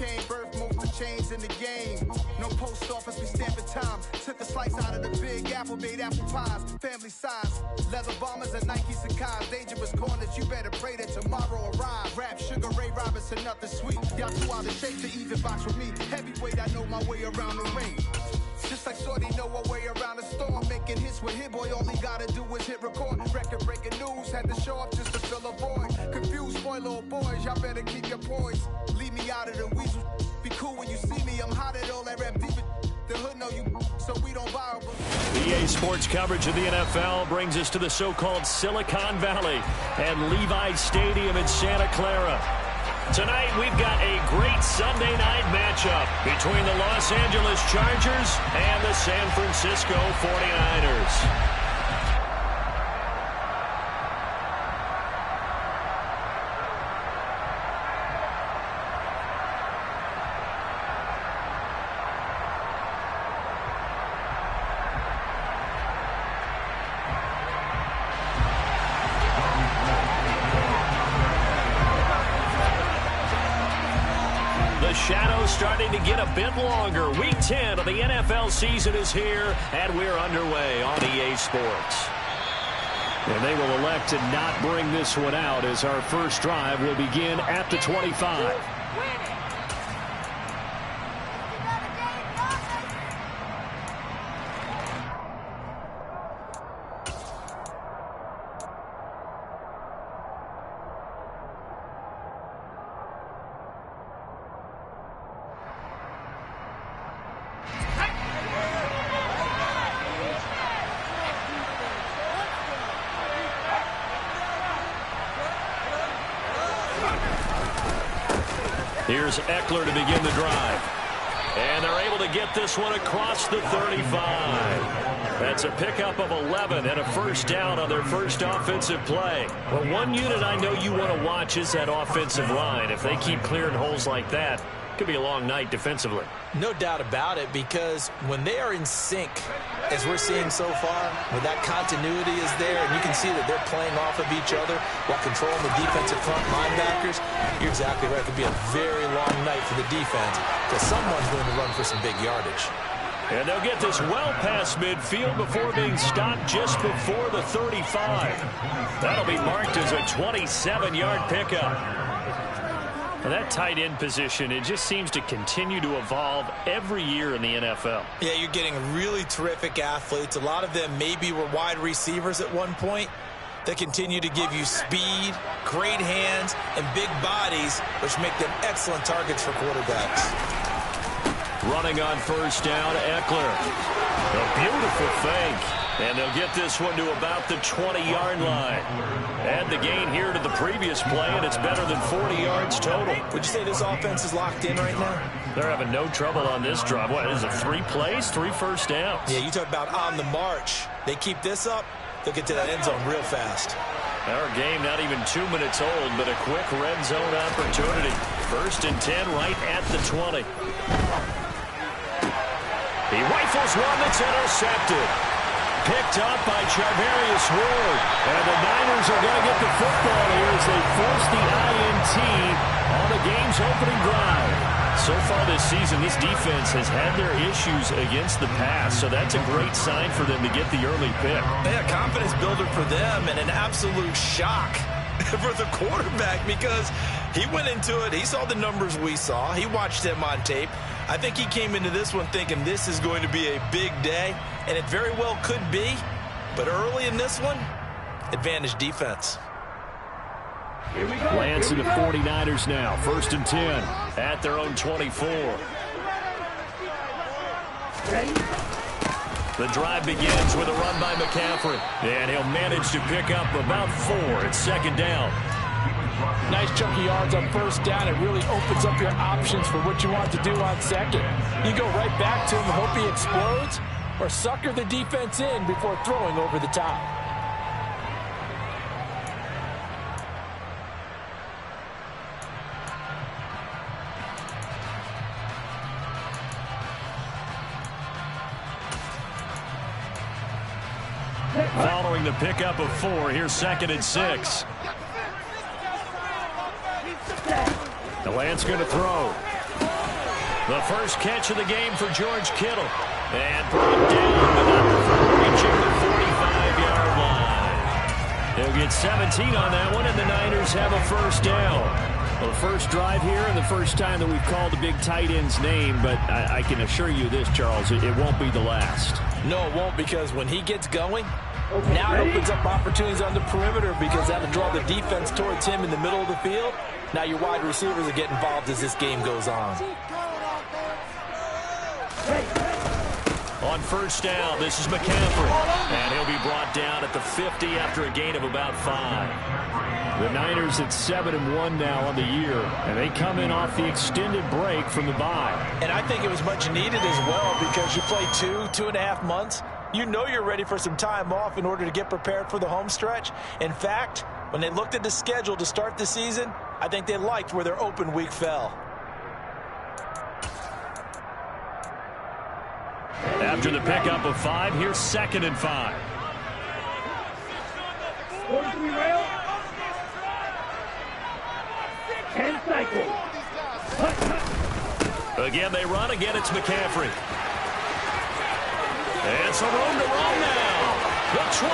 chain, birth most of chains in the game. No post office, we stamping time. Took a slice out of the big apple, made apple pies. Family size, leather bombers and Nike Sacai's. Dangerous corners, you better pray that tomorrow arrives. Rap, Sugar Ray Robinson, nothing sweet. Y'all too out of shape to even box with me. Heavyweight, I know my way around the ring. Just like Shorty know her way around the storm. Making hits with Hit Boy, all he gotta do is hit record. Record breaking news, had to show up just to fill a void. Confused, boy, little boys, y'all better keep your poise. Leave me out of the weasel. Be cool when you see me, I'm hot at all that rap deep. The hood know you, so we don't borrow. EA Sports coverage of the NFL brings us to the so-called Silicon Valley and Levi's Stadium in Santa Clara. Tonight, we've got a great Sunday night matchup between the Los Angeles Chargers and the San Francisco 49ers. The shadow's starting to get a bit longer. Week 10 of the NFL season is here, and we're underway on EA Sports. And they will elect to not bring this one out as our first drive will begin at the 25. Here's Eckler to begin the drive. And they're able to get this one across the 35. That's a pickup of 11 and a first down on their first offensive play. Well, one unit I know you want to watch is that offensive line. If they keep clearing holes like that, it could be a long night defensively. No doubt about it, because when they are in sync, as we're seeing so far, when that continuity is there, and you can see that they're playing off of each other while controlling the defensive front linebackers, you're exactly right. It could be a very long night for the defense because someone's going to run for some big yardage. And they'll get this well past midfield before being stopped just before the 35. That'll be marked as a 27-yard pickup. And that tight end position, it just seems to continue to evolve every year in the NFL. Yeah, you're getting really terrific athletes. A lot of them maybe were wide receivers at one point. They continue to give you speed, great hands, and big bodies, which make them excellent targets for quarterbacks. Running on first down, Eckler. A beautiful fake. And they'll get this one to about the 20-yard line. And the gain here to the previous play, and it's better than 40 yards total. Would you say this offense is locked in right now? They're having no trouble on this drive. What, is it 3 plays, 3 first downs? Yeah, you talk about on the march. They keep this up, they'll get to that end zone real fast. Our game not even 2 minutes old, but a quick red zone opportunity. 1st and 10 right at the 20. He rifles one that's intercepted. Picked up by Charvarius Ward. And the Niners are going to get the football here as they force the INT on the game's opening drive. So far this season, this defense has had their issues against the pass, so that's a great sign for them to get the early pick. Yeah, confidence builder for them and an absolute shock for the quarterback because he went into it. He saw the numbers we saw. He watched them on tape. I think he came into this one thinking this is going to be a big day, and it very well could be. But early in this one, advantage defense. Lance and the 49ers now. 1st and 10 at their own 24. The drive begins with a run by McCaffrey. And he'll manage to pick up about 4 at 2nd down. Nice chunky yards on 1st down. It really opens up your options for what you want to do on 2nd. You go right back to him and hope he explodes, or sucker the defense in before throwing over the top. Following the pickup of 4, here's 2nd and 6. The Lance going to throw. The first catch of the game for George Kittle. And brought down, but not before reaching the 45-yard line. They'll get 17 on that one, and the Niners have a first down. Well, the first drive here and the first time that we've called the big tight end's name, but I can assure you this, Charles, it won't be the last. No, it won't, because when he gets going, now it opens up opportunities on the perimeter because that'll draw the defense towards him in the middle of the field. Now your wide receivers will get involved as this game goes on. On first down, this is McCaffrey. And he'll be brought down at the 50 after a gain of about 5. The Niners at 7-1 now on the year. And they come in off the extended break from the bye. And I think it was much needed as well because you play 2.5 months. You know you're ready for some time off in order to get prepared for the home stretch. In fact, when they looked at the schedule to start the season, I think they liked where their open week fell. After the pickup of 5, here's 2nd and 5. Again, they run. Again, it's McCaffrey. And some room to run now. The 20.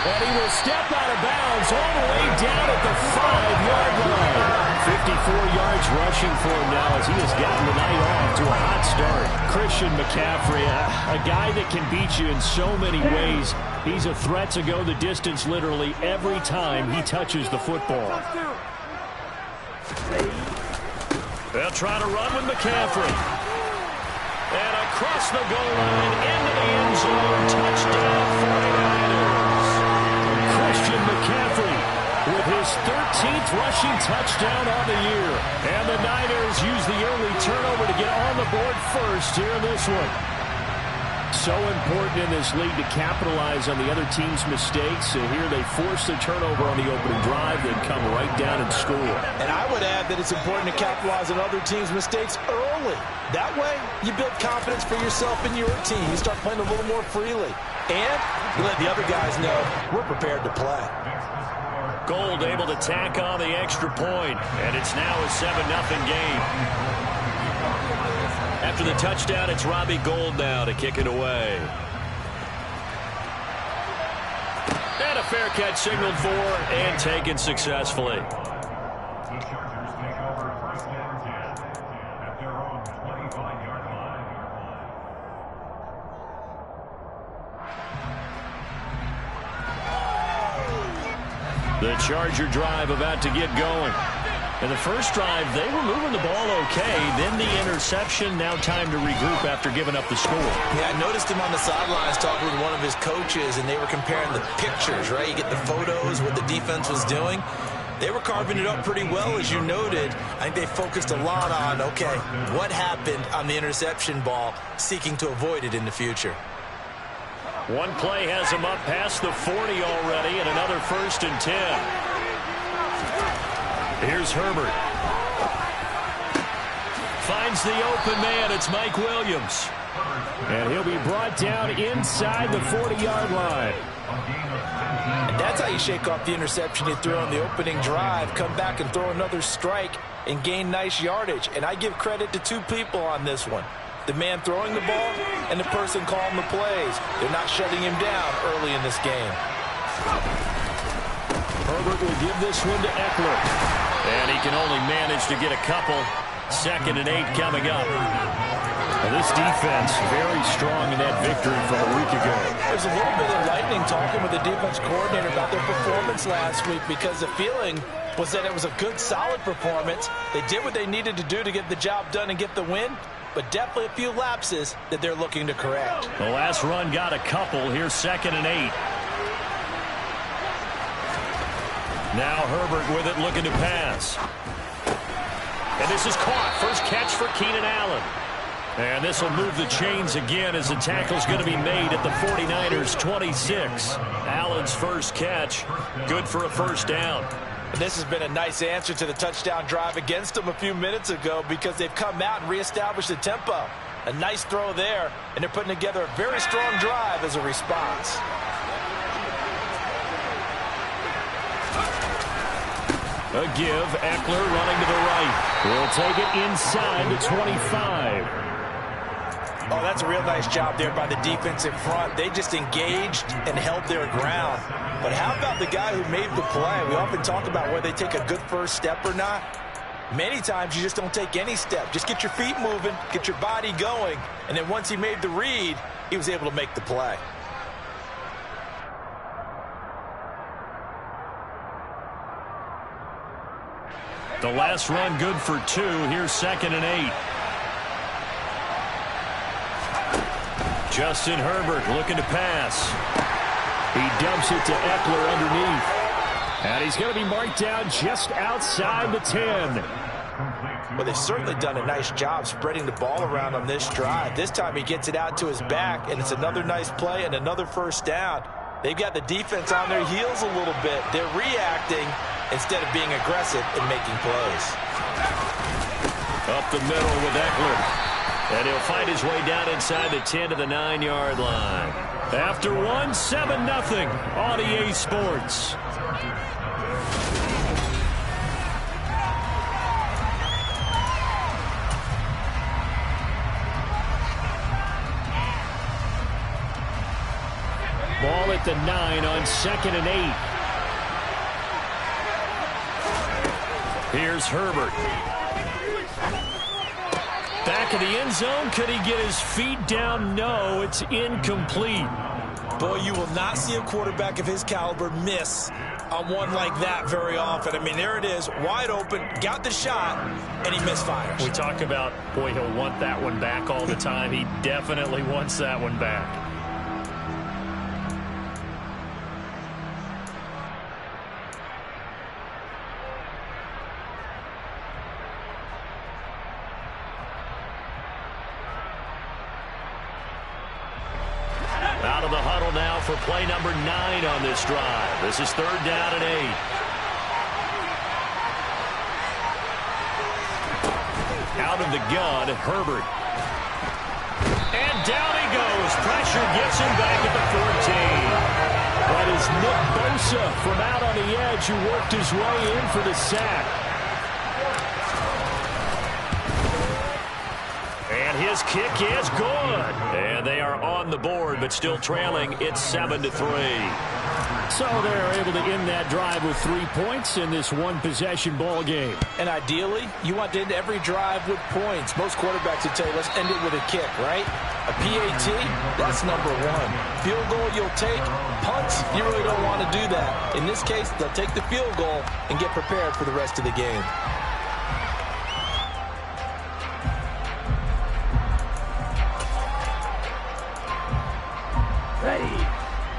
And he will step out of bounds all the way down at the 5-yard line. 54 yards rushing for him now as he has gotten the night off to a hot start. Christian McCaffrey, a guy that can beat you in so many ways. He's a threat to go the distance literally every time he touches the football. They'll try to run with McCaffrey. And across the goal line, into the end zone, touchdown 49ers. Christian McCaffrey with his 13th rushing touchdown on the year. And the Niners use the early turnover to get on the board first here in this one. So important in this league to capitalize on the other team's mistakes. So here they force the turnover on the opening drive, then come right down and score. And I would add that it's important to capitalize on other teams' mistakes early. That way, you build confidence for yourself and your team. You start playing a little more freely. And you let the other guys know we're prepared to play. Gold able to tack on the extra point, and it's now a 7-0 game. After the touchdown, it's Robbie Gould now to kick it away. And a fair catch signaled for and taken successfully. The Charger drive about to get going. In the first drive, they were moving the ball okay. Then the interception. Now time to regroup after giving up the score. Yeah, I noticed him on the sidelines talking with one of his coaches, and they were comparing the pictures, right? You get the photos, what the defense was doing. They were carving it up pretty well, as you noted. I think they focused a lot on, okay, what happened on the interception ball, seeking to avoid it in the future. One play has him up past the 40 already, and another 1st and 10. Here's Herbert. Finds the open man. It's Mike Williams. And he'll be brought down inside the 40-yard line. And that's how you shake off the interception you threw on the opening drive. Come back and throw another strike and gain nice yardage. And I give credit to 2 people on this one. The man throwing the ball and the person calling the plays. They're not shutting him down early in this game. Herbert will give this one to Eckler. And he can only manage to get a couple. 2nd and 8 coming up. And this defense very strong in that victory from a week ago. There's a little bit of lightning talking with the defense coordinator about their performance last week because the feeling was that it was a good, solid performance. They did what they needed to do to get the job done and get the win, but definitely a few lapses that they're looking to correct. The last run got a couple. Here's 2nd and 8. Now Herbert with it, looking to pass. And this is caught. First catch for Keenan Allen. And this will move the chains again as the tackle's going to be made at the 49ers 26. Allen's first catch, good for a first down. And this has been a nice answer to the touchdown drive against them a few minutes ago because they've come out and reestablished the tempo. A nice throw there, and they're putting together a very strong drive as a response. A give. Eckler running to the right. He'll take it inside the 25. Oh, that's a real nice job there by the defensive front. They just engaged and held their ground. But how about the guy who made the play? We often talk about whether they take a good first step or not. Many times you just don't take any step. Just get your feet moving, get your body going, and then once he made the read, he was able to make the play. The last run good for 2. Here's 2nd and 8. Justin Herbert looking to pass. He dumps it to Eckler underneath. And he's going to be marked down just outside the 10. Well, they've certainly done a nice job spreading the ball around on this drive. This time he gets it out to his back, and it's another nice play and another first down. They've got the defense on their heels a little bit. They're reacting instead of being aggressive and making plays. Up the middle with Eckler. And he'll find his way down inside the 10 to the 9-yard line. After 1, 7-0 on EA Sports. Ball at the 9 on 2nd and 8. Here's Herbert. Back of the end zone. Could he get his feet down? No, it's incomplete. Boy, you will not see a quarterback of his caliber miss on one like that very often. I mean, there it is, wide open, got the shot, and he misfires. We talk about, boy, he'll want that one back all the time. He definitely wants that one back. Out of the huddle now for play number 9 on this drive. This is 3rd down and 8. Out of the gun, Herbert. And down he goes. Pressure gets him back at the 14. That is Nick Bosa from out on the edge who worked his way in for the sack. And his kick is good. And they are on the board, but still trailing. It's 7-3. So they're able to end that drive with 3 points in this one-possession ball game. And ideally, you want to end every drive with points. Most quarterbacks would tell you, let's end it with a kick, right? A PAT, that's number 1. Field goal you'll take. Punts, you really don't want to do that. In this case, they'll take the field goal and get prepared for the rest of the game.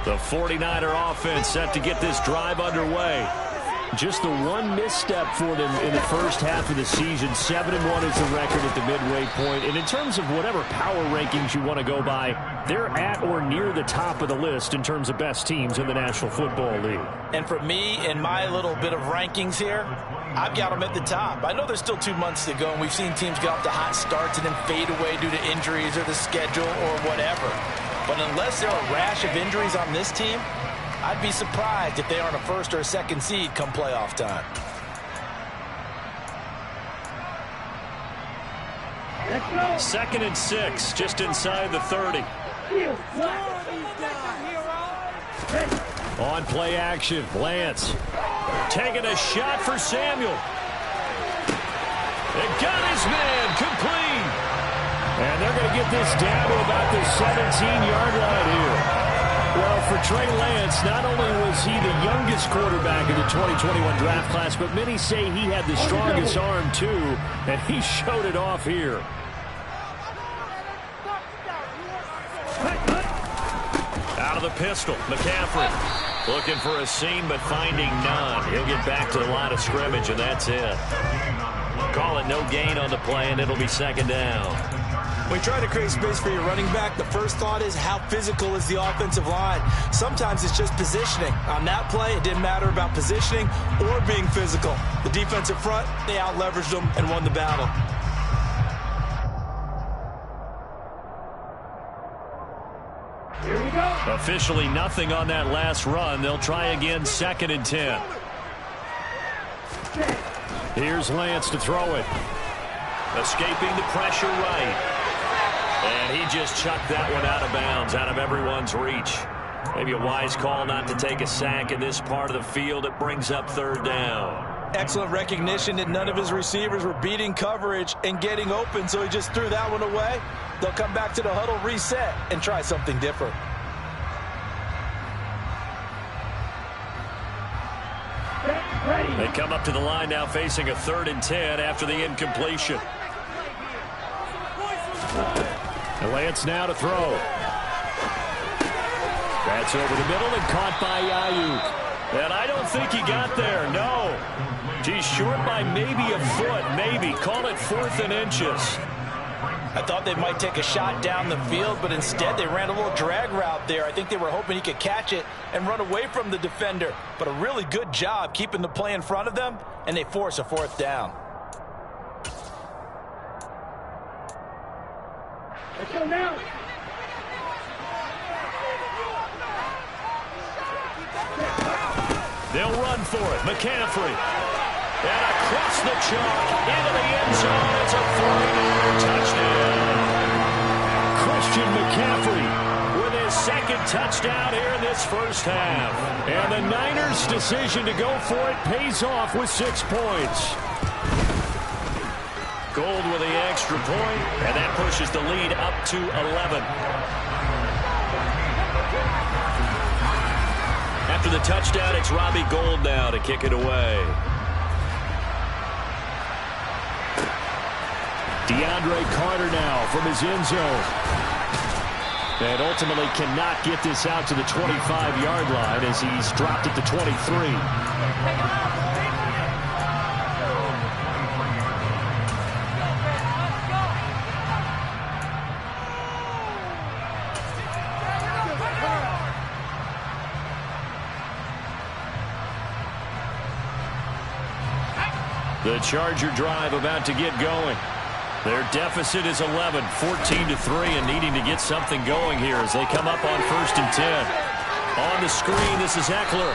The 49er offense set to get this drive underway. Just the one misstep for them in the first half of the season. 7-1 is the record at the midway point. And in terms of whatever power rankings you want to go by, they're at or near the top of the list in terms of best teams in the National Football League. And for me, in my little bit of rankings here, I've got them at the top. I know there's still 2 months to go, and we've seen teams get off to hot starts and then fade away due to injuries or the schedule or whatever. But unless there are a rash of injuries on this team, I'd be surprised if they aren't a first or a second seed come playoff time. Second and 6, just inside the 30. On play action, Lance taking a shot for Samuel. It got his man complete. And they're going to get this down to about the 17-yard line here. Well, for Trey Lance, not only was he the youngest quarterback in the 2021 draft class, but many say he had the strongest arm, too, and he showed it off here. Out of the pistol, McCaffrey looking for a seam, but finding none. He'll get back to the line of scrimmage, and that's it. Call it no gain on the play, and it'll be 2nd down. When you try to create space for your running back, the first thought is how physical is the offensive line. Sometimes it's just positioning. On that play, it didn't matter about positioning or being physical. The defensive front, they out-leveraged them and won the battle. Here we go. Officially nothing on that last run. They'll try again, 2nd and 10. Here's Lance to throw it. Escaping the pressure right. And he just chucked that one out of bounds, out of everyone's reach. Maybe a wise call not to take a sack in this part of the field. It brings up third down. Excellent recognition that none of his receivers were beating coverage and getting open, so he just threw that one away. They'll come back to the huddle, reset, and try something different. They come up to the line now facing a 3rd and 10 after the incompletion. And Lance now to throw. That's over the middle and caught by Ayuk. And I don't think he got there, no. He's short by maybe a foot, maybe. Call it 4th and inches. I thought they might take a shot down the field, but instead they ran a little drag route there. I think they were hoping he could catch it and run away from the defender. But a really good job keeping the play in front of them, and they force a 4th down. Let's go now. They'll run for it. McCaffrey. And across the chalk into the end zone. It's a 49er touchdown. Christian McCaffrey with his 2nd touchdown here in this first half. And the Niners' decision to go for it pays off with 6 points. Gold with the extra point, and that pushes the lead up to 11. After the touchdown, it's Robbie Gould now to kick it away. DeAndre Carter now from his end zone. And ultimately cannot get this out to the 25-yard line as he's dropped it to 23. The Charger drive about to get going. Their deficit is 11, 14-3, and needing to get something going here as they come up on 1st and 10. On the screen, this is Eckler.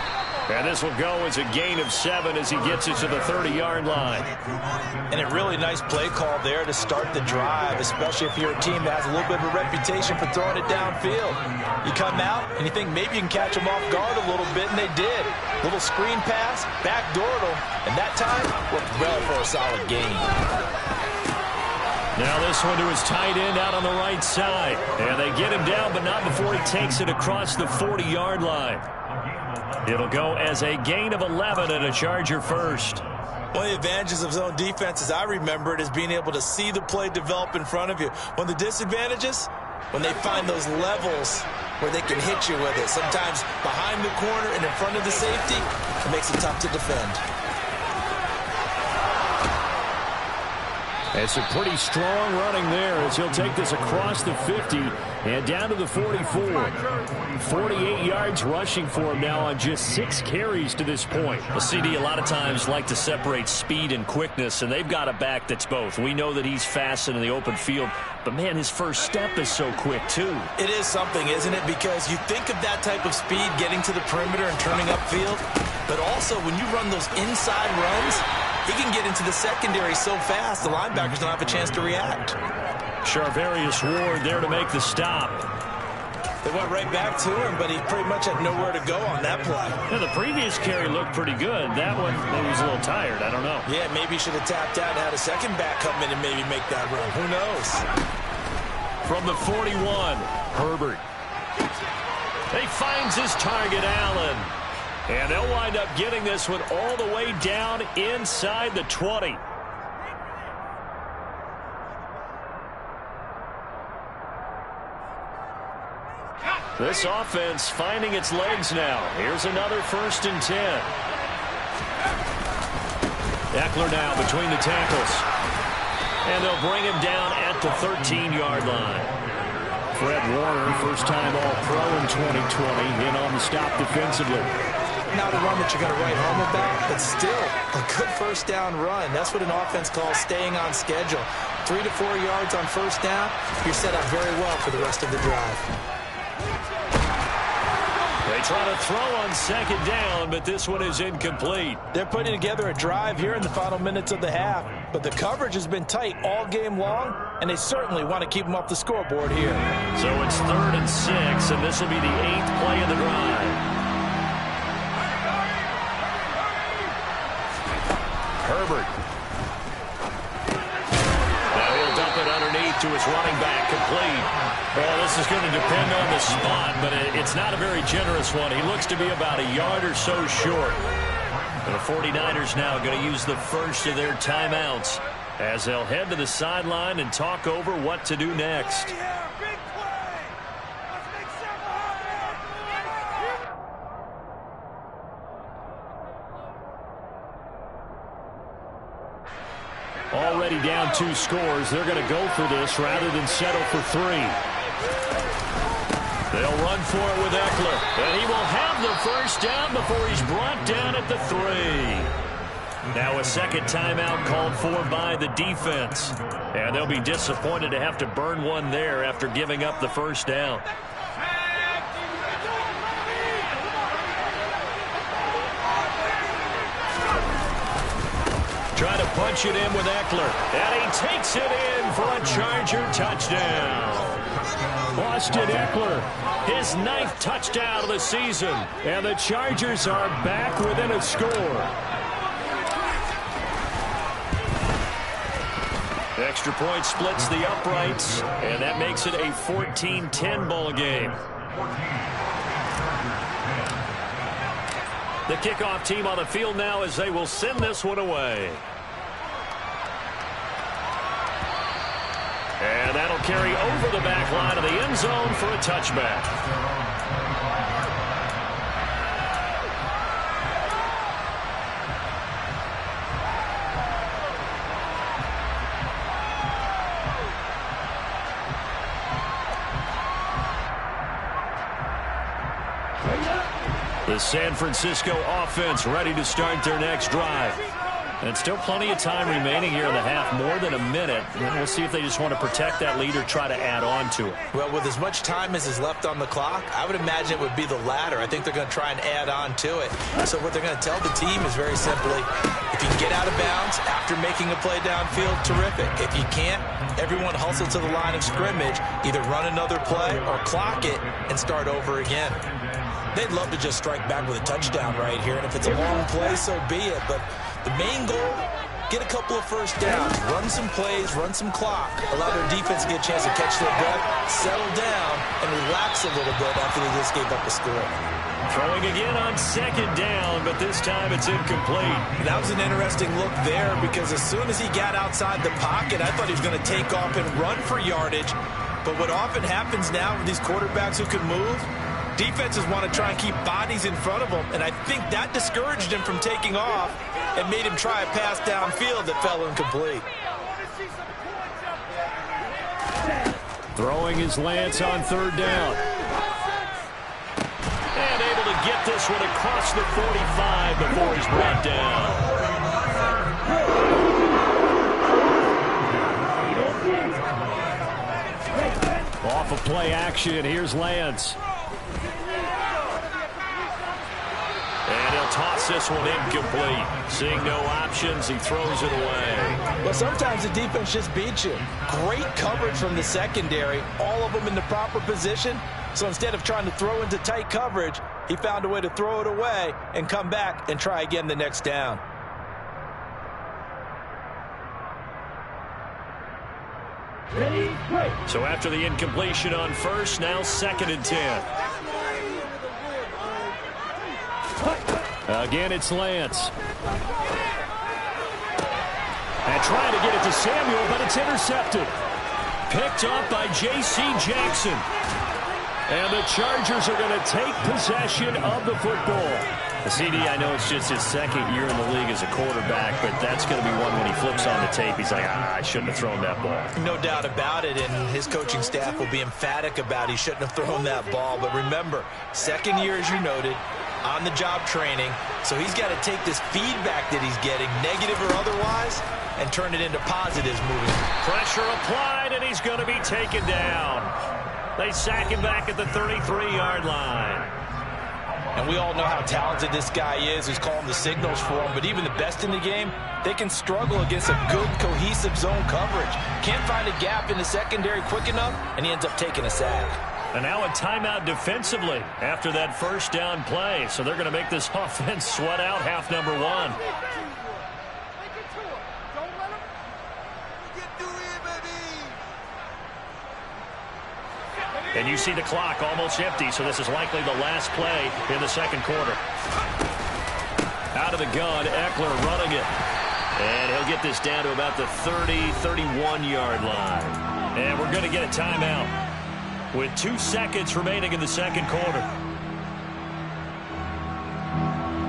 And this will go as a gain of 7 as he gets it to the 30-yard line. And a really nice play call there to start the drive, especially if you're a team that has a little bit of a reputation for throwing it downfield. You come out and you think maybe you can catch them off guard a little bit, and they did. Little screen pass, backdoored them, and that time worked well for a solid gain. Now this one to his tight end out on the right side. And they get him down, but not before he takes it across the 40-yard line. It'll go as a gain of 11 and a Charger first. One of the advantages of zone defense, as I remember it, is being able to see the play develop in front of you. One of the disadvantages, when they find those levels where they can hit you with it. Sometimes behind the corner and in front of the safety, it makes it tough to defend. It's a pretty strong running there as he'll take this across the 50 and down to the 44. 48 yards rushing for him now on just 6 carries to this point. The CD a lot of times like to separate speed and quickness, and they've got a back that's both. We know that he's fast in the open field, but man, his first step is so quick too. It is something, isn't it? Because you think of that type of speed getting to the perimeter and turning upfield, but also when you run those inside runs, he can get into the secondary so fast, the linebackers don't have a chance to react. Charvarius Ward there to make the stop. They went right back to him, but he pretty much had nowhere to go on that play. Yeah, the previous carry looked pretty good. That one, maybe he was a little tired. I don't know. Yeah, maybe he should have tapped out and had a second back come in and maybe make that run. Who knows? From the 41, Herbert. He finds his target, Allen. And they'll wind up getting this one all the way down inside the 20. This offense finding its legs now. Here's another 1st and 10. Eckler now between the tackles. And they'll bring him down at the 13-yard line. Fred Warner, first-time All-Pro in 2020, in on the stop defensively. Not a run that you're going to write home about, but still a good first down run. That's what an offense calls staying on schedule. 3 to 4 yards on first down, you're set up very well for the rest of the drive. They They try to throw on second down, but this one is incomplete. They're putting together a drive here in the final minutes of the half, but the coverage has been tight all game long, and they certainly want to keep them off the scoreboard here. So it's 3rd and 6, and this will be the 8th play of the drive. Herbert. Now he'll dump it underneath to his running back, complete. Well, this is going to depend on the spot, but it's not a very generous one. He looks to be about a yard or so short. And the 49ers now going to use the first of their timeouts as they'll head to the sideline and talk over what to do next. Already down 2 scores. They're going to go for this rather than settle for 3. They'll run for it with Eckler. And he will have the first down before he's brought down at the 3. Now a second timeout called for by the defense. And they'll be disappointed to have to burn one there after giving up the first down. Try to punch it in with Eckler. And he takes it in for a Charger touchdown. Austin Eckler, his 9th touchdown of the season. And the Chargers are back within a score. Extra point splits the uprights. And that makes it a 14-10 ball game. The kickoff team on the field now as they will send this one away. And that'll carry over the back line of the end zone for a touchback. The San Francisco offense ready to start their next drive. And still plenty of time remaining here in the half, more than a minute. And we'll see if they just want to protect that lead or try to add on to it. Well, with as much time as is left on the clock, I would imagine it would be the latter. I think they're going to try and add on to it. So what they're going to tell the team is very simply, if you can get out of bounds after making a play downfield, terrific. If you can't, everyone hustle to the line of scrimmage, either run another play or clock it and start over again. They'd love to just strike back with a touchdown right here, and if it's a long play, so be it. But the main goal, get a couple of first downs, run some plays, run some clock, allow their defense to get a chance to catch their breath, settle down, and relax a little bit after they just gave up a score. Throwing again on second down, but this time it's incomplete. That was an interesting look there because as soon as he got outside the pocket, I thought he was going to take off and run for yardage. But what often happens now with these quarterbacks who can move, defenses want to try and keep bodies in front of them, and I think that discouraged him from taking off and made him try a pass downfield that fell incomplete. Throwing is Lance on third down. And able to get this one across the 45 before he's brought down. Off of play action, here's Lance. And he'll toss this one incomplete. Seeing no options, he throws it away. Well, sometimes the defense just beats you. Great coverage from the secondary, all of them in the proper position. So instead of trying to throw into tight coverage, he found a way to throw it away and come back and try again the next down. So after the incompletion on first, now 2nd and 10. Again, it's Lance. And trying to get it to Samuel, but it's intercepted. Picked up by J.C. Jackson. And the Chargers are going to take possession of the football. The CD, I know it's just his 2nd year in the league as a quarterback, but that's going to be one when he flips on the tape. He's like, I shouldn't have thrown that ball. No doubt about it, and his coaching staff will be emphatic about he shouldn't have thrown that ball. But remember, 2nd year, as you noted, on-the-job training, so he's got to take this feedback that he's getting, negative or otherwise, and turn it into positives moving. Pressure applied, and he's going to be taken down. They sack him back at the 33-yard line. And we all know how talented this guy is who's calling the signals for him. But even the best in the game, they can struggle against a good, cohesive zone coverage. Can't find a gap in the secondary quick enough, and he ends up taking a sack. And now a timeout defensively after that first down play. So they're going to make this offense sweat out half number one. And you see the clock almost empty, so this is likely the last play in the second quarter. Out of the gun, Eckler running it. And he'll get this down to about the 30, 31-yard line. And we're going to get a timeout with 2 seconds remaining in the second quarter.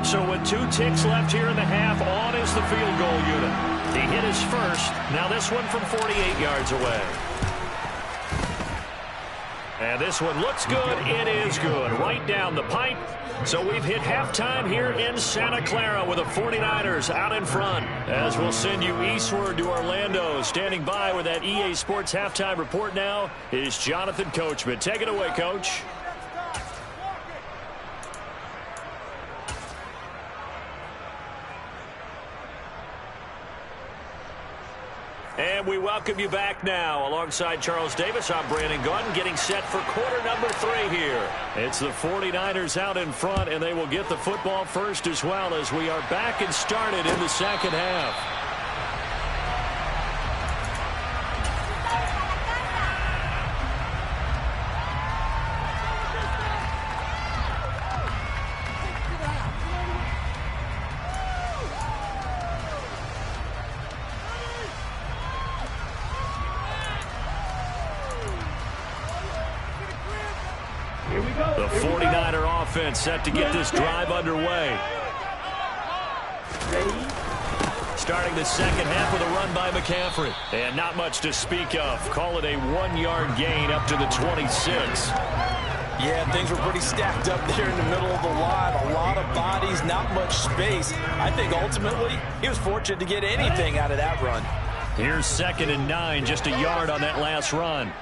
So with 2 ticks left here in the half, on is the field goal unit. He hit his first. Now this one from 48 yards away. And this one looks good. It is good. Right down the pipe. So we've hit halftime here in Santa Clara with the 49ers out in front. As we'll send you eastward to Orlando. Standing by with that EA Sports halftime report now is Jonathan Coachman. Take it away, Coach. And we welcome you back now. Alongside Charles Davis, I'm Brandon Gaudin, getting set for quarter number 3 here. It's the 49ers out in front, and they will get the football first as well as we are back and started in the second half. The 49er offense set to get this drive underway. Starting the second half with a run by McCaffrey. And not much to speak of. Call it a 1-yard gain up to the 26. Yeah, things were pretty stacked up there in the middle of the line. A lot of bodies, not much space. I think ultimately he was fortunate to get anything out of that run. Here's 2nd and 9, just a yard on that last run.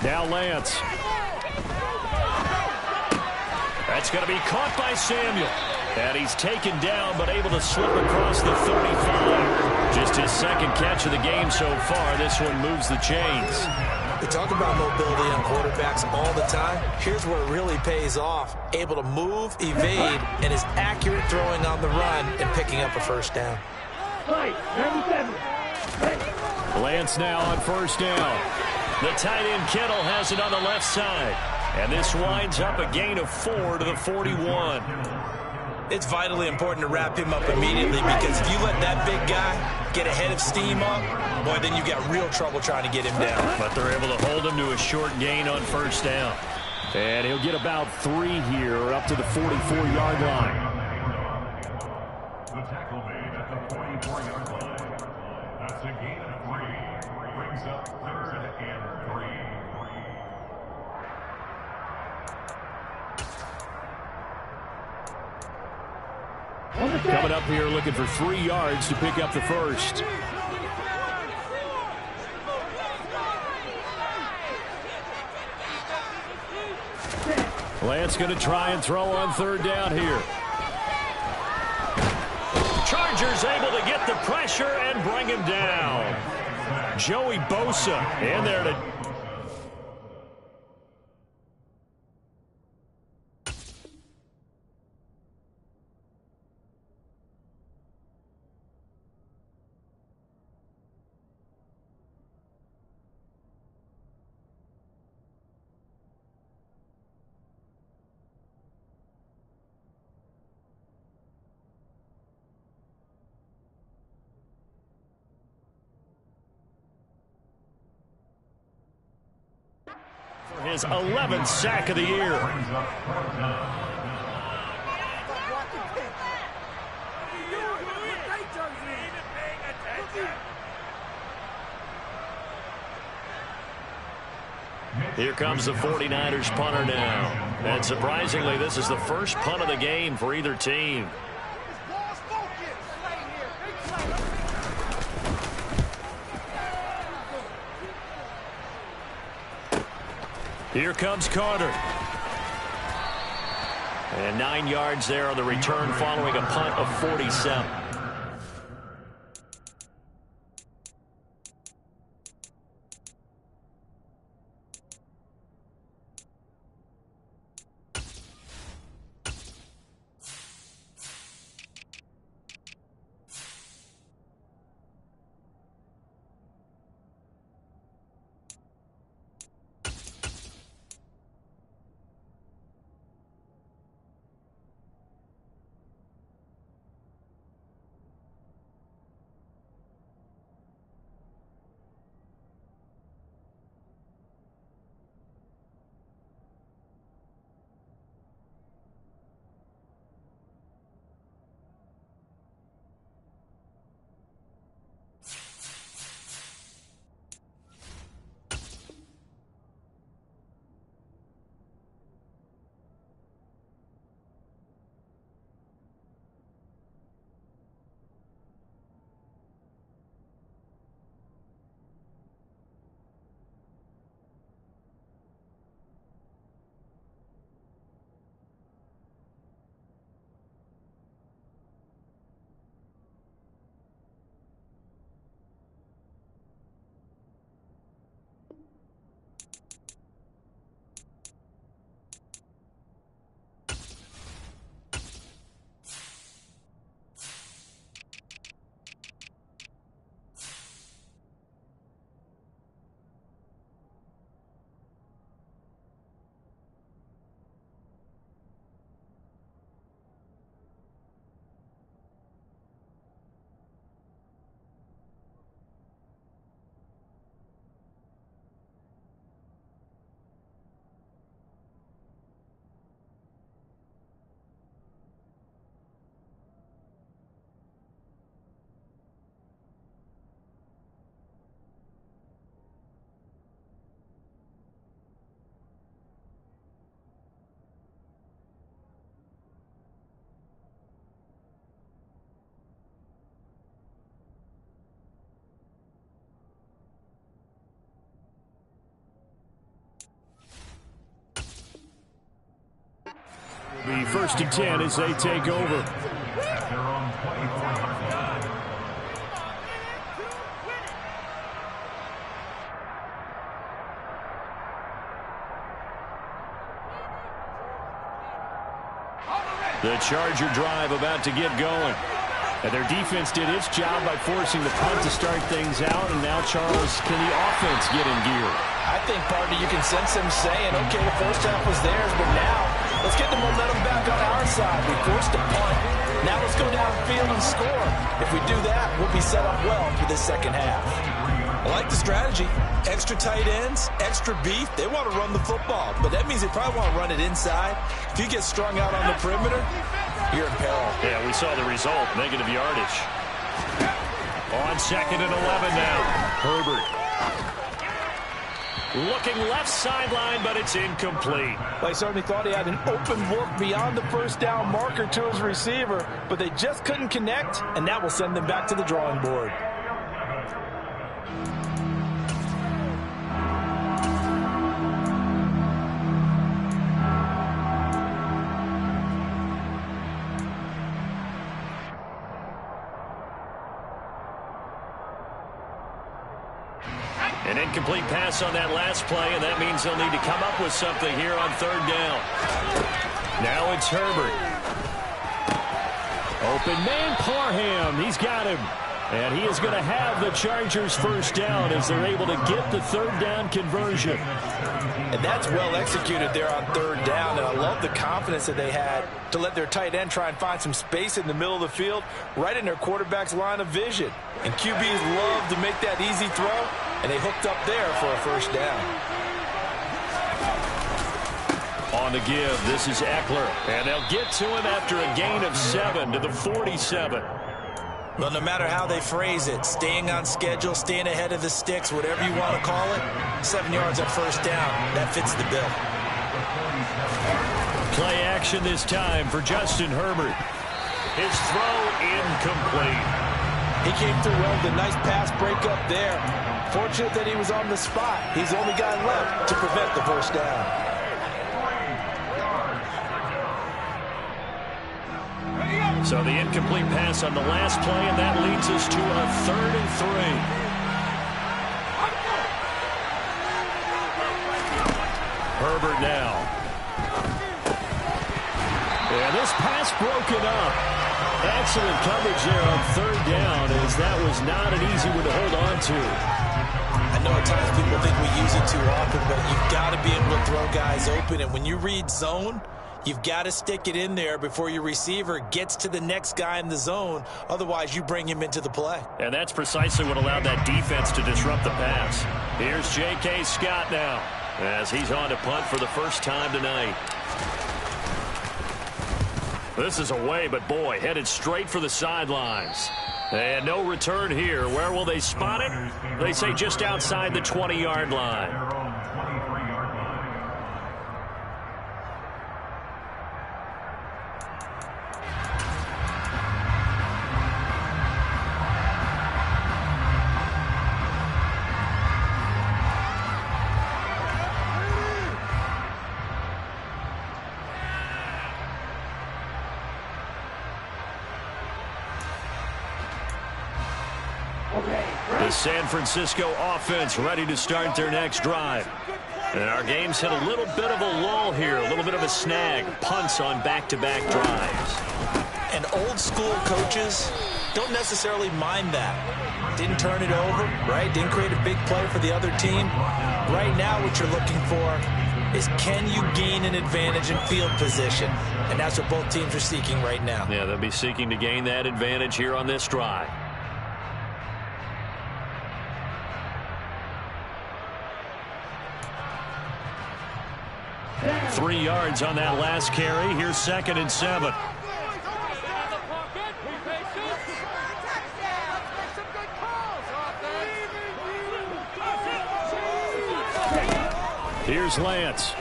Now Lance. That's going to be caught by Samuel. And he's taken down, but able to slip across the 35. Just his second catch of the game so far. This one moves the chains. We talk about mobility on quarterbacks all the time. Here's where it really pays off. Able to move, evade, and is accurate throwing on the run and picking up a first down. Lance now on first down. The tight end Kittle has it on the left side. And this winds up a gain of 4 to the 41. It's vitally important to wrap him up immediately because if you let that big guy get ahead of steam up, boy, then you got real trouble trying to get him down. But they're able to hold him to a short gain on first down. And he'll get about 3 here up to the 44-yard line. The tackle made at the 44-yard line. That's a gain of 3. Brings up 3rd and 3. Coming up here looking for 3 yards to pick up the first. Lance going to try and throw on 3rd down here. Chargers able to get the pressure and bring him down. Joey Bosa in there to... his 11th sack of the year. Here comes the 49ers punter now. And surprisingly, this is the first punt of the game for either team. Here comes Carter. And 9 yards there on the return following a punt of 47. The 1st and 10 as they take over. At their own 24-yard line. The Charger drive about to get going. And their defense did its job by forcing the punt to start things out. And now, Charles, can the offense get in gear? I think, partner, you can sense them saying, okay, the first half was theirs, but now let's get the momentum back on our side. We forced a punt. Now let's go downfield and score. If we do that, we'll be set up well for the second half. I like the strategy. Extra tight ends, extra beef. They want to run the football, but that means they probably want to run it inside. If you get strung out on the perimeter, you're in peril. Yeah, we saw the result, negative yardage. On 2nd and 11 now. Herbert. Looking left sideline, but it's incomplete. Well, he certainly thought he had an open look beyond the first down marker to his receiver, but they just couldn't connect, and that will send them back to the drawing board. An incomplete pass on that last play, and that means they'll need to come up with something here on 3rd down. Now it's Herbert. Open man, Parham. He's got him. And he is going to have the Chargers' first down as they're able to get the 3rd down conversion. And that's well executed there on 3rd down. And I love the confidence that they had to let their tight end try and find some space in the middle of the field, right in their quarterback's line of vision. And QBs love to make that easy throw, and they hooked up there for a first down. On the give, this is Eckler. And they'll get to him after a gain of 7 to the 47. Well, no matter how they phrase it, staying on schedule, staying ahead of the sticks, whatever you want to call it, 7 yards at first down, that fits the bill. Play action this time for Justin Herbert. His throw incomplete. He came through well with a nice pass breakup there. Fortunate that he was on the spot. He's the only guy left to prevent the first down. So the incomplete pass on the last play, and that leads us to a 3rd and 3. Herbert now. And this pass broken up. Excellent coverage there on 3rd down, as that was not an easy one to hold on to. I know at times people think we use it too often, but you've got to be able to throw guys open. And when you read zone, you've got to stick it in there before your receiver gets to the next guy in the zone. Otherwise, you bring him into the play. And that's precisely what allowed that defense to disrupt the pass. Here's J.K. Scott now, as he's on to punt for the first time tonight. This is away, but boy, headed straight for the sidelines. And no return here. Where will they spot it? They say just outside the 20-yard line. The San Francisco offense ready to start their next drive. And our game's hit a little bit of a lull here, a little bit of a snag. Punts on back-to-back drives. And old school coaches don't necessarily mind that. Didn't turn it over, right? Didn't create a big play for the other team. Right now what you're looking for is, can you gain an advantage in field position? And that's what both teams are seeking right now. Yeah, they'll be seeking to gain that advantage here on this drive. 3 yards on that last carry. Here's 2nd and 7. Here's Lance.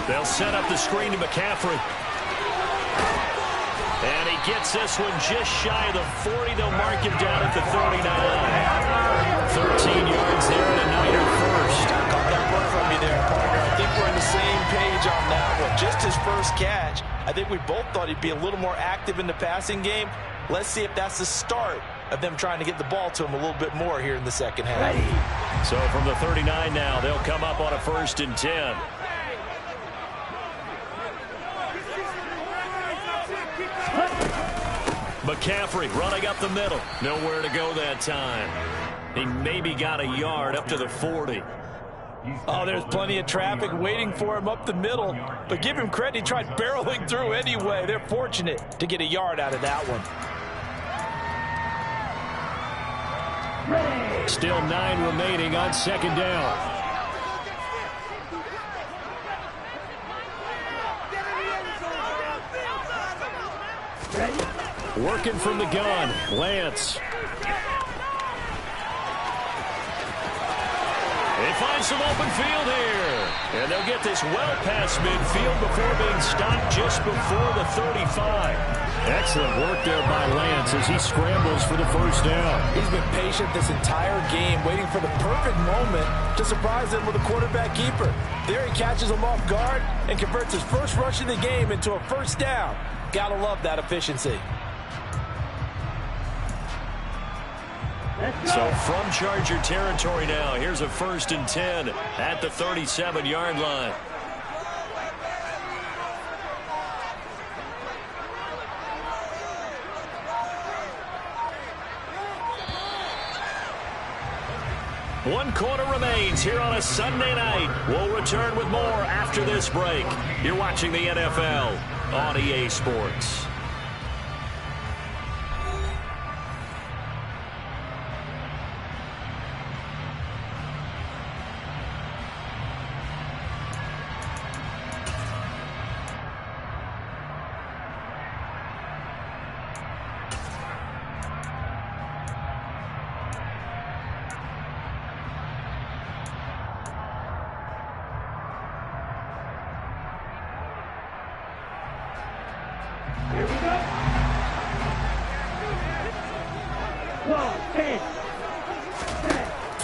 They'll set up the screen to McCaffrey. And he gets this one just shy of the 40. They'll mark him down at the 39. 13 yards there and a Niner first. Got that work from you there, partner. I think we're on the same page on that one. Just his first catch. I think we both thought he'd be a little more active in the passing game. Let's see if that's the start of them trying to get the ball to him a little bit more here in the second half. So from the 39 now, they'll come up on a 1st and 10. McCaffrey running up the middle. Nowhere to go that time. He maybe got a yard up to the 40. Oh, there's plenty of traffic waiting for him up the middle. But give him credit, he tried barreling through anyway. They're fortunate to get a yard out of that one. Still 9 remaining on 2nd down. Working from the gun, Lance. They find some open field here. And they'll get this well past midfield before being stopped just before the 35. Excellent work there by Lance as he scrambles for the first down. He's been patient this entire game, waiting for the perfect moment to surprise them with a quarterback keeper. There he catches him off guard and converts his first rush of the game into a first down. Gotta love that efficiency. So from Charger territory now, here's a 1st and 10 at the 37-yard line. One quarter remains here on a Sunday night. We'll return with more after this break. You're watching the NFL on EA Sports.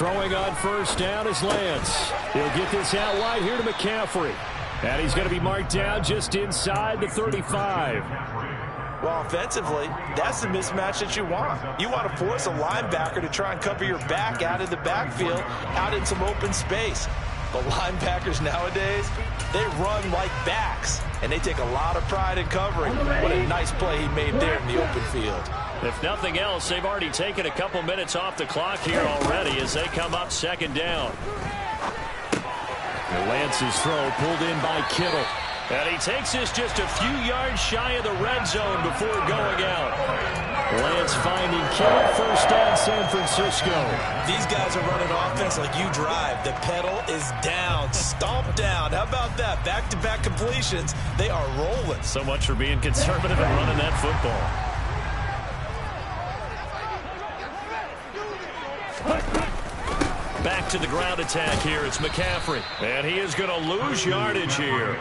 Throwing on first down is Lance. He'll get this out wide here to McCaffrey. And he's going to be marked down just inside the 35. Well, offensively, that's the mismatch that you want. You want to force a linebacker to try and cover your back out of the backfield, out in some open space. But linebackers nowadays, they run like backs, and they take a lot of pride in covering. What a nice play he made there in the open field. If nothing else, they've already taken a couple minutes off the clock here already as they come up second down. Lance's throw pulled in by Kittle. And he takes this just a few yards shy of the red zone before going out. Lance finding Kittle, first down San Francisco. These guys are running offense like you drive. The pedal is down, stomp down. How about that? Back-to-back completions. They are rolling. So much for being conservative and running that football. Back to the ground attack here. It's McCaffrey. And he is going to lose yardage here.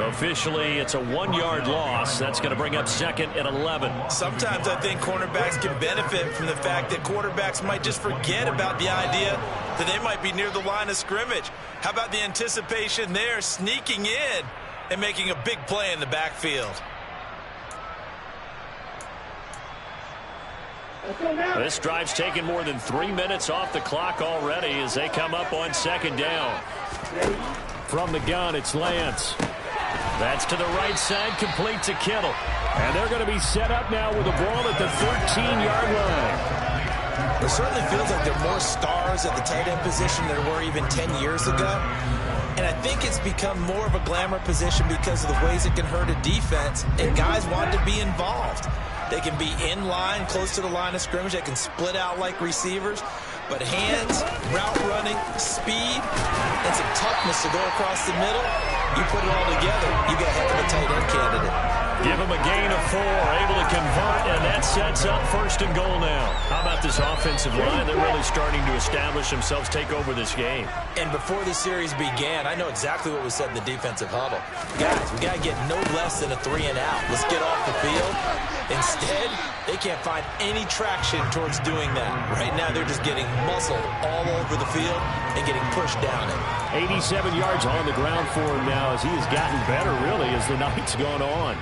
Officially, it's a 1-yard loss. That's going to bring up second and 11. Sometimes I think cornerbacks can benefit from the fact that quarterbacks might just forget about the idea that they might be near the line of scrimmage. How about the anticipation there, sneaking in and making a big play in the backfield? This drive's taken more than 3 minutes off the clock already as they come up on second down. From the gun, it's Lance. That's to the right side, complete to Kittle. And they're going to be set up now with the ball at the 13-yard line. It certainly feels like there are more stars at the tight end position than there were even 10 years ago. And I think it's become more of a glamour position because of the ways it can hurt a defense, and guys want to be involved. They can be in line, close to the line of scrimmage. They can split out like receivers. But hands, route running, speed, and some toughness to go across the middle, you put it all together, you got a heck of a tight end candidate. Give him a gain of 4, able to convert, and that sets up first and goal now. How about this offensive line? They're really starting to establish themselves, take over this game. And before the series began, I know exactly what was said in the defensive huddle. Guys, we got to get no less than a 3 and out. Let's get off the field. Instead, they can't find any traction towards doing that. Right now, they're just getting muscled all over the field and getting pushed down it. 87 yards on the ground for him now as he has gotten better, really, as the night's gone on.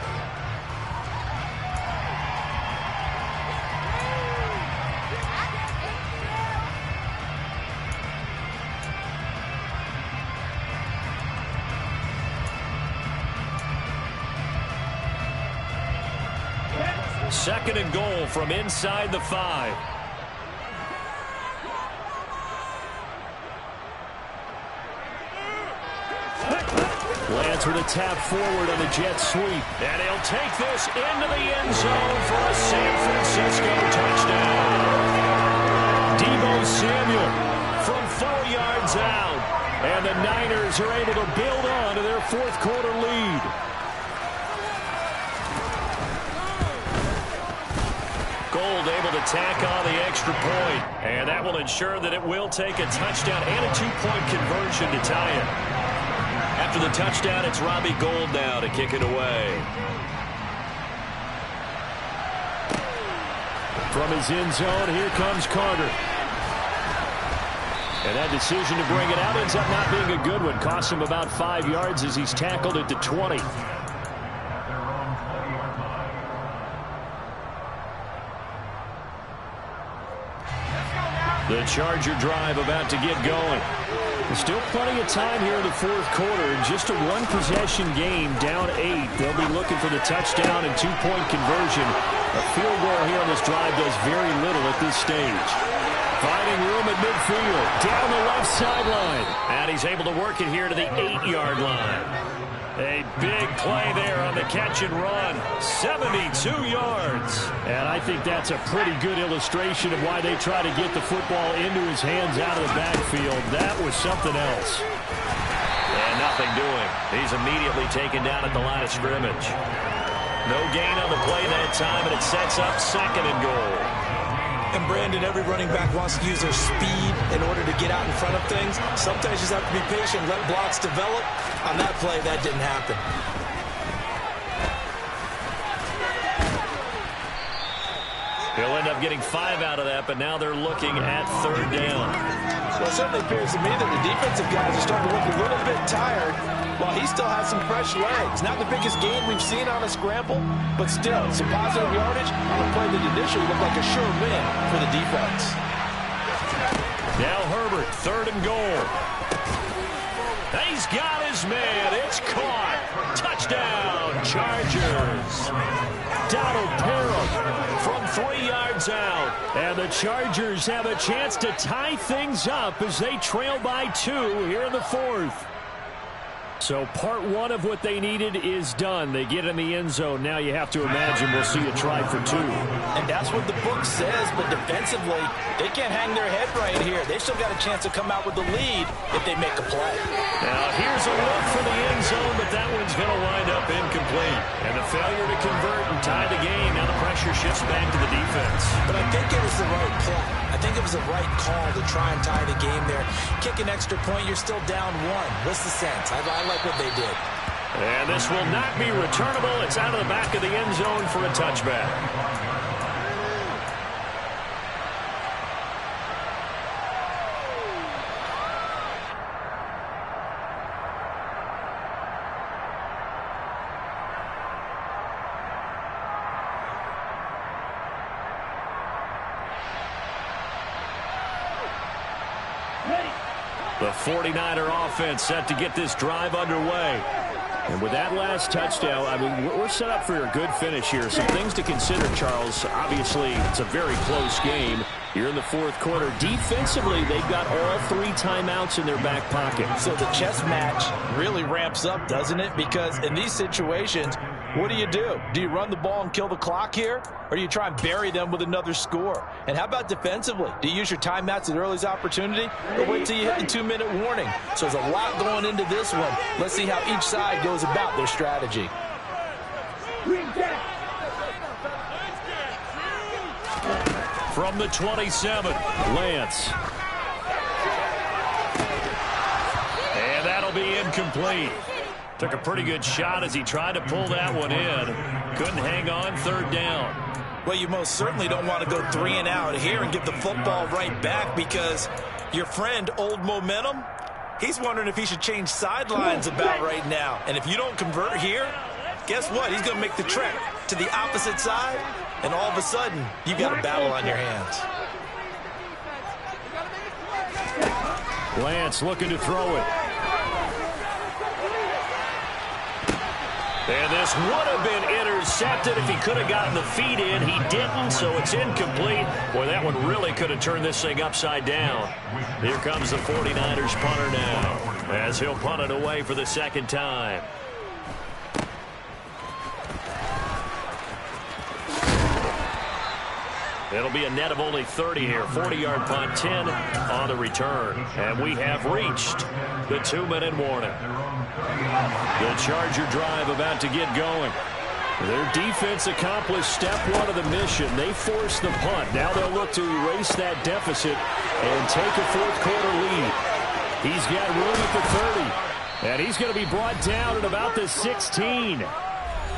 Second and goal from inside the 5. Lance with a tap forward on the jet sweep. And he'll take this into the end zone for a San Francisco touchdown. Deebo Samuel from 4 yards out. And the Niners are able to build on to their fourth quarter lead. Gold able to tack on the extra point. And that will ensure that it will take a touchdown and a 2-point conversion to tie it. After the touchdown, it's Robbie Gould now to kick it away. From his end zone, here comes Carter. And that decision to bring it out ends up not being a good one. Costs him about 5 yards as he's tackled at the 20. The Charger drive about to get going. There's still plenty of time here in the fourth quarter. Just a one-possession game, down 8. They'll be looking for the touchdown and 2-point conversion. A field goal here on this drive does very little at this stage. Finding room at midfield, down the left sideline. And he's able to work it here to the 8-yard line. A big play there on the catch and run. 72 yards. And I think that's a pretty good illustration of why they try to get the football into his hands out of the backfield. That was something else. And nothing doing. He's immediately taken down at the line of scrimmage. No gain on the play that time, and it sets up second and goal. And Brandon, every running back wants to use their speed in order to get out in front of things. Sometimes you just have to be patient, let blocks develop. On that play, that didn't happen. He'll end up getting 5 out of that, but now they're looking at third down. Well, it certainly appears to me that the defensive guys are starting to look a little bit tired while he still has some fresh legs. Not the biggest gain we've seen on a scramble, but still some positive yardage on a play that initially looked like a sure win for the defense. Now Herbert, 3rd and goal. He's got his man. It's caught. Touchdown, Chargers. Donald Parham from 3 yards out. And the Chargers have a chance to tie things up as they trail by 2 here in the 4th. So part 1 of what they needed is done. They get in the end zone. Now you have to imagine we'll see a try for 2. And that's what the book says, but defensively, they can't hang their head right here. They've still got a chance to come out with the lead if they make a play. Now here's a look for the end zone, but that one's going to wind up incomplete. And a failure to convert and tie the game. Now the pressure shifts back to the defense. But I think it was the right play. I think it was the right call to try and tie the game there. Kick an extra point, you're still down 1. What's the sense? I like what they did. And this will not be returnable. It's out of the back of the end zone for a touchback. The 49er offense set to get this drive underway. And with that last touchdown, I mean, we're set up for a good finish here. Some things to consider, Charles. Obviously, it's a very close game. You're in the 4th quarter. Defensively, they've got all 3 timeouts in their back pocket. So the chess match really ramps up, doesn't it? Because in these situations, what do? Do you run the ball and kill the clock here? Or do you try and bury them with another score? And how about defensively? Do you use your timeouts at earliest opportunity? Or wait till you hit the 2-minute warning? So there's a lot going into this one. Let's see how each side goes about their strategy. From the 27, Lance. And that'll be incomplete. Took a pretty good shot as he tried to pull that one in. Couldn't hang on, 3rd down. Well, you most certainly don't want to go 3 and out here and give the football right back because your friend, Old Momentum, he's wondering if he should change sidelines about right now. And if you don't convert here, guess what? He's going to make the trek to the opposite side, and all of a sudden, you've got a battle on your hands. Lance looking to throw it. And this would have been intercepted if he could have gotten the feet in. He didn't, so it's incomplete. Boy, that one really could have turned this thing upside down. Here comes the 49ers punter now, as he'll punt it away for the 2nd time. It'll be a net of only 30 here. 40-yard punt, 10 on the return. And we have reached the 2-minute warning. The Charger drive about to get going. Their defense accomplished step 1 of the mission. They forced the punt. Now they'll look to erase that deficit and take a 4th quarter lead. He's got room at the 30. And he's going to be brought down at about the 16.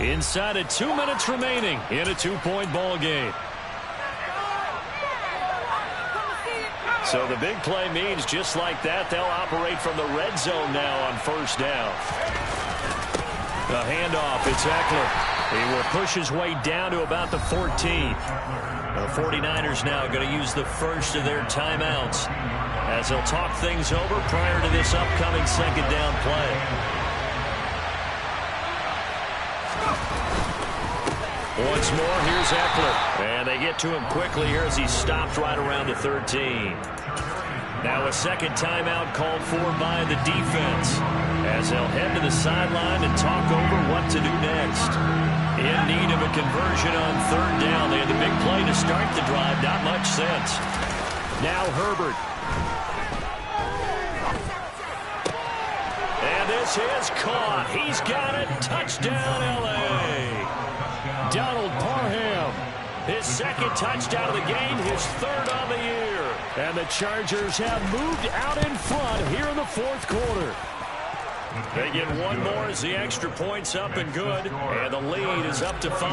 Inside of 2 minutes remaining in a 2-point ball game. So the big play means just like that, they'll operate from the red zone now on 1st down. The handoff, it's Eckler. He will push his way down to about the 14. The 49ers now going to use the first of their timeouts as they'll talk things over prior to this upcoming 2nd down play. Once more, here's Eckler. And they get to him quickly here as he stopped right around the 13. Now a 2nd timeout called for by the defense as they'll head to the sideline and talk over what to do next. In need of a conversion on 3rd down. They had the big play to start the drive. Not much sense. Now Herbert. And this is caught. He's got it. Touchdown, L.A. Donald Parham, his 2nd touchdown of the game, his 3rd on the year. And the Chargers have moved out in front here in the 4th quarter. They get one more as the extra point's up and good, and the lead is up to 5.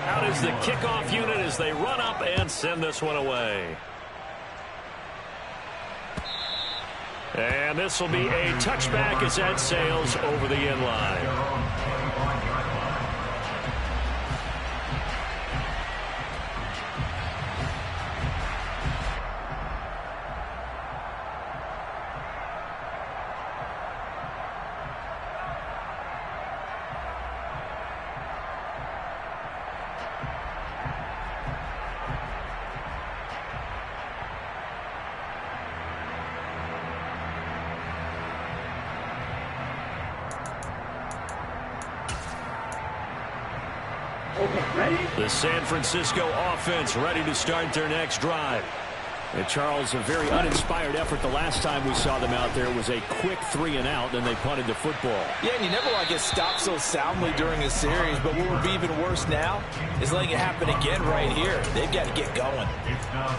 Out is the kickoff unit as they run up and send this one away. And this will be a touchback as that sails over the end line. The San Francisco offense ready to start their next drive. And Charles, a very uninspired effort the last time we saw them out there was a quick 3-and-out, and they punted the football. Yeah, and you never want to get stopped so soundly during a series, but what would be even worse now is letting it happen again right here. They've got to get going.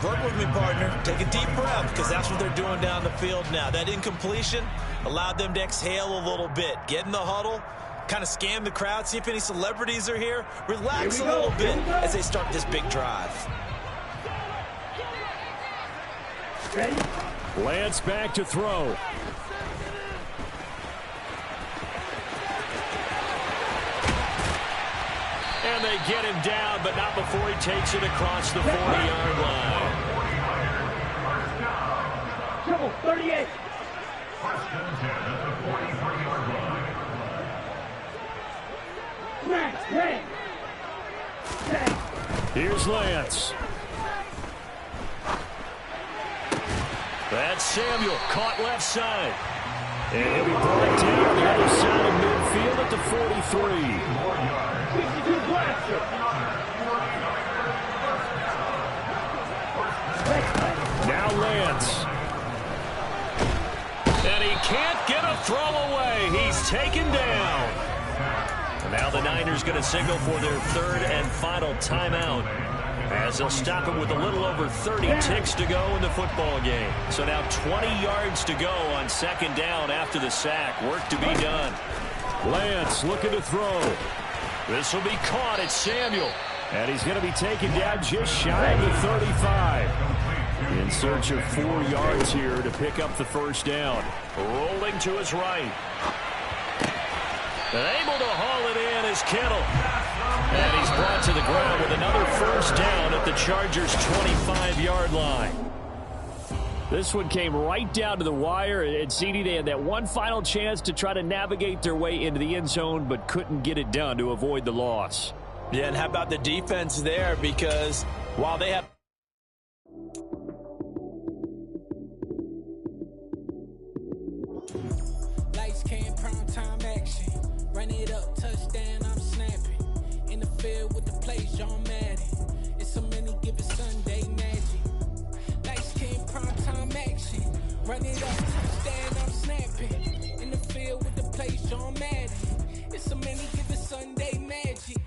Work with me, partner. Take a deep breath, because that's what they're doing down the field now. That incompletion allowed them to exhale a little bit. Get in the huddle. Kind of scan the crowd, see if any celebrities are here. Relax a little bit as they start this big drive. Lance back to throw. And they get him down, but not before he takes it across the 40-yard line. Triple 38. First and 10 at the 43-yard line. Here's Lance. That's Samuel, caught left side. And he'll be brought down on the other side of midfield at the 43. Now Lance. And he can't get a throw away. He's taken down. And now the Niners going to signal for their third and final timeout, as they'll stop it with a little over 30 ticks to go in the football game. So now 20 yards to go on second down after the sack. Work to be done. Lance looking to throw. This will be caught. It's Samuel. And he's going to be taken down just shy of the 35. In search of 4 yards here to pick up the first down. Rolling to his right. And able to haul it in is Kittle. And he's brought to the ground with another first down at the Chargers' 25-yard line. This one came right down to the wire. And CD, they had that one final chance to try to navigate their way into the end zone, but couldn't get it done to avoid the loss. Yeah, and how about the defense there? Because while they have... Lights, cam, prime time action. Run it up, touchdown, I'm snapping. In the field with the plays, John Madden. It's so many given Sunday magic. Lights, cam, prime time action. Run it up, touchdown, I'm snapping. In the field with the plays, John Madden. It's so many given Sunday magic.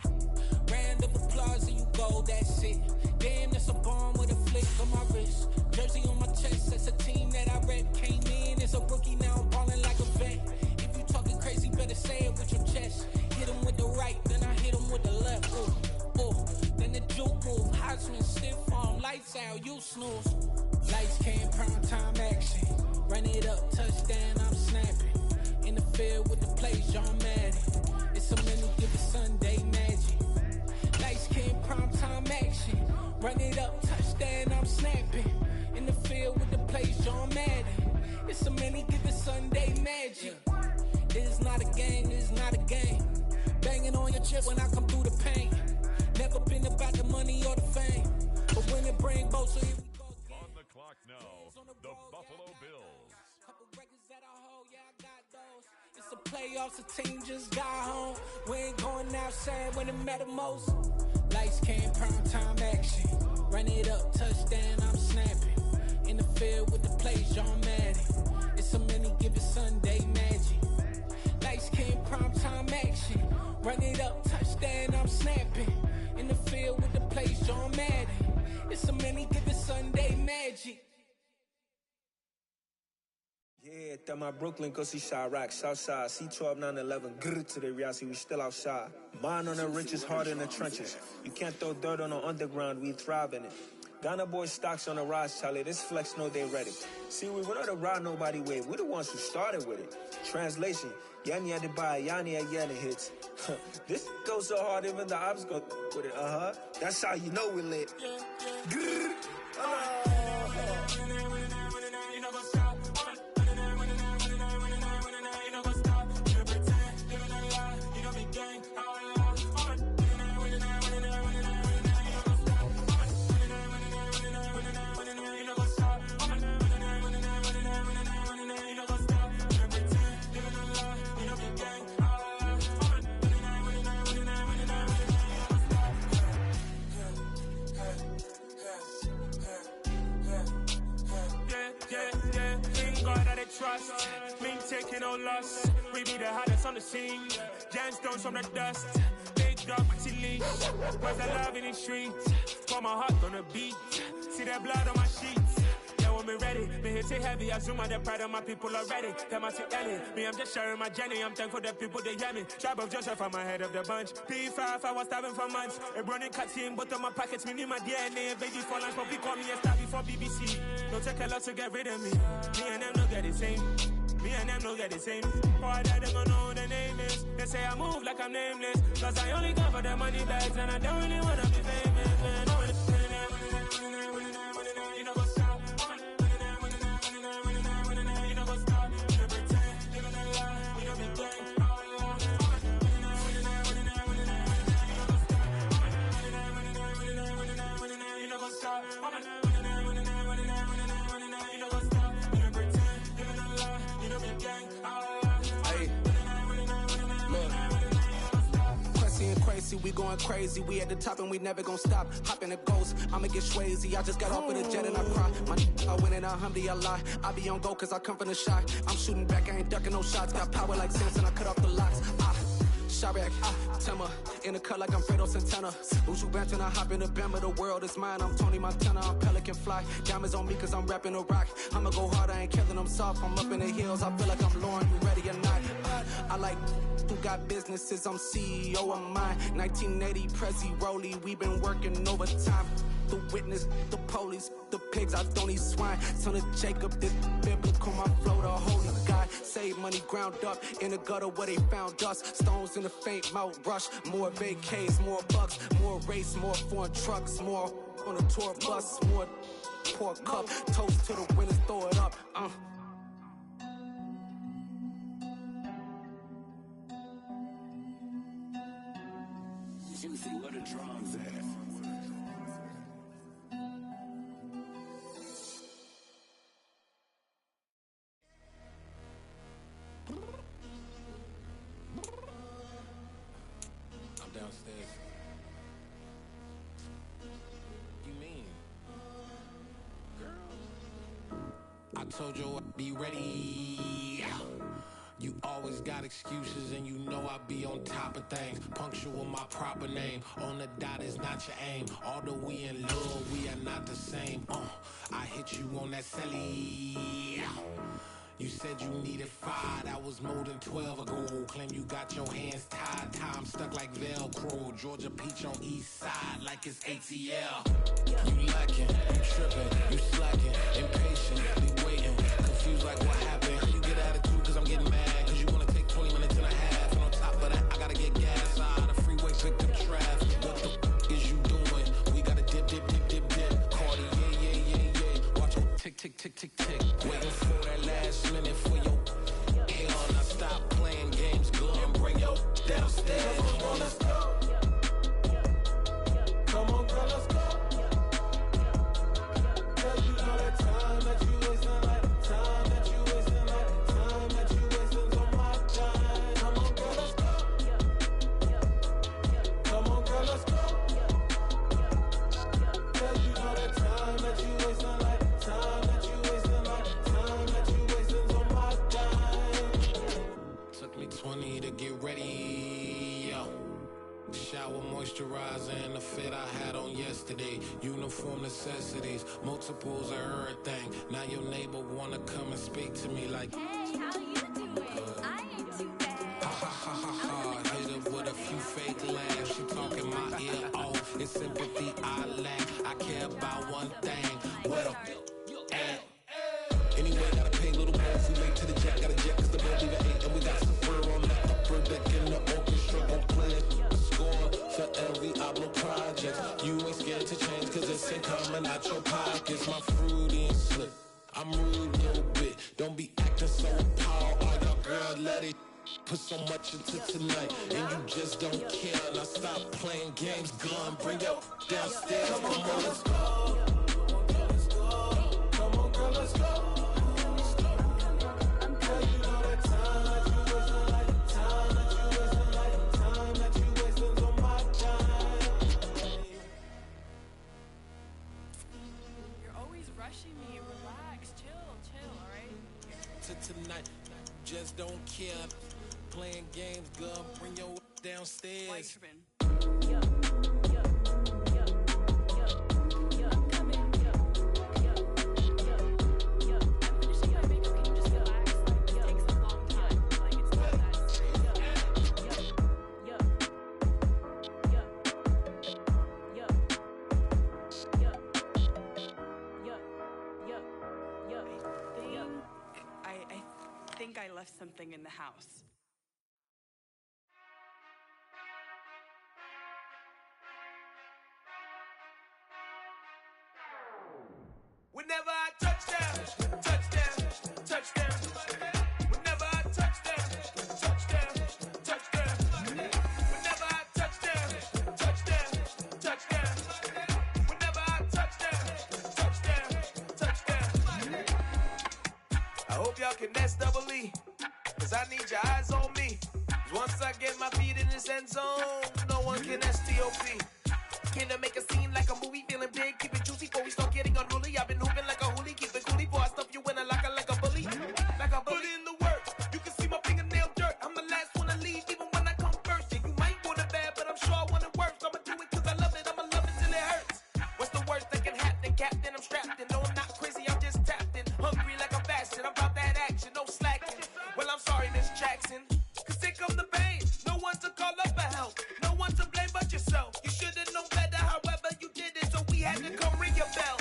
Round of applause and you go, that's it. Damn, that's a bomb with a flick on my wrist. Jersey on my chest, that's a team that I rep. Came in as a rookie, now I'm balling like a vet. If you talking crazy, better say it with your chest. Hit him with the right, then I hit him with the left. Ooh, ooh. Then the juke move, Heisman stiff arm, lights out, you snooze. Lights, cam, prime time action. Run it up, touchdown, I'm snapping. In the field with the plays, John Madden. It's so many given Sunday magic. Lights, cam, prime time action. Run it up, touchdown, I'm snapping. In the field with the plays, John Madden. It's so many given Sunday magic. This is not a game, this is not a game. Banging on your chest when I come through the pain. Never been about the money or the fame. But when it bring both, so here we go again. On the clock now, the Buffalo Bills. Couple records that I hold, yeah, I got those. It's the playoffs, the team just got home. We ain't going outside when it matter most. Lights, cam, prime time action. Run it up, touchdown, I'm snapping. In the field with the plays, John Madden. It's so many given Sunday magic. Lights, cam, prime time action. Run it up, touchdown, I'm snapping. In the field with the plays, John Madden. It's so many given Sunday magic. Yeah, that my Brooklyn, go see Chirac, Southside, C12, 911, grr to the reality, we still outside. Mine on the riches, hard in the trenches. You can't throw dirt on the underground, we thrive in it. Ghana boys stocks on the rise, Charlie. This flex know they ready. See, we went on the ride nobody wave. We the ones who started with it. Translation, Yani had to buy, Yani had Yana hits. This goes so hard, even the ops go with it. That's how you know we lit. Trust, me taking no loss. We be the hottest on the scene. Gemstones from the dust. Big dog, pretty leash. Where's the love in the streets? Pour my heart on the beat. See that blood on my sheets. Yeah, when me ready, me hit it heavy. I zoom out the pride of my people already. Them I see Ellie. Me, I'm just sharing my journey. I'm thankful that people they hear me. Tribe of Joseph, I'm ahead of the bunch. P5, I was starving for months. A running cut in both of my pockets. Me need my DNA. Baby for lunch, but call me a star before BBC. Don't take a lot to get rid of me. Me and them don't get the same. Me and them don't get the same. Boy, that them don't know who the name is. They say I move like I'm nameless. Cause I only come for the money bags. And I don't really wanna be famous, man. You know what's up? You know what's up? You pretend, living a lie. You know me gang. You know what's up? Crazy, we going crazy. We at the top and we never gonna stop. Hop in the ghost, I'ma get swayzy. I just got off with a jet and I cry. I win in a Humvee, I lie. I be on go cause I come from the shot. I'm shooting back, I ain't ducking no shots. Got power like Samson, I cut off the locks. Shabak, Timmer, in the cut like I'm Fredo Santana. Uju Banton, I hop in the Bama, the world is mine. I'm Tony Montana, I'm Pelican Fly. Diamonds on me cause I'm rapping a rock. I'ma go hard, I ain't killing them soft. I'm up in the hills, I feel like I'm Lauren, you ready or not? I like who got businesses, I'm CEO of mine. 1980 Prezi Rolly, we been working overtime. The witness, the police, the pigs, I don't eat swine. Son of Jacob, this biblical, my flow, the holy God. Save money ground up in the gutter where they found us. Stones in the faint mouth rush. More vacays, more bucks, more race, more foreign trucks, more on a tour bus, more pour cup. Toast to the winners, throw it up. Juicy, where the drums at? I'm downstairs. You mean? Girl, I told you I'd be ready. You always got excuses and you know I be on top of things. Punctual my proper name. On the dot is not your aim. Although we in love, we are not the same. I hit you on that celly. You said you needed 5, that was more than 12 ago. Claim you got your hands tied, time stuck like Velcro. Georgia Peach on east side like it's ATL. You lacking, you tripping, you slacking, impatient, be waiting, confused like what happened. You get attitude cause I'm getting mad, cause you wanna take 20 minutes and a half. And on top of that, I gotta get gas out of the freeway, pick up traffic. What the is you doing? We gotta dip, Cardi, yeah. Watch it tick, tick. Waiting for that last minute for your hell. Now stop playing games, go and bring your downstairs. Come on, let's go. Come on, girl, let's go. Cause you know that time that you wasting, like time that you wasting, like time that you wasting's on my time. Come on, girl, let's go. Come on, girl, let's go. Cause you know that time that you wasting, like time that you wasting, like time that you wasting's on my time. Took me 20 to get ready, yo. Shower, moisturizer, and the fit I had on yesterday. Uniform necessities, multiples of everything. Now your neighbor wanna come and speak to me like, hey, how you doing? I ain't too bad. Ha. Hit her with a few fake laughs. She talking my ear off. It's sympathy I lack. I care about one out your pockets, my fruity and slip. I'm rude a little bit, don't be acting so appalled. All y'all girls let it put so much into tonight, and you just don't care. Now stop playing games, gun, bring your downstairs. Come on, girl, let's go. Come on, girl, let's go. Girl, you know that time that you wasting, like the time that you wasting, like the time that you wasting on my time. You're always rushing me. Relax, chill, all right? To tonight, just don't care. Playing games, girl, bring your downstairs. Why you tripping? I think I left something in the house. Whenever I touch down, touchdown, touchdown. Whenever I touch down, touchdown, touchdown. Whenever I touch down, touchdown, touchdown. Whenever I touch down, touchdown, touchdown. I hope y'all can S-double-E, cause I need your eyes on me. Cause once I get my feet in this end zone, no one can S-T-O-P. Came to make a scene like a movie, feeling big, keep it juicy before we start getting unruly. I've been hooping like a hoolie, keep it coolie before I stuff you in a locker like a bully. Like a bully. Put in the work, you can see my fingernail dirt. I'm the last one to leave, even when I come first. Yeah, you might want it bad, but I'm sure I want it worse. I'ma do it cause I love it, I'ma love it till it hurts. What's the worst that can happen, Captain? I'm strapped in, no I'm not crazy, I'm just tapped in. Hungry like I'm fasting, I'm about that action, no slacking. Well, I'm sorry, Miss Jackson, cause here come the pain. No one to call up for help, no one to blame but yourself. You should've known better, however you did it, so we had to come ring your bell.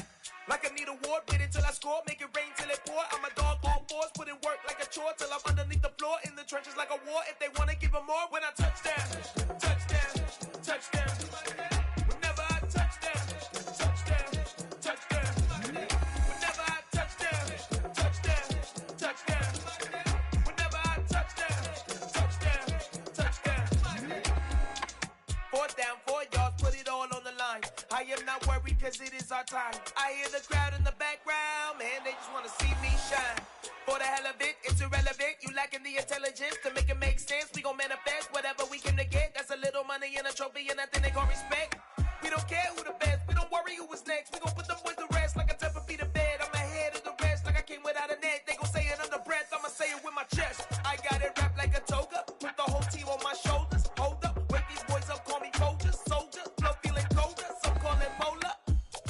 Like I need a ward, wait until I score, make it rain till it pour. I'm a dog on fours, put in work like a chore till I'm underneath the floor, in the trenches like a war. If they wanna give them more, when I touch down, touchdown, touchdown. Whenever I touch down, touchdown, touchdown. Whenever I touch down, touchdown, touchdown. Whenever I touch down, touchdown, touchdown. 4th down, 4 yards, put it all on the line. I am not worried cause it is our time. I hear the crowd in the background, man, they just wanna see me shine. For the hell of it, it's irrelevant. You lacking the intelligence to make it make sense. We gon' manifest whatever we came to get. That's a little money and a trophy and nothing they gon' respect. We don't care who the best, we don't worry who was next. We gon' put them boys to rest like a Tempur-Pedic to bed. I'm ahead of the rest like I came without a net. They gon' say it under breath, I'ma say it with my chest. I got it wrapped like a toga, put the whole team on my shoulders. Hold up, wake these boys up, call me Folger, soldier. Flow feeling colder, some call it polar.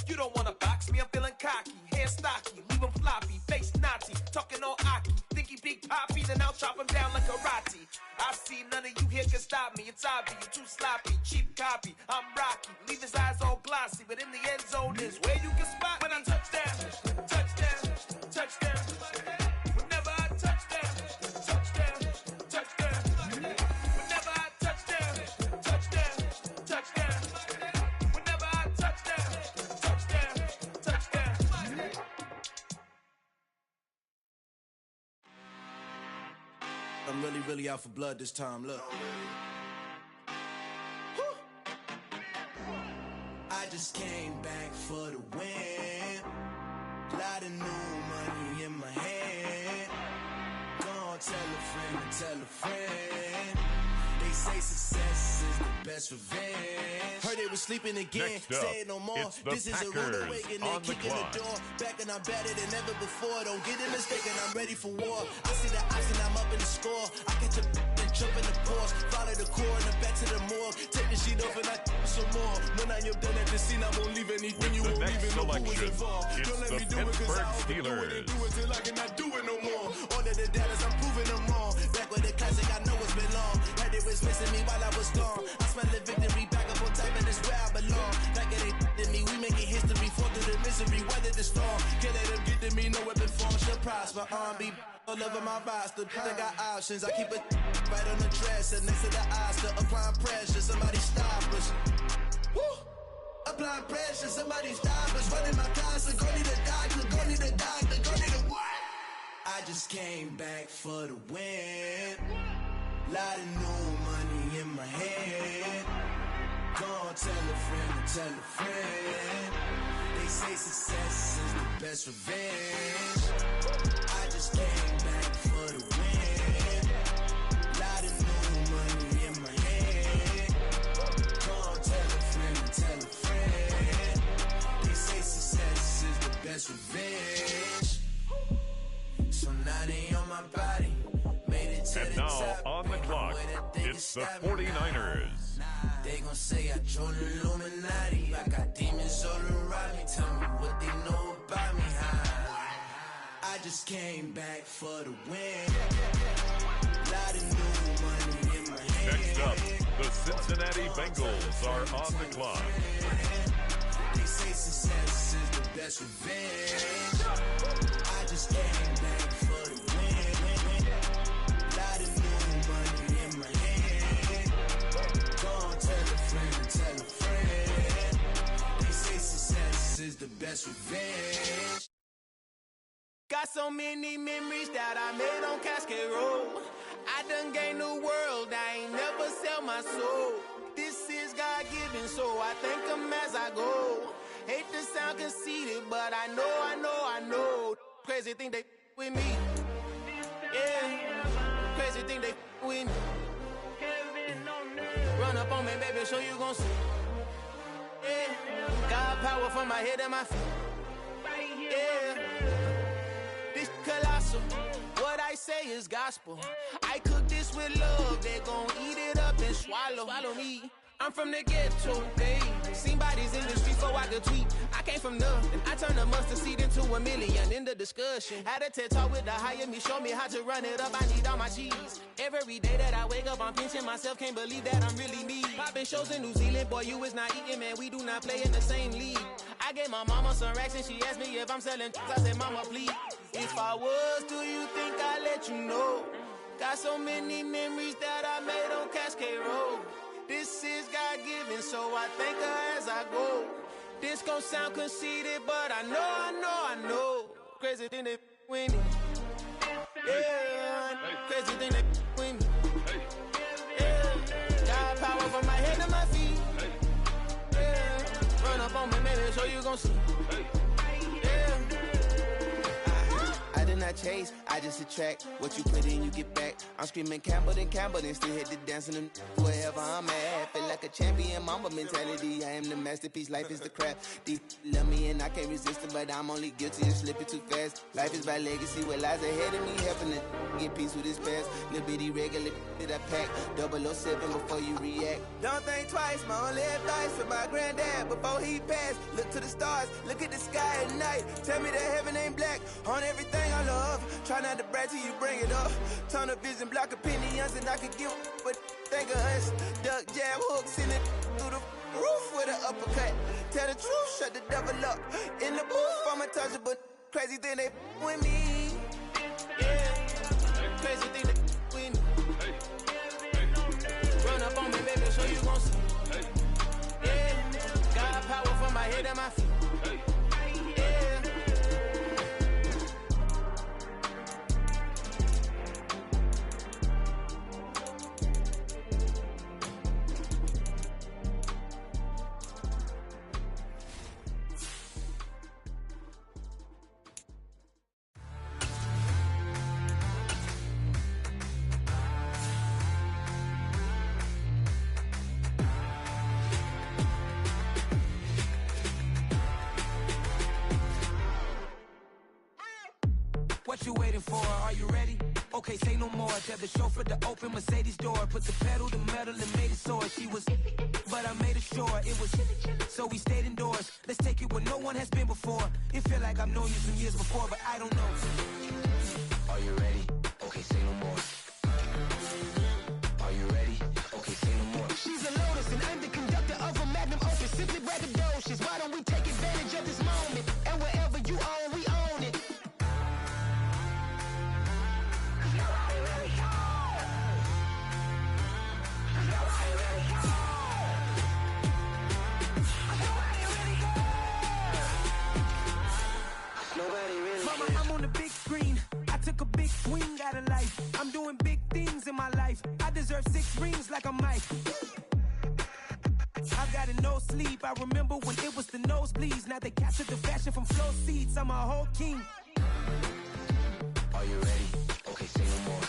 You don't wanna box me, I'm feeling cocky. Hair stocky, leave him floppy, face naughty. Talking all aki, think he big poppy, then I'll chop him down like karate. I see none of you here can stop me. It's obvious, you too sloppy, cheap copy. I'm rocky, leave his eyes all glossy, but in the end zone is where you can spot when I touch down, touchdown, touchdown. Whenever I touch down, touchdown, touchdown. Whenever I touch down, touchdown, touchdown. Whenever I touch down, touchdown, touchdown. I'm really out for blood this time, look. I just came back for the win. Lot of new money in my hand. Gonna tell a friend to tell a friend. They say success is the best revenge. Heard they was sleeping again, say it no more. This is a rude awakening, kicking the door. Back and I'm better than ever before. Don't get it mistaken, I'm ready for war. I see the ops and I'm up in the score. I catch a and jump in the course. Follow the core and back to the morgue. Take the sheet off and I some more. When I am done at the scene, I won't leave anything. You won't even know who was involved. Don't let me do it cause I always do it and do it till I cannot do it no more. All of the doubters, I'm proving them wrong. Back with the classic, I know it's been long. Like they was missing me while I was gone. I smell the victory back up on time and it's where I belong. Like it ain't to me, we making history. Fall through the misery, weather the storm. Can't let them get to me, no weapon form should prosper. Be all over my roster, I got options. I keep it right on the dresser next to the Oscar. Applying pressure, somebody stop us. Woo! Up applying pressure. Somebody stop us, running my class. Go need a doctor, go need a doctor, go need a what? I just came back for the win. Lot of new money in my head. Go on, tell a friend and tell a friend. They say success is the best revenge. I just came back for the win. Lot of new money in my head. Go on, tell a friend and tell a friend. They say success is the best revenge. So now they on my body. Made it to and the now top. on the clock, it's the 49ers. They gon' say I joined the Illuminati. I got demons all around me. Tell me what they know about me. I just came back for the win. Lot of new money in my head. Next up, the Cincinnati Bengals are on the clock. They say success is the best revenge. I just came back for the win. Lot of new money in my head. Go on, tell a friend, tell a friend. They say success is the best revenge. Got so many memories that I made on Cascade Road. I done gained the world, I ain't never sell my soul. This is God-given, so I thank him as I go. Hate to sound conceited, but I know. Crazy thing they with me. Yeah, crazy thing they with me. Run up on me, baby, show you gon' see. Yeah, God power from my head and my feet. Yeah, this colossal. What I say is gospel. I cook this with love, they gon' eat it up and swallow me. I'm from the ghetto, babe. Seen bodies in the streets so I could tweet. I came from nothing. I turned a mustard seed into a million in the discussion. Had a TED talk with the higher me, show me how to run it up. I need all my cheese. Every day that I wake up, I'm pinching myself. Can't believe that I'm really me. Popping shows in New Zealand, boy, you is not eating, man. We do not play in the same league. I gave my mama some racks and she asked me if I'm selling. I said, mama, please. If I was, do you think I'd let you know? Got so many memories that I made on Cascade Road. This is God-given, so I thank her as I go. This gon' sound conceited, but I know. Crazy thing they with me. Yeah, crazy thing they with me. Yeah, God power from my head to my feet. Yeah, run up on me, maybe, so you gon' see. Yeah. I did not chase, I just attract. What you put in, you get back. I'm screaming Campbell, then still hit the dancing and wherever I'm at. Feel like a champion, mamba mentality. I am the masterpiece, life is the craft. Deep love me and I can't resist it, but I'm only guilty of slipping too fast. Life is by legacy, what lies ahead of me, helping to get peace with this past. Little bitty regular that I pack, 007 before you react. Don't think twice, my only advice for my granddad before he passed. Look to the stars, look at the sky at night. Tell me that heaven ain't black on everything I love. Try not to brag till you bring it up. Turn of vision, block opinions, and I could give but think of us. Duck, jab, hooks in it through the roof with an uppercut. Tell the truth, shut the devil up. In the booth, I'm untouchable. Crazy thing they with me. Yeah, crazy thing they with me. Run up on me, baby, so you gon' see. Yeah, God power from my head and my feet. Yeah. What you waiting for? Are you ready? Okay, say no more. Tell the chauffeur to open Mercedes door. Put the pedal to metal and made it soar. She was, but I made it sure it was. So we stayed indoors. Let's take it where no one has been before. It feel like I've known you some years before, but I don't know. Are you ready? Okay, say no more. Are you ready? Okay, say no more. She's a Lotus and I'm the conductor of a Magnum Opus. Simply braggadocious. Why don't we take advantage of this moment? And wherever you own, we own it. deserve 6 rings like a Mike. I've got a no sleep. I remember when it was the nosebleeds. Now they captured the fashion from flow seats. I'm a whole king. Are you ready? Okay, say no more.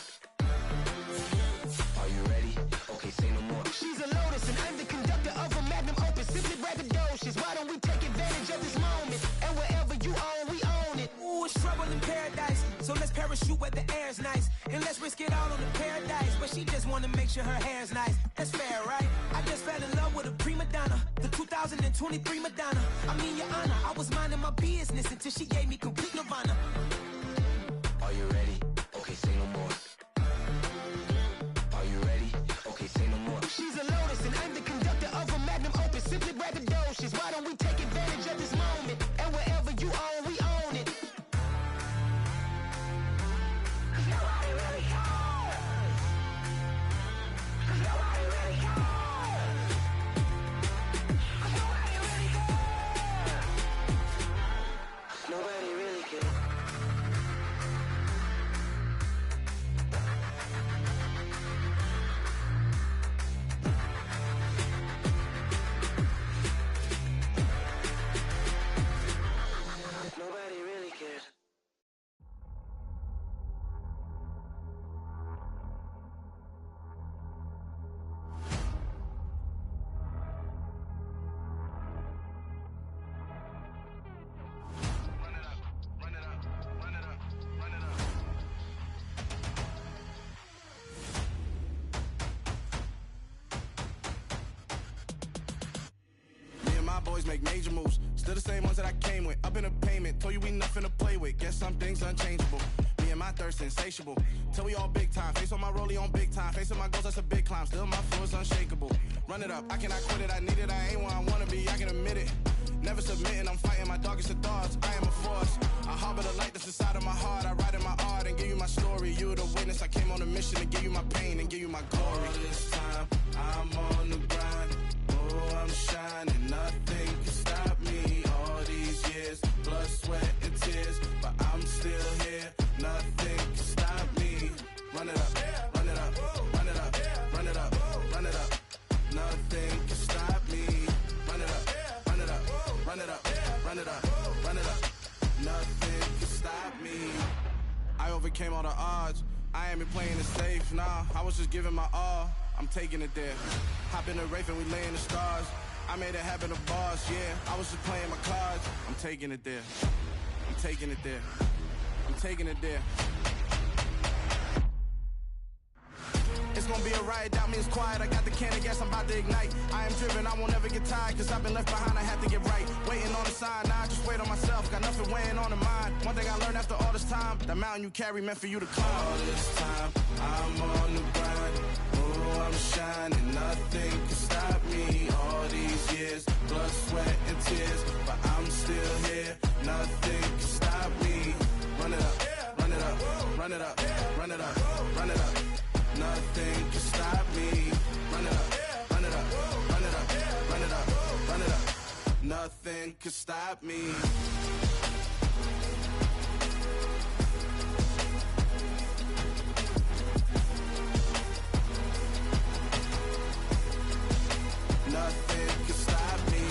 Are you ready? Okay, say no more. She's a lotus and I'm the conductor of a magnum opus. Simply braggadocious. Why don't we take advantage of this moment? And wherever you own, we own it. Ooh, it's trouble in paradise. So let's parachute where the air's nice. And let's risk it all on the paradise. But she just wanna make sure her hair's nice. That's fair, right? I just fell in love with a prima donna. The 2023 Madonna. I mean, your honor, I was minding my business until she gave me complete nirvana. Are you ready? Okay, say no more. Are you ready? Okay, say no more. She's a lotus and I'm the conductor of a magnum opus. Simply braggadocious. Why don't we take advantage of this moment? And wherever you own, we own it. Nobody really cares. Nobody really cares. Nobody really cares. Nobody really cares. Nobody really cares. Me and my boys make major moves. Still the same ones that I came with. Up in a payment. Told you we nothing to play with. Guess some things unchangeable. Me and my thirst insatiable. Till we all big time. Face on my rollie on big time. Face on my goals, that's a big climb. Still my flow is unshakable. Run it up. I cannot quit it. I need it. I ain't where I wanna be. I can admit it. Never submitting. I'm fighting my darkest of thoughts. I am a force. I harbor the light that's inside of my heart. I write in my art and give you my story. You the witness. I came on a mission to give you my pain and give you my glory. All this time, I'm on the grind. Oh, I'm shining. Nothing can stop me. All these years, blood, sweat, and tears. But I'm still here. Nothing can stop me. Run it up, run it up, run it up, run it up, run it up. Nothing can stop me. Run it up, run it up, run it up, run it up, run it up. Nothing can stop me. I overcame all the odds. I ain't been playing it safe, nah. I was just giving my all. I'm taking it there. Hop in the Wraith and we lay in the stars. I made it happen to bars, yeah. I was just playing my cards. I'm taking it there. I'm taking it there. I'm taking it there. It's gonna be a riot, doubt me it's quiet. I got the can of gas, I'm about to ignite. I am driven, I won't ever get tired. Cause I've been left behind, I have to get right. Waiting on the sign, now I just wait on myself. Got nothing weighing on the mind. One thing I learned after all this time, the mountain you carry meant for you to climb. All this time, I'm on the grind. Oh, I'm shining, nothing can stop me. All these years, blood, sweat, and tears. But I'm still here, nothing can stop me. Run it up, run it up, run it up, run it up, run it up. Nothing can stop me. Run it up, run it up, run it up, run it up, run it up. Nothing can stop me. Nothing can stop me.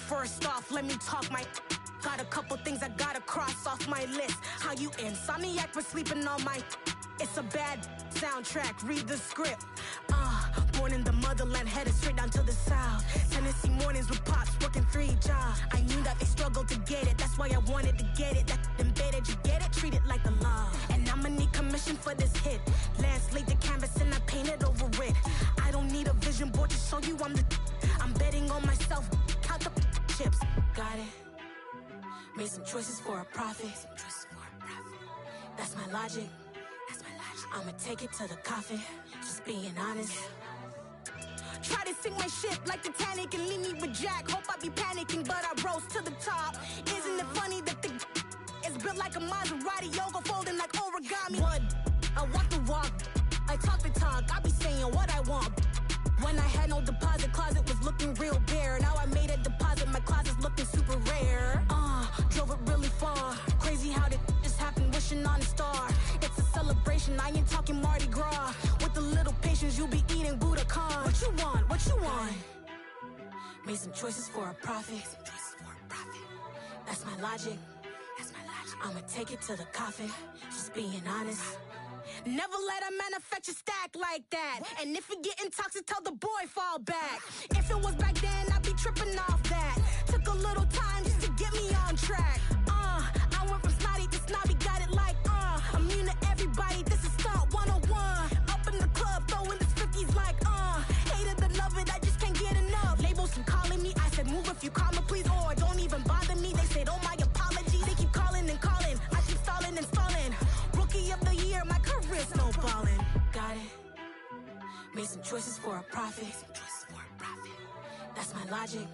First off, let me talk my. Got a couple things I gotta cross off my list. How you insomniac for sleeping on my. It's a bad soundtrack, read the script. Born in the motherland, headed straight down to the south. Tennessee mornings with pops, working 3 jobs. I knew that they struggled to get it, that's why I wanted to get it. That embedded, you get it, treat it like the law. And I'ma need commission for this hit. Lance laid the canvas and I painted over it. I don't need a vision board to show you I'm the. I'm betting on myself, count the chips. Got it. Made some choices for a profit. That's my logic. I'ma take it to the coffin. Just being honest. Try to sink my ship like Titanic and leave me with Jack. Hope I be panicking, but I rose to the top. Isn't it funny that the is built like a Maserati, yoga folding like origami? What? I walk the walk, I talk the talk, I be saying what I want. When I had no deposit, closet was looking real bare. Now I made a deposit, my closet's looking super rare. Drove it really far. Crazy how did just happen, wishing on a star. It's a celebration, I ain't talking Mardi Gras. With a little patience, you'll be eating Budokan. What you want? What you want? Made some choices for a profit. That's my logic. I'ma take it to the coffin, just being honest. Never let a manufacture stack like that. And if it getting toxic, tell the boy fall back. If it was back then, I'd be tripping off that. Took a little time just to get me on track. I went from snotty to snobby, got it like, immune to everybody, this is stunt 101. Up in the club, throwing this 50s like, hate it or love it, I just can't get enough. Labels keep calling me, I said move if you call me please, or don't even bother me. They said, oh my apologies, they keep calling and calling. I keep stalling and stalling. Rookie of the year, my career snowballing. Got it. Made some choices for a profit. That's my logic.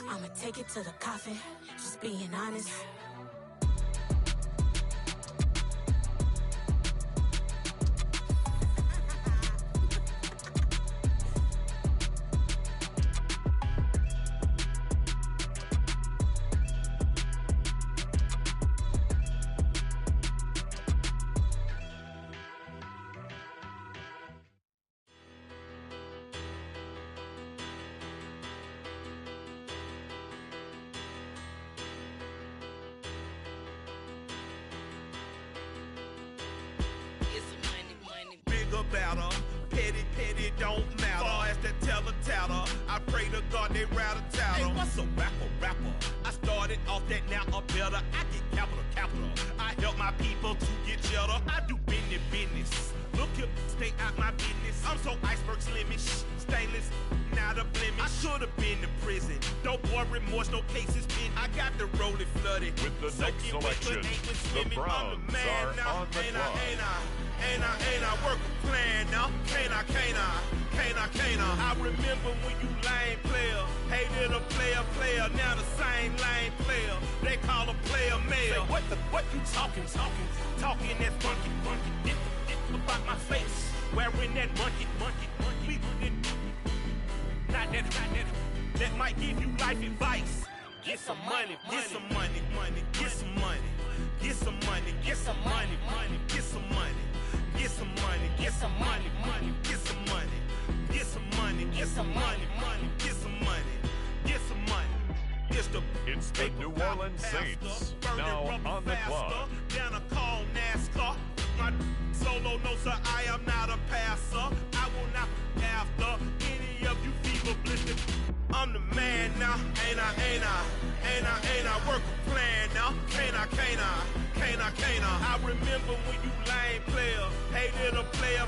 I'ma take it to the coffin, just being honest. Better, petty don't matter. Far as the teller, I pray to God they rattle tattle. Hey, what's a rapper? I started off that, now I'm better. I get capital. I help my people to get cheddar. I do business. Look here, stay out my business. I'm so iceberg slimmish, stainless, not a blemish. I should have been to prison. Don't boy remorse, no cases pinned. I got the rolling flooded. With the next selection, the Browns are on the clock. Ain't I work a plan now? Can't I? I remember when you lame player, hated a player, now the same lame player. They call a player mayor. Say, what you talking that funky, get about my face, wearing that monkey. Not that might give you life advice. Get some money, get some money, get some money, get some money, get some money, get some money. Get some money, get some money, get some money, get some money, get some money, get some money, get some money. It's the New Orleans Saints, now on the clock. Down a call NASCAR. My solo no sir, I am not a passer. I will not after any of you fever blistered. I'm the man now, ain't I work a plan now, can't I? I remember when you lame player, hated a player,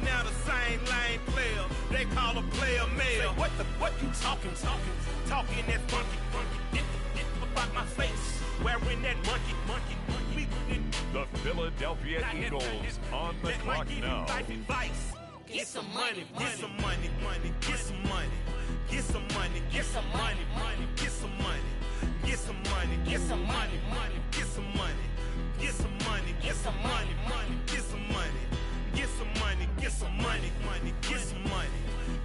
now the same lame player, they call a player mayor. Say, what you talking that funky, get about my face, wearing that monkey. The Philadelphia Eagles on the clock now. Get some money, get some money, get some money. Get some money, get some money, get some money, get some money, get some money, get some money, get some money, get some money, get some money, get some money, get some money, get some money,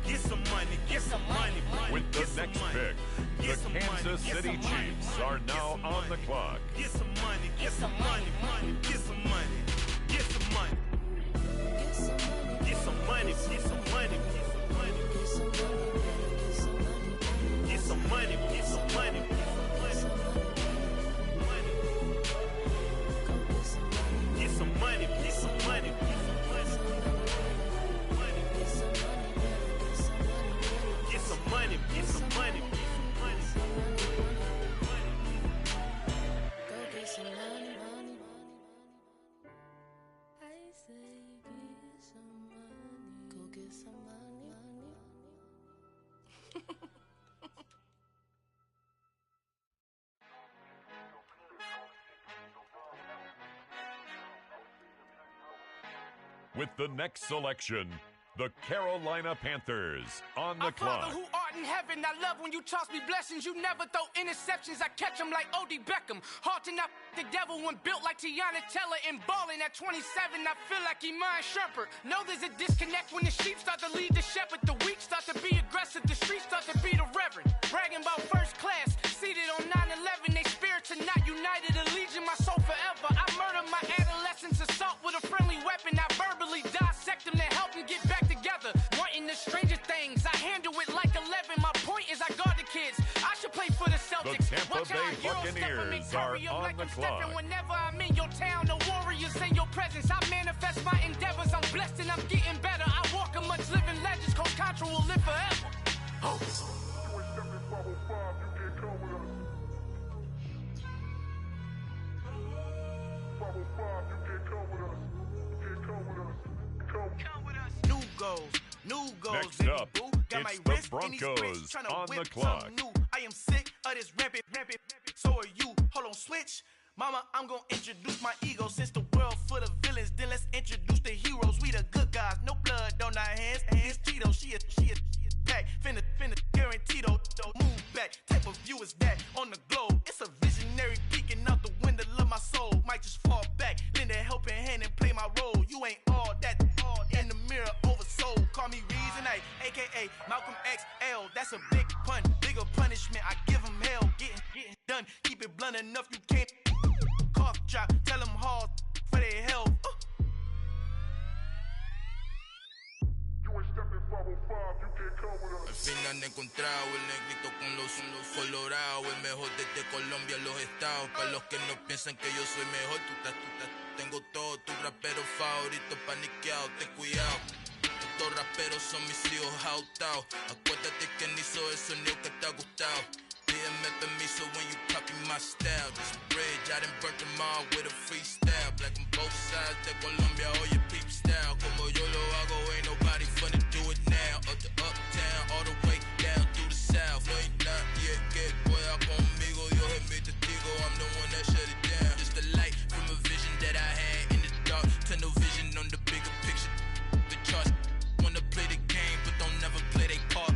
get some money, get some money. With the next pick, the Kansas City Chiefs are now on the clock. Get some money, get some money, get some money, get some money, get some money, get some money, get some money. Get some money, get some money, get some money, get some money, get some money, get some money. Go get some money. I say get some money. Go get some money. With the next selection, the Carolina Panthers on the Our clock. Father who art in heaven, I love when you toss me blessings. You never throw interceptions, I catch them like O.D. Beckham. Hard to not the devil when built like Tiana Teller and balling at 27. I feel like Iman Shumpert. Know there's a disconnect when the sheep start to lead the shepherd. The weak start to be aggressive, the streets start to be the reverend. Bragging about first class, seated on 9/11. They spirits are not united, a legion, my soul forever. I murder my adolescence, assault with a friendly weapon. I verbally dissect them to help them get back together. Wanting the stranger things, I handle it like 11. My point is I guard the kids. I should play for the Celtics. The Tampa Bay Buccaneers are on the clock. Whenever I'm in your town, the Warriors in your presence. I manifest my endeavors. I'm blessed and I'm getting better. I walk amongst living legends. Coach Contra will live forever. Oh. New goals, new goals. Next up, boo. Got it's my the wrist in these Broncos bricks, tryna on whip the clock. something new. I am sick of this rampant. So are you. Hold on, switch. Mama, I'm gonna introduce my ego. Since the world full of villains, then let's introduce the heroes. We the good guys, no blood on our hands. Hands Tito, she a pack. Finna, guaranteed don't move back. Type of view is that on the globe. It's a visionary peeking out the window of my soul. Might just fall back, lend a helping hand and play my role. You ain't all that in the mirror oversold. Call me Reason A, aka Malcolm XL. That's a big pun, bigger punishment. I give him hell, getting done. Keep it blunt enough, you can't cough drop. Tell them hard for their health. Al fin han encontrado el negrito con los colorados, el mejor desde Colombia, los estados. Para los que no piensan que yo soy mejor, tengo todo, tu rapero favorito paniqueado, ten cuidado. Estos raperos son mis hijos jautados. Acuérdate que ni hizo el sonido que te ha gustado. Pídeme permiso when you copy my style. This bridge, I done burnt them all with a freestyle. Black on both sides de Colombia, oye peep style. Como yo lo hago, ain't nobody finna do it now. Up to uptown, all the way down through the south. No hay nadie que pueda conmigo, Dios es mi testigo. I'm the one that shut it down. Just the light from a vision that I had in the dark. Tunnel vision on the bigger picture. The charts wanna play the game, but don't never play their part.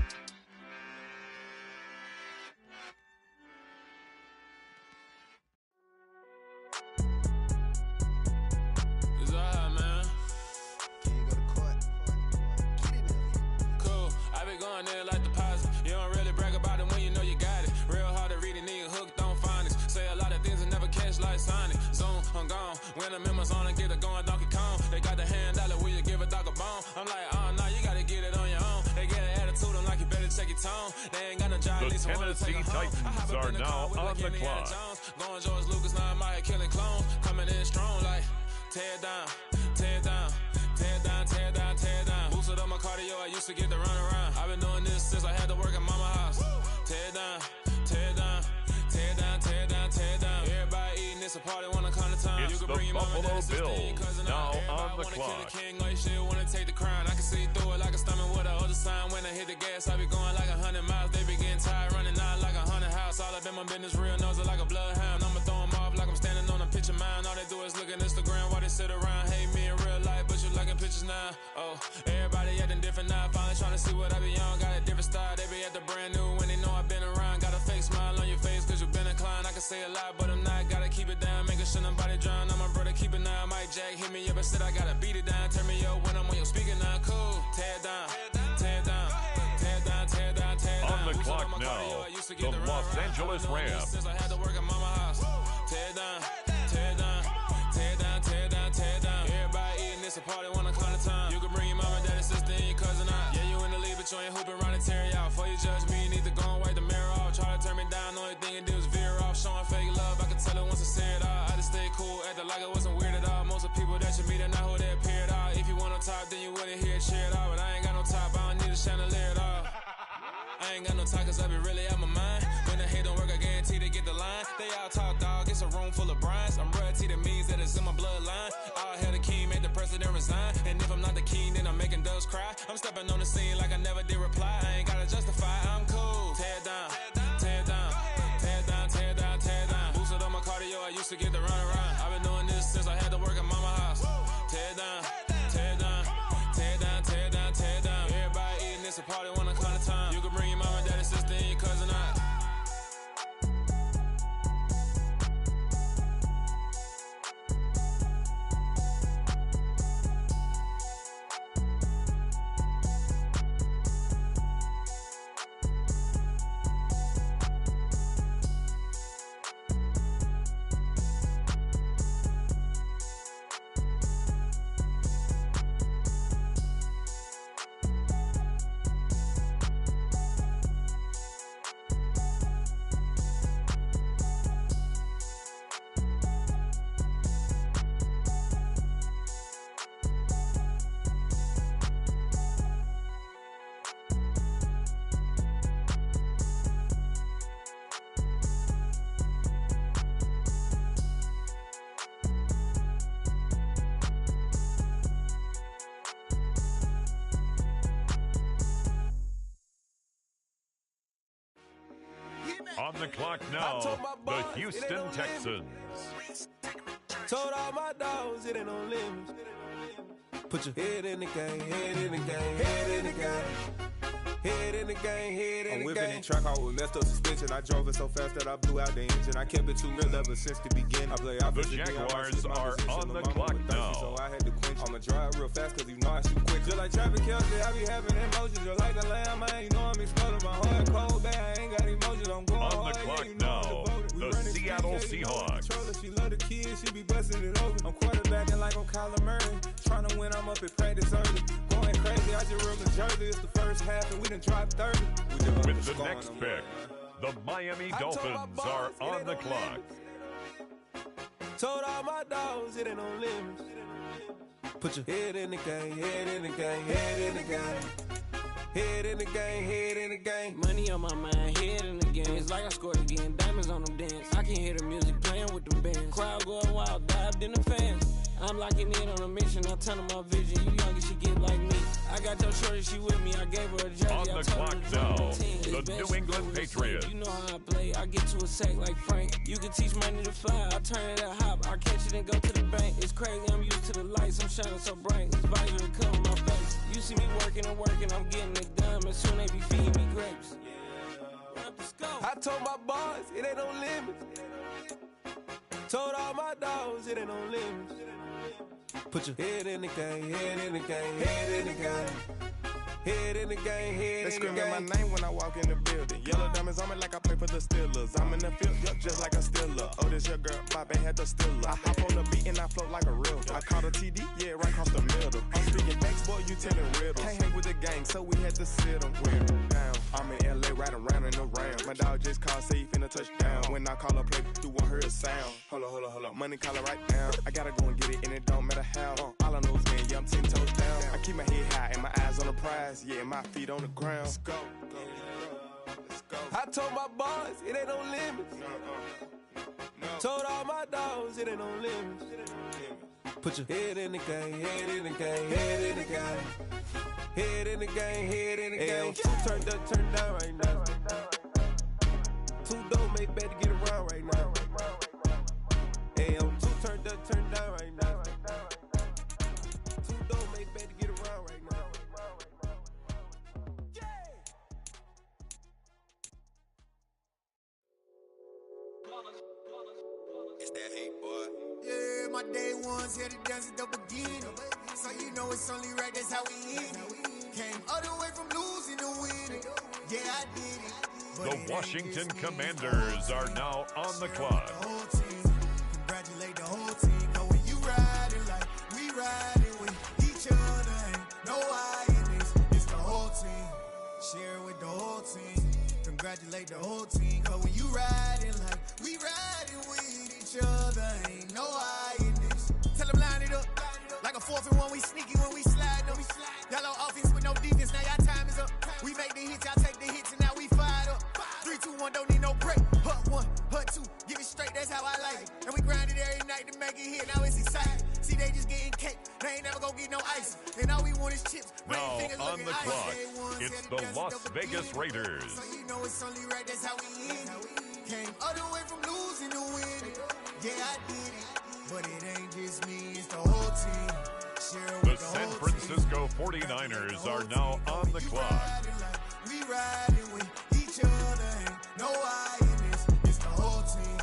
Going there like deposit. You don't really brag about it when you know you got it. Real hard to read a nigga hooked on phonics. Say a lot of things and never catch like Sonic. Zone, I'm gone. When I'm in my zone, I get it going Donkey Kong. They got the $100, will you give a dog a bone? I'm like, oh no, you gotta get it on your own. They get an attitude, I'm like, you better check your tone. They ain't got no job, The Tennessee Titans are now on the clock. Going George Lucas, now I'm out here killing clones. Coming in strong like, tear down, tear down. Tear down, tear down, tear down. Boosted up my cardio, I used to get to run around. I've been doing this since I had to work at mama house. Tear down, tear down, tear down, tear down, tear down. Everybody eating this a party when I come to town. It's you can the bring your mama, Buffalo daddy, sister, and your Bills cousin now out. on Everybody the wanna clock. kill the king, like shit, wanna take the crown. I can see through it like a stomach with a other sign. When I hit the gas, I be going like 100 miles. They be getting tired, running out like 100 house. All up in my business, real nose like a bloodhound. I'ma throw 'em off like I'm standing on a picture mound. All they do is look at Instagram while they sit around. Hate me in real life, but you liking pictures now. Oh, everybody acting different now. Finally trying to see what I be on. Got a different style. They be at the brand new when they know I've been around. Got a fake smile on your face cause you been inclined. I can say a lot, but I'm not. Gotta keep it down, making sure nobody drown. I'm my brother, keep it now. Mike Jack hit me up and said I gotta beat it down. Turn me up when I'm on your speaker now. Cool. Tear down, tear down, tear down, tear down, tear down. On the clock now, the Los Angeles Rams. Since I had to work at mama house. Tear down, tear down, tear down, tear down, tear down. Everybody eating this a party when I come to time. You can bring your mama, daddy, sister, and your cousin out. Yeah, you in the league, but you ain't hooping around and tear you out. Before you judge me, you need to go and wipe the mirror off. Try to turn me down, the only thing you do is veer off. Showing fake love, I can tell it once I see it all. I just stay cool, acting like it wasn't weird at all. Most of the people that you meet are not who they appear at all. If you want on top, then you wouldn't hear it cheer at all. But I ain't got no top, I don't need a chandelier at all. I ain't got no time cause I be really out my mind. When the hate don't work, I guarantee they get the line. They all talk dog, it's a room full of brinds. I'm royalty, that means that it's in my bloodline. All hail the king, made the president resign. And if I'm not the king, then I'm making doves cry. I'm stepping on the scene like I never did reply. I ain't gotta justify, I'm cool. Tear down, tear down, tear down, tear down, tear down. Boosted up my cardio, I used to get to run around. I've been doing this since I had to work at mama house. Tear down, tear down, tear down, tear down, tear down. On the clock now, the Houston Texans. Told all my dogs it ain't no limits. Put your head in the game, head in the game, head in the game. Head in the game, head in the game. I'm whipping in track out with messed up suspension. I drove it so fast that I blew out the engine. I kept it too real ever since the beginning. I play the Jaguars are on the clock now. So I had to quench. I'ma drive real fast cause you know I shoot quick. Just like Travis Kelce, I be having emotions. Just like the lamb, man. You know I'm exploding. My heart cold, bad. I ain't got emotions. I'm going on the clock now. The Seattle Seahawks. She love the kids. She be busting it over. I'm quarterbacking like I'm Kyler Murray. Trying to win, I'm up at practice early. Going crazy, I just rode the jersey. It's the first half and we done dropped 30. With the next pick, the Miami Dolphins are on the clock. Told all my dogs it ain't no limits. Put your head in the game, head in the game, head in the game. Head in the game, head in the game. Money on my mind, head in the game. It's like I scored again, diamonds on them dance. I can hear the music playing with them bands. Crowd going wild, dived in the fans. I'm locking in on a mission, I'm turning my vision. You young and she get like me. I got your shorty, she with me. I gave her a jersey. On the clock now, the New England Patriots. You know how I play. I get to a sack like Frank. You can teach money to fly. I turn it at hop. I catch it and go to the bank. It's crazy, I'm used to the lights. I'm shining so bright. This visor to cover my face. You see me working and working. I'm getting it done. And soon they be feeding me grapes. I told my boys it ain't no limits. Told all my dogs it ain't no limits. Put your head in the game, head in the game, head in the game. Head in the game, head in the game. They screaming my name when I walk in the building. Yellow diamonds on me like I play for the Steelers. I'm in the field, yep, just like a Steeler. Oh, this your girl, my band had the Steeler. I hop on the beat and I float like a real. I caught a TD, yeah, right across the middle. I'm speaking facts, boy, you telling riddles. Can't hang with the gang, so we had to sit them down. I'm in LA, riding around in the Ram. My dog just called, say he finna touchdown. When I call a play, you won't hear a sound. Hold up, money call it right down. I gotta go and get it, and it don't matter how. All I know is, man, yeah, I'm 10 toes down. I keep my head high and my eyes on the prize. Yeah, my feet on the ground. Let's go. I told my boys it ain't no limits. Told all my dogs it ain't no limits. Put your head in the game, head in the game, head in the game. Head in the game, head in the game. Turned up, turned down right now. Too dope, make better get around right now. Hey, I'm too turned up, turned down right now. Too dope, make better get around right now. It's that hate, boy. Yeah, my day ones here to dance at the beginning. So you know it's only right, that's how we end it. Came all the way from losing to winning. Yeah, I did it. The Washington Commanders are now on the clock. Congratulate the whole team. Cause when you riding like we riding with each other, ain't no I in this. It's the whole team. Share it with the whole team. Congratulate the whole team. Cause when you riding like we riding with each other, ain't no I in this. Tell them line it up. Like a 4th and 1, we sneaky when we slide them. Y'all on offense with no defense, now y'all time is up. We make the hits, y'all take the hits, and now we fired up. 3, 2, 1, don't need no break. Hut 1, hut 2, give it straight, that's how I like it. And we grind it every night to make it hit, now it's exciting. See, they just getting cake, they ain't never gonna get no ice. And all we want is chips. Now on the clock, it's the Las Vegas Raiders. So you know it's only right, that's how we end it. Came all the way from losing to winning. Yeah, I did it. But it ain't just me, it's the whole team. The San Francisco 49ers are now on the clock. We riding with each other, ain't no I in this. It's the whole team.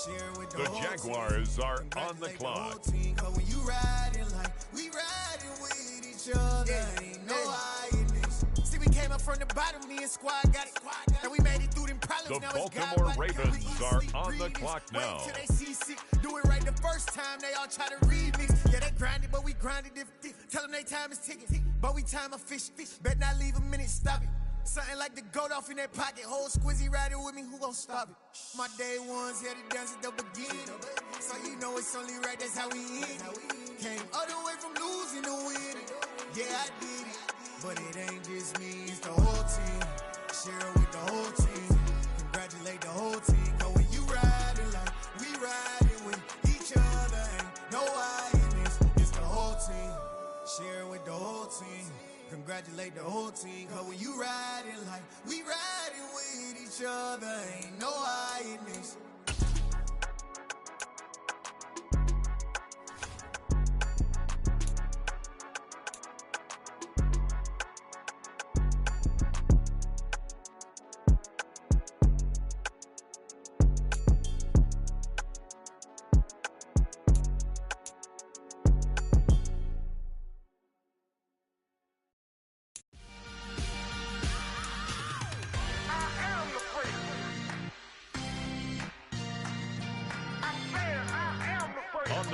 Share with the whole Jaguars are on the clock. Cause when you riding like we riding with each other, ain't no I in this. See, we came up from the bottom, me and squad got it. And we made it through them problems. The now Baltimore Ravens are on the clock now. Wait till they see sick. Do it right the first time, they all try to remix. Yeah, they grinded, but we grinded different. Tell them they time is ticking, but we time a fish. Bet not leave a minute, stop it. Something like the goat off in that pocket. Whole squizzy riding with me, who gon' stop it? My day ones here to dance at the beginning. So you know it's only right, that's how we end it. Came all the way from losing to winning. Yeah, I did it. But it ain't just me, it's the whole team. Share with the whole team. Congratulate the whole team. Cause when you riding like we riding with each other, ain't no I in this. It's the whole team. Share with the whole team. Congratulate the whole team. Cause when you riding like we riding with each other, ain't no I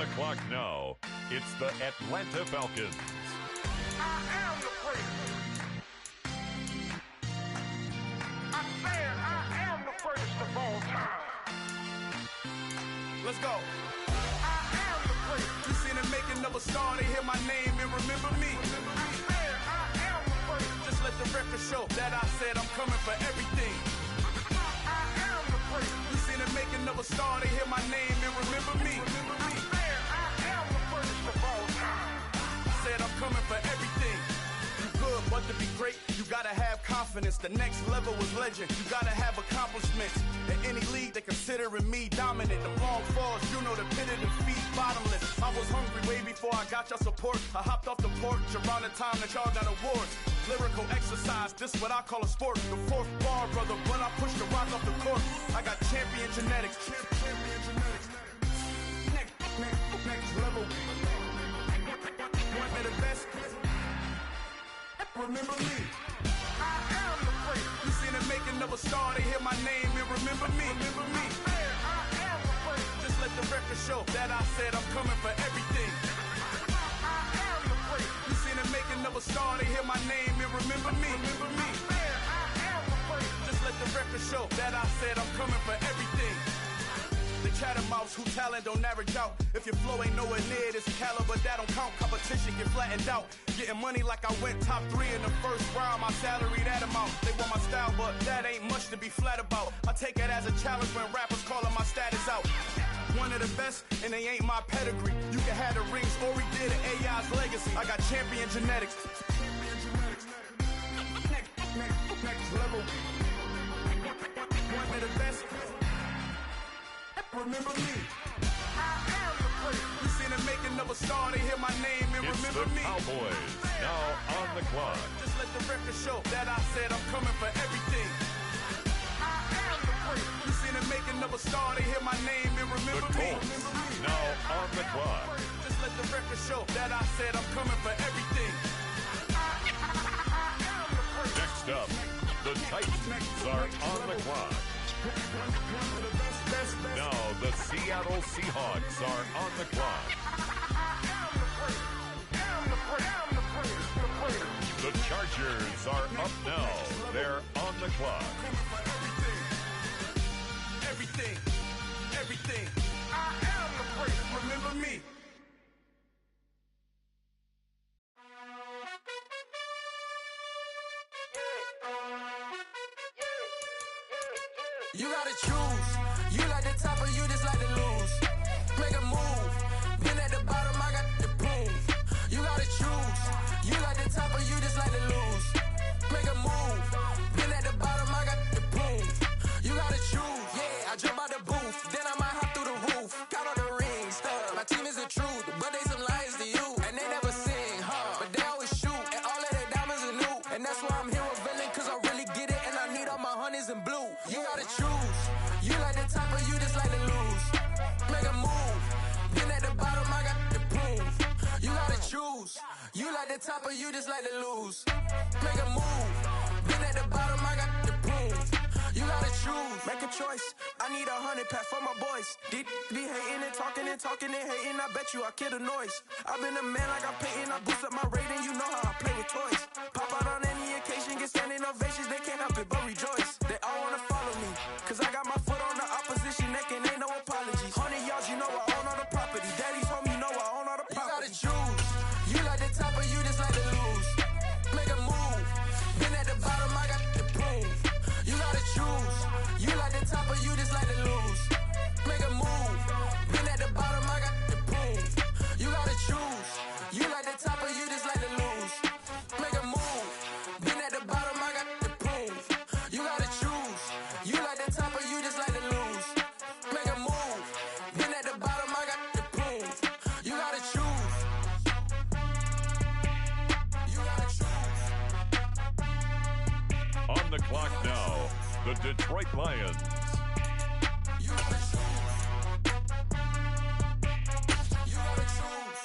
the clock now, it's the Atlanta Falcons. I am the greatest. I said I am the greatest of all time. Let's go. I am the greatest. You seen the making of a star, they hear my name and remember me. I said I am the greatest. Just let the record show that I said I'm coming for everything. I am the greatest. You seen the making of a star, they hear my name and remember me. I said I am the greatest of all time. Said I'm coming for everything. You good, but to be great, you gotta have confidence. The next level was legend. You gotta have accomplishments. In any league, they considering me dominant. The long falls, you know the pit of defeat, bottomless. I was hungry way before I got your support. I hopped off the porch around the time that y'all got awards. Lyrical exercise, this what I call a sport. The fourth bar, brother, when I push the rock off the court. I got champion genetics. Champion genetics. Next level. One of the best. Remember me. I am the greatest. You seen the making of a star, they hear my name and remember me. Remember me. I am the greatest. Just let the record show that I said I'm coming for everything. I am the greatest. You seen the making of a star, they hear my name and remember me. Remember me. I am the greatest. Just let the record show that I said I'm coming for everything. The catamounts who talent don't average out. If your flow ain't nowhere near this caliber, that don't count. Competition get flattened out. Getting money like I went top 3 in the first round. My salary that amount. They want my style, but that ain't much to be flat about. I take it as a challenge when rappers calling my status out. One of the best, and they ain't my pedigree. You can have the rings, or we did it, AI's legacy. I got champion genetics. Next level. One of the best. Remember me. I am the greatest. You seen the making of a star, they hear my name and It's remember the me. Cowboys, now on the clock. Just let the record show that I said I'm coming for everything. I am the greatest. You seen the making of a star, they hear my name and remember The me. Colts, now on the clock. Just let the record show that I said I'm coming for everything. Next up, the Titans are on the clock. Now the Seattle Seahawks are on the clock. The Chargers are up now. They're on the clock. Everything. I am the greatest. Remember me. You gotta choose. You like the top or you just like to lose. Make a move. Been at the bottom, I got the proof. You gotta choose. You like the top or you just like to lose. Make a move. Been at the bottom, I got the proof. You gotta choose. Yeah, I jump out the booth. Then I might hop through the roof. Count on the rings, stuff. My team is the truth, but they some liars to you. And they never sing, huh? But they always shoot. And all of their diamonds are new. And that's why I'm here with Villain, cause I really get it. And I need all my honeys in blue. You gotta choose. You like the top or you just like to lose. Make a move. Been at the bottom, I got the proof. You gotta choose. You like the top or you just like to lose. Make a move. Been at the bottom, I got the proof. You gotta choose. Make a choice. I need 100 pack for my boys. Be hating and talking and hating. I bet you I kill the noise. I've been a man like I'm Peyton. I boost up my rating. You know how I play with toys. Pop out on any occasion, get standing ovations. They can't help it but rejoice. They all wanna follow me, cause I got my foot on the opposition neck and ain't no apologies. 100 yards, you know I own all the property. Daddy's home, you know I own all the property. You gotta choose. You like the top or you just like to lose. Make a move. Been at the bottom, I got the proof. You gotta choose. You like the top or you just like to lose. Make a move. Been at the bottom, I got the proof. You gotta choose. You like the top or you just like to lose. Make a move. Been at the bottom, I got the proof. You gotta choose. You like the top or you just like to lose. Make a move. Been at the bottom, I got the proof. You gotta choose. You gotta choose. On the clock now, the Detroit Lions. You gotta choose. You gotta choose.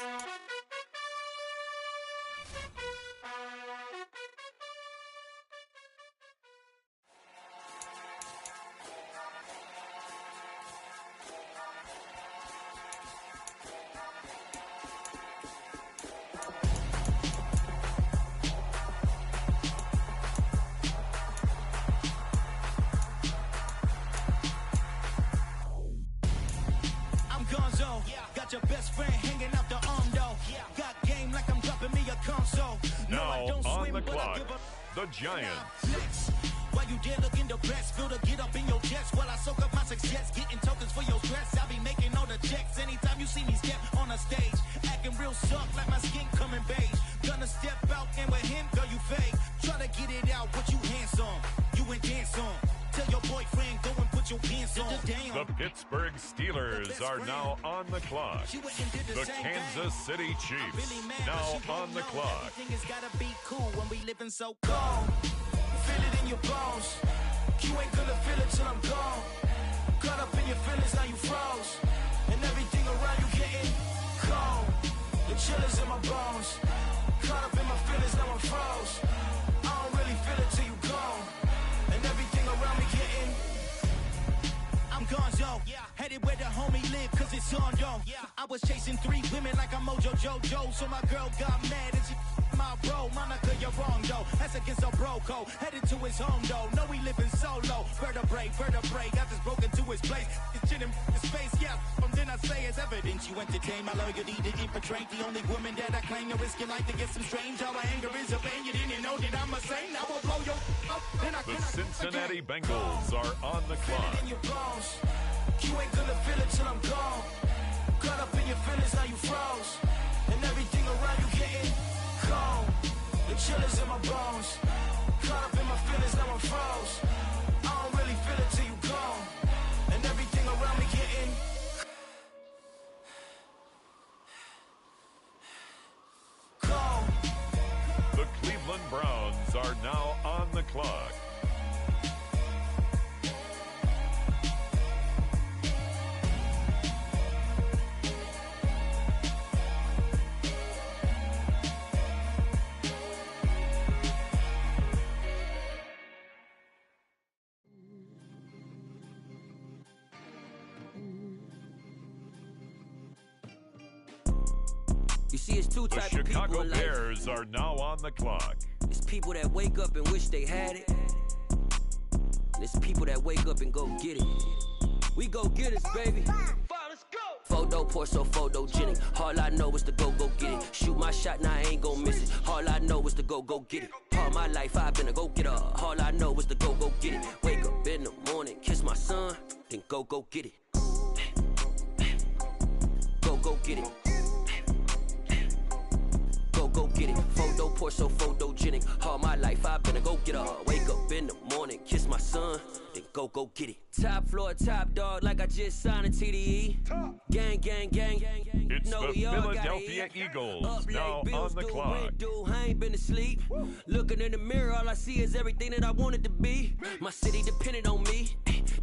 gonzo. Got your best friend hanging out the arm though. Got game like I'm dropping me a console. No, Now I don't on swim, the but I clock, give the Giants. flex. Why you dare look in the press? Feel to get up in your chest while I soak up my success. Getting tokens for your stress. I be making all the checks. Anytime you see me step on a stage, acting real soft like my skin coming beige. Gonna step out and with him, girl, you fake. Try to get it out, but you handsome. You ain't dance on. Tell your boyfriend, go and put your pants on. The Pittsburgh Steelers are now on the clock. The Kansas City Chiefs now on the clock. Everything has gotta be cool when we living so cold. Feel it in your bones. You ain't gonna feel it till I'm gone. Caught up in your feelings, now you froze. And everything around you getting cold. The chillers in my bones. Caught up in my feelings, now I'm froze. I don't really feel it till you gone. And everything around me getting I'm gonzo, headed where the homie live, cause it's on, yo. I was chasing 3 women like I'm Mojo Jojo, so my girl got mad and she my bro. Monica, you're wrong, though. That's against a bro code. Headed to his home, though. No, we living solo. Vertebrae. Got this broken to his place. It's shit in his face, yeah. From then I say it's evidence. You entertain my loyalty to infiltrate. The only woman that I claim to risk your life to get some strange. All my anger is a pain. You didn't know that I'm a saint. I will blow your up. The Cincinnati Bengals are on the clock. In your bones. You ain't gonna feel it till I'm gone. Caught up in your feelings, now you froze. And everything around you getting cold. The chillers in my bones. Caught up in my feelings, now I'm froze. I don't really feel it till you gone. And everything around me getting cold. The Cleveland Browns are now on the clock. You see, it's two types of people Chicago in life. Bears are now on the clock. It's people that wake up and wish they had it. And it's people that wake up and go get it. We go get it, baby. Photo poor, so photogenic. All I know is to go get it. Shoot my shot, now I ain't gon' miss it. All I know is to go get it. All my life I've been a go-getter. All I know is to go get it. Wake up in the morning, kiss my son, then go get it. Go get it. Go get it. Photo poor, so photogenic. All my life I've been a go-getter. Wake up in the morning, kiss my son, then go get it. Top floor, top dog, like I just signed a TDE. Gang. It's the Philadelphia Eagles now on the clock. I ain't been asleep. Looking in the mirror, all I see is everything that I wanted to be. My city depended on me.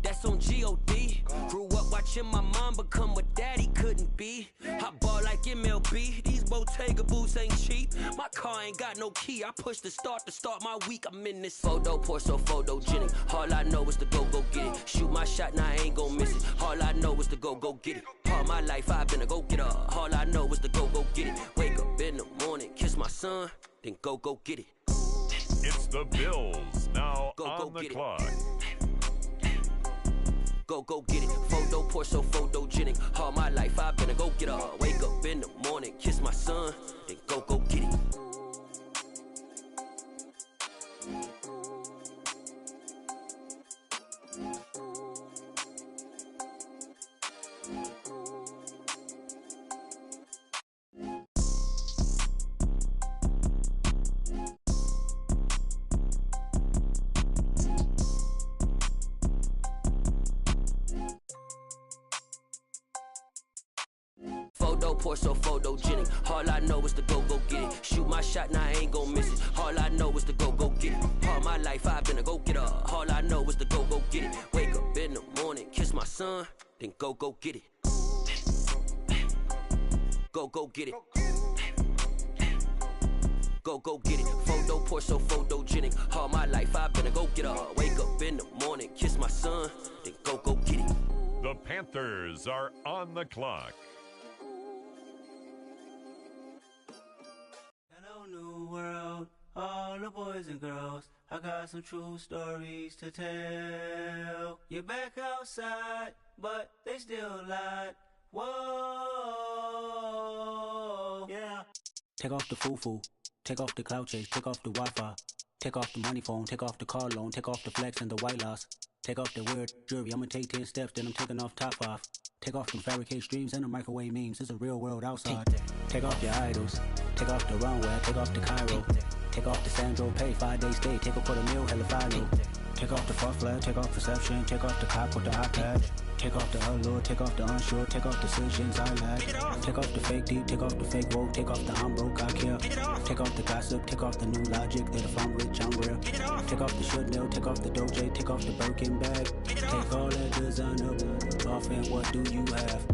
That's on GOD. Grew up watching my mom become what daddy couldn't be. I ball like MLB. These Bottega boots ain't cheap. My car ain't got no key. I push the start to start my week. I'm in this photo poor, so photogenic. All I know is to go get it. Shoot my shot, now I ain't gon' miss it. All I know is to go get it. All my life I've been a go-getter. All I know is to go get it. Wake up in the morning, kiss my son, then go get it. It's the Bills now on the clock. Go get it. Photo poor, so photogenic. All my life I've been a go-getter. Wake up in the morning, kiss my son, then go get it. Photo poor, so photogenic. All I know is to go get it. Shoot my shot, now I ain't gon' miss it. All I know is to go get it. All my life I've been a go-getter. All I know is to go get it. Wake up in the morning, kiss my son, then go get it. Go get it. Go get it. Photo poor, so photogenic. All my life I've been a go-getter. Wake up in the morning, kiss my son, then go get it. The Panthers are on the clock. Hello, new world, all the boys and girls. I got some true stories to tell. You're back outside, but they still lied. Whoa, yeah. Take off the foo-foo, take off the cloud chase, take off the Wi-Fi, take off the money phone, take off the car loan, take off the flex and the white loss, take off the weird jewelry. I'ma take 10 steps, then I'm taking off top off. Take off them fabricated streams and the microwave memes. It's a real world outside. Take off your idols, take off the runway, take off the Cairo, take off the Sandro Pay, 5-day stay, take a $250,000 hella final. Take off the fuck flag, take off perception, take off the cop with the iPad. Take off the allure, take off the unsure, take off decisions I lack. Take off the fake deep, take off the fake woke, take off the I'm broke, I care. Take off the gossip, take off the new logic that if I'm rich, I'm real. Take off the should know, take off the Doja, take off the Birkin bag. Take all that designer off and what do you have?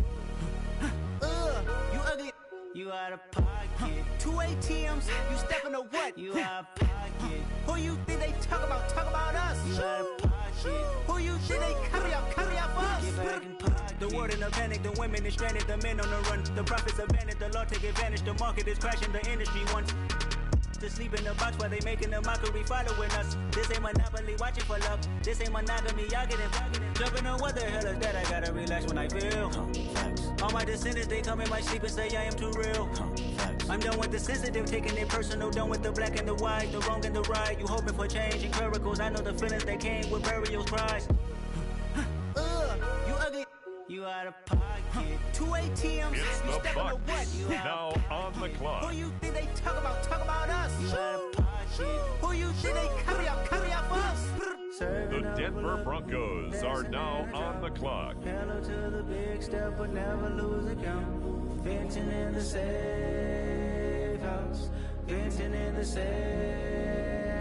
You ugly. You out of pocket. 2 ATMs, you stepping to what? You out of pocket. Who you think they talk about? Talk about us. You out of pocket. Who you think they carry out for us? Get back in pocket. The world in a panic, the women is stranded, the men on the run. The profits abandoned, the law take advantage. The market is crashing, the industry wants to sleep in the box while they making a mockery following us. This ain't Monopoly, watching for love. This ain't monogamy, y'all getting jumping on what the hell is that? I gotta relax when I feel. All my descendants, they come in my sleep and say I am too real. I'm done with the sensitive, taking it personal. Done with the black and the white, the wrong and the right. You hoping for change and miracles. I know the feelings that came with burial cries. You ugly. You out of pocket. 2 ATMs. It's you the stepping to what? You now on the clock. Who you think they talk about? Talk about us. You out of pocket. Who you think they carry out for us? The Denver Broncos are now on the clock. Hello to the big step, but never lose a count. Venting in the safe house. Venting in the safe.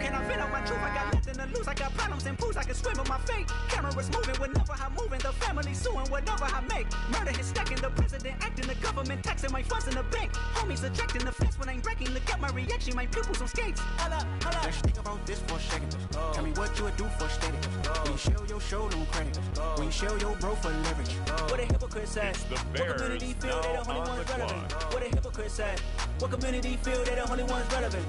Can I vent out my truth? I got nothing to lose. I got problems and pools. I can swim with my fate. Cameras moving whenever I'm moving. The family suing whatever I make. Murder is stacking. The president acting. The government taxing my funds in the bank. Homies ejecting the fence when I'm breaking. Look at my reaction. My pupils on skates. Holla, holla. Let's think about this for a second. Tell me what you would do for steady. When you show your show, don't credit. When you show your bro for leverage. What a hypocrite said. It's the What Bears community feel they the now only on ones the relevant? clock. What a hypocrite said. What community feel they the only ones relevant?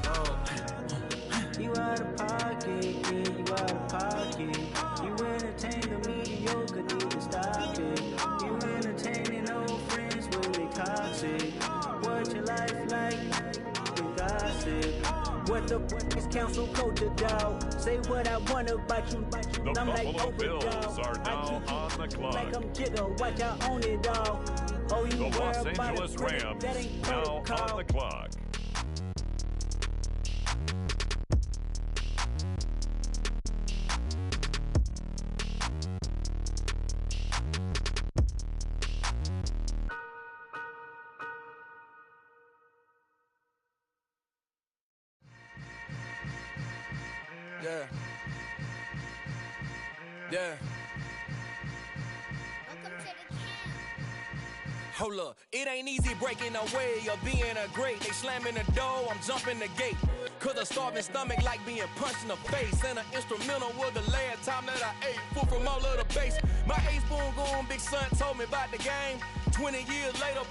You out of pocket, yeah, you out of pocket. You entertain the mediocre, need to stop it. You entertaining old friends when they toxic. What your life like? You gossip. What the is council code to dog? Say what I want about you. The I'm like Buffalo Bills overdog. are now on the clock. Like I'm Jigga, watch I own it all. Oh, you The Los worry about Angeles a critic, Rams that ain't now protocol. on the clock. Yeah. Yeah. Hold up, it ain't easy breaking away or being a great. They slamming the door, I'm jumping the gate. Cause a starving stomach like being punched in the face. And an instrumental was the last time that I ate food from all of the base. My ace boom goon, big son told me about the game. 20 years later,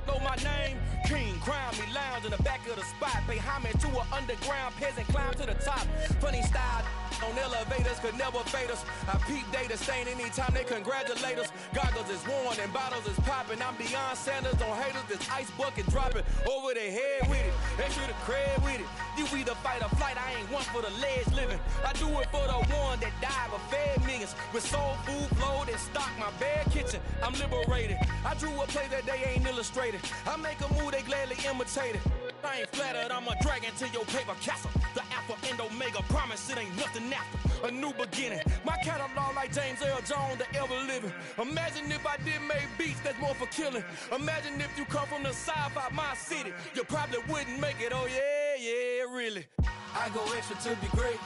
know my name. King, crown me, lounge in the back of the spot. Pay homage to an underground peasant, climb to the top. Funny style on elevators could never fade us. I peep data stain anytime they congratulate us. Goggles is worn and bottles is popping. I'm beyond Sanders on haters. This ice bucket dropping over their head with it. Extra the cred with it. You either fight or flight. I ain't one for the ledge living. I do it for the one that died but fed millions. With soul food flowed and stock my bad kitchen. I'm liberated. I drew a play that they ain't illustrated. I make a move they gladly imitate it. I ain't flattered, I'm a dragon to your paper castle. The Alpha and Omega promise it ain't nothing after. A new beginning. My catalog like James Earl Jones, the ever living. Imagine if I did make beats that's more for killing. Imagine if you come from the south out my city. You probably wouldn't make it, oh yeah, really. I go extra to be great.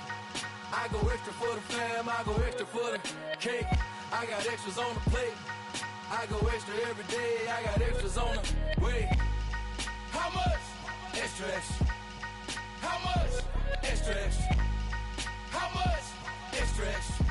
I go extra for the fam, I go extra for the cake. I got extras on the plate. I go extra every day, I got extras on the way. How much? Extra, extra. How much? Extra, extra. How much? Extra, extra.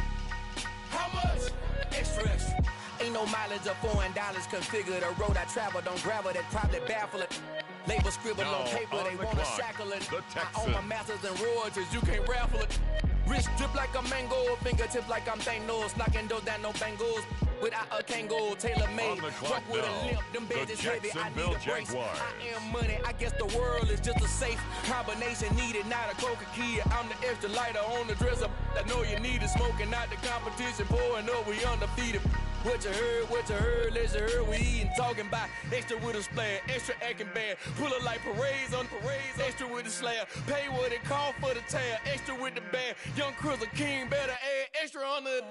How much? Extra, extra. Ain't no mileage of $4 configure the road I travel. Don't gravel that probably baffle it. Label scribble on paper, they wanna shackle it. I own my masters and royalties, you can't raffle it. Wrist drip like a mango, fingertip like I'm Thanos, knocking those down no bangles. without a Kangol, tailor-made. Walk with a limp, them beds is heavy, I need a brace. I am money, I guess the world is just a safe combination needed, not a coca-key. I'm the extra lighter on the dresser. I know you need it, smoking out the competition, pouring up, we undefeated. What you heard, let's heard, we eatin', talking about extra with a splash, extra acting bad, pull it like parades on parades, extra with the slab, pay what it cost for the tab, extra with the band, young Chris a king, better add extra on the.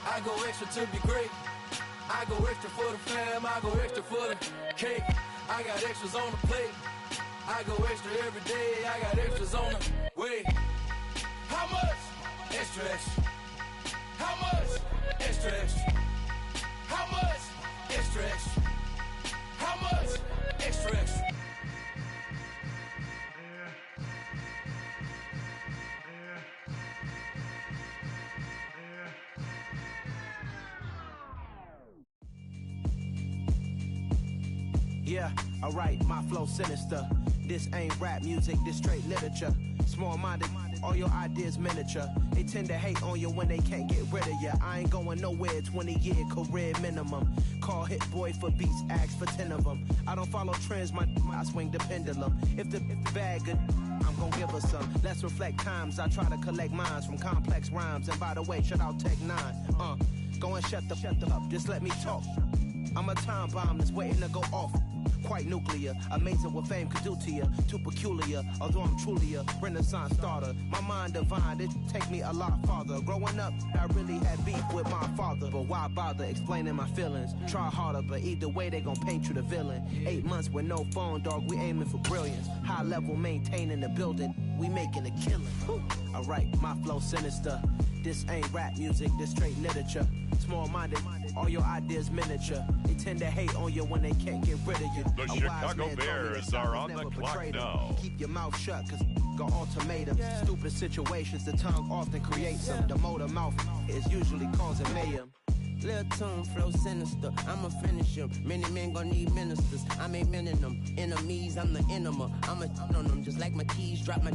I go extra to be great, I go extra for the fam, I go extra for the cake, I got extras on the plate, I go extra every day, I got extras on the way. How much? Extra, extra. How much? Extra, extra. How much? Extra, extra. How much? Extra, extra. Yeah, alright, my flow sinister. This ain't rap music, this straight literature. Small-minded, all your ideas miniature. They tend to hate on you when they can't get rid of you. I ain't going nowhere, 20-year career minimum. Call Hit Boy for beats, ask for 10 of them. I don't follow trends, I swing the pendulum. If the bag good, I'm gon' give her some. Let's reflect times, I try to collect minds from complex rhymes. And by the way, shout out Tech 9. Go and shut the up, just let me talk. I'm a time bomb that's waiting to go off. Quite nuclear, amazing what fame could do to you. Too peculiar, although I'm truly a renaissance starter. My mind divine, it take me a lot farther. Growing up, I really had beef with my father. But why bother explaining my feelings? Try harder, but either way they gon' paint you the villain. 8 months with no phone, dog, we aiming for brilliance. High level maintaining the building, we making a killing. Alright, my flow sinister. This ain't rap music, this straight literature. Small-minded, all your ideas miniature. They tend to hate on you when they can't get rid of you. The Chicago Bears are on the clock now. Keep your mouth shut, cause got ultimatums. Stupid situations, the tongue often creates them. The motor mouth is usually causing mayhem. Lil' tune, flow sinister, I'ma finish him. Many men gon' need ministers, I make men in them. Enemies, I'm the enema, I'ma on them. Just like my keys, drop my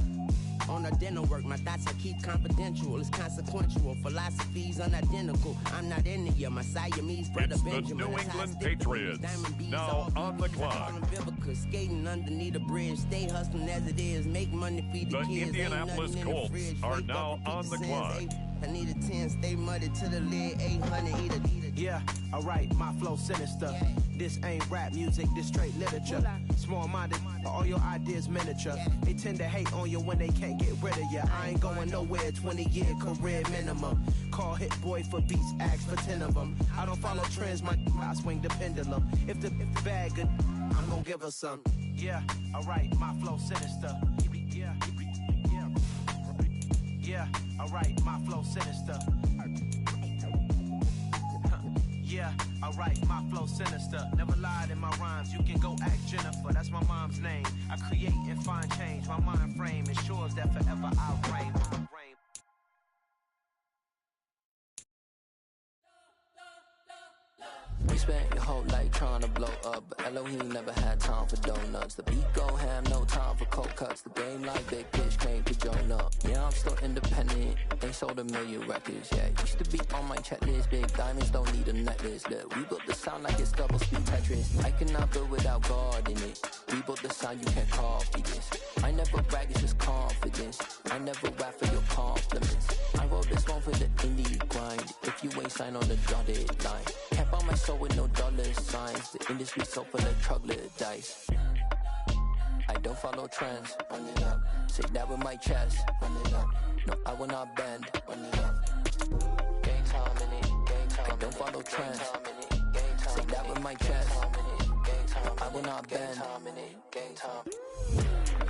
on the dinner work. My thoughts I keep confidential, it's consequential. Philosophies unidentical, I'm not into you. My Siamese brother it's Benjamin. The New England Patriots, now on the clock. Skating underneath the bridge, stay hustling as it is. Make money, feed the kids. The Indianapolis Colts are now on the clock. I need a 10, stay muddy to the lid, 800, eat it. Yeah, alright, my flow sinister. This ain't rap music, this straight literature. Small-minded, all your ideas miniature. They tend to hate on you when they can't get rid of you. I ain't going nowhere, 20-year career minimum. Call Hit Boy for beats, ask for 10 of them. I don't follow trends, I swing the pendulum. If the bag good, I'm gon' give her some. Yeah, alright, my flow sinister. Yeah, alright, my flow sinister. Yeah, alright, my flow sinister. Never lied in my rhymes, you can go ask Jennifer. That's my mom's name. I create and find change. My mind frame ensures that forever I'll reign. We spent your whole life trying to blow up, but Elohim never had time for donuts. The beat go ham, no time for cold cuts. The game like big bitch came to join up. Yeah, I'm still independent, ain't sold a million records. Yeah, used to be on my checklist, big diamonds don't need a necklace. Look, we built the sound like it's double speed Tetris. I cannot build without God in it. We built the sound, you can't copy this. I never brag, it's just confidence. I never rap for your compliments. I wrote this one for the indie grind. If you ain't signed on the dotted line, can't buy my soul with no dollar signs. The industry so full of troglodytes. I don't follow trends. Run it up. Say that with my chest. Run it up. No, I will not bend. Run it up. Gang time in it. Gang time. I don't follow trends. Say that with my chest. No, I will not bend. Gang time.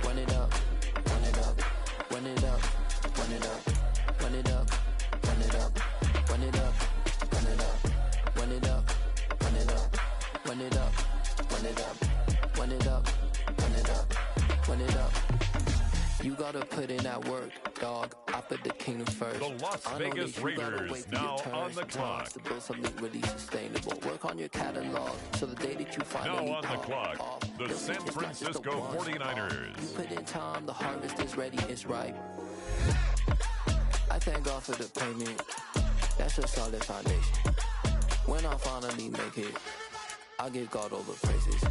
Run it up. Run it up. Run it up. Run it up. Run it up. Run it up. Run it up. Run it up. Run it up. Run it up. Run it up. Run it up. Run it up. Run it up. Run it up. You gotta put in that work, dog. I put the kingdom first. The Las Vegas Raiders now on the clock. To build something really sustainable. Work on your catalog so the day that you finally now on the clock, the San Francisco 49ers. You put in time, the harvest is ready, it's ripe. I thank God for the payment. That's a solid foundation. When I finally make it, I give God all the praises.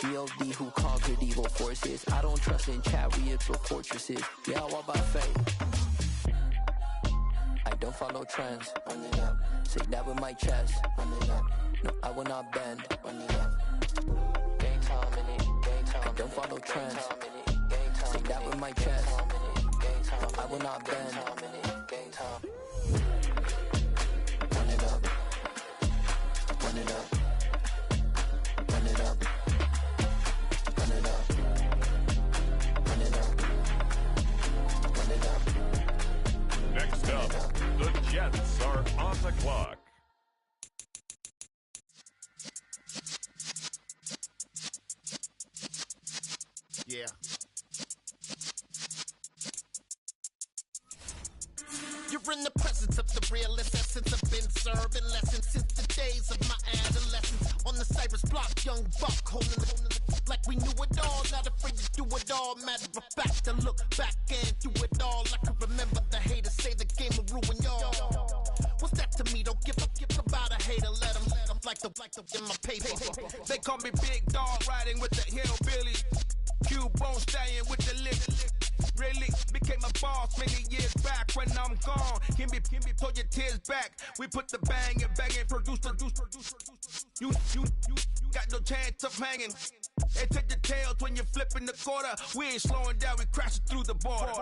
GOD who conquered evil forces. I don't trust in chariots or fortresses. Yeah, I walk by faith. I don't follow trends. Run it up. Say that with my chest. Run it up. No, I will not bend. Run it up. Gang time in it. Gang time. I don't follow trends. Say that with my chest. No, I will not bend. Gang time. Run it up. Run it up. Run it up. Run it up. Run it up. Run it up. Next up, the Jets are on the clock. Yeah. You're in the presence of the realest essence. I've been serving lessons since the days of my adolescence. On the Cypress block, young buck holding the like we knew it all. Not afraid to do it all. Matter of fact, to look back and do it all. I can remember the haters say the game will ruin y'all. What's that to me? Don't give about a hater. Let them like the in my paper. They call me Big Dog, riding with the hillbillies. Q-Bone stallion with the lip. Really became a boss many years back. When I'm gone, can be pull your tears back. We put the bang and produce. You got no chance of hanging. And take the tails when you're flipping the quarter. We ain't slowing down, we crashing through the border.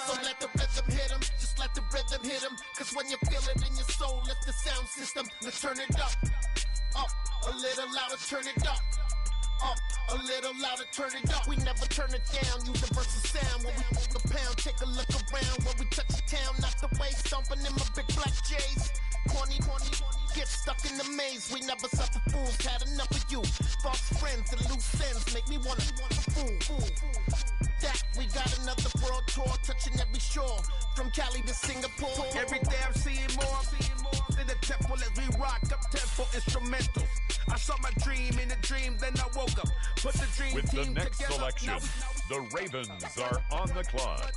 So let the rhythm hit him, just let the rhythm hit him. Cause when you feel it in your soul, lift the sound system. Now turn it up, a little louder, turn it up. A little louder, turn it up. We never turn it down, universal sound. When we move the pound, take a look around. When we touch the town, not the way, stomping in my big black J's. Corny, get stuck in the maze. We never suffer fools, had enough of you. False friends and loose ends make me wanna fool. That we got another world tour, touching every shore, from Cali to Singapore. Every day I'm seeing more in the temple as we rock up tempo instrumentals. I saw my dream in a dream, then I woke up. Put the dream With team the next together. selection, the Ravens are on the clock.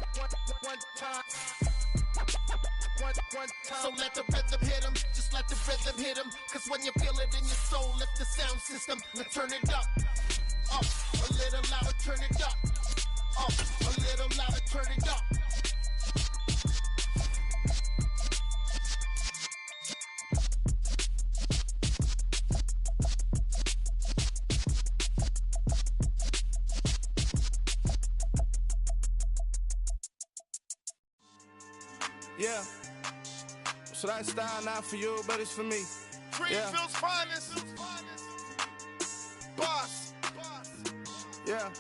So let the rhythm hit him, just let the rhythm hit him. Cause when you feel it in your soul, lift the sound system. Now turn it up, a little louder, turn it up. A little louder, turn it up. Yeah. So that style not for you, but it's for me. Greenfield's finest. Boss. Yeah.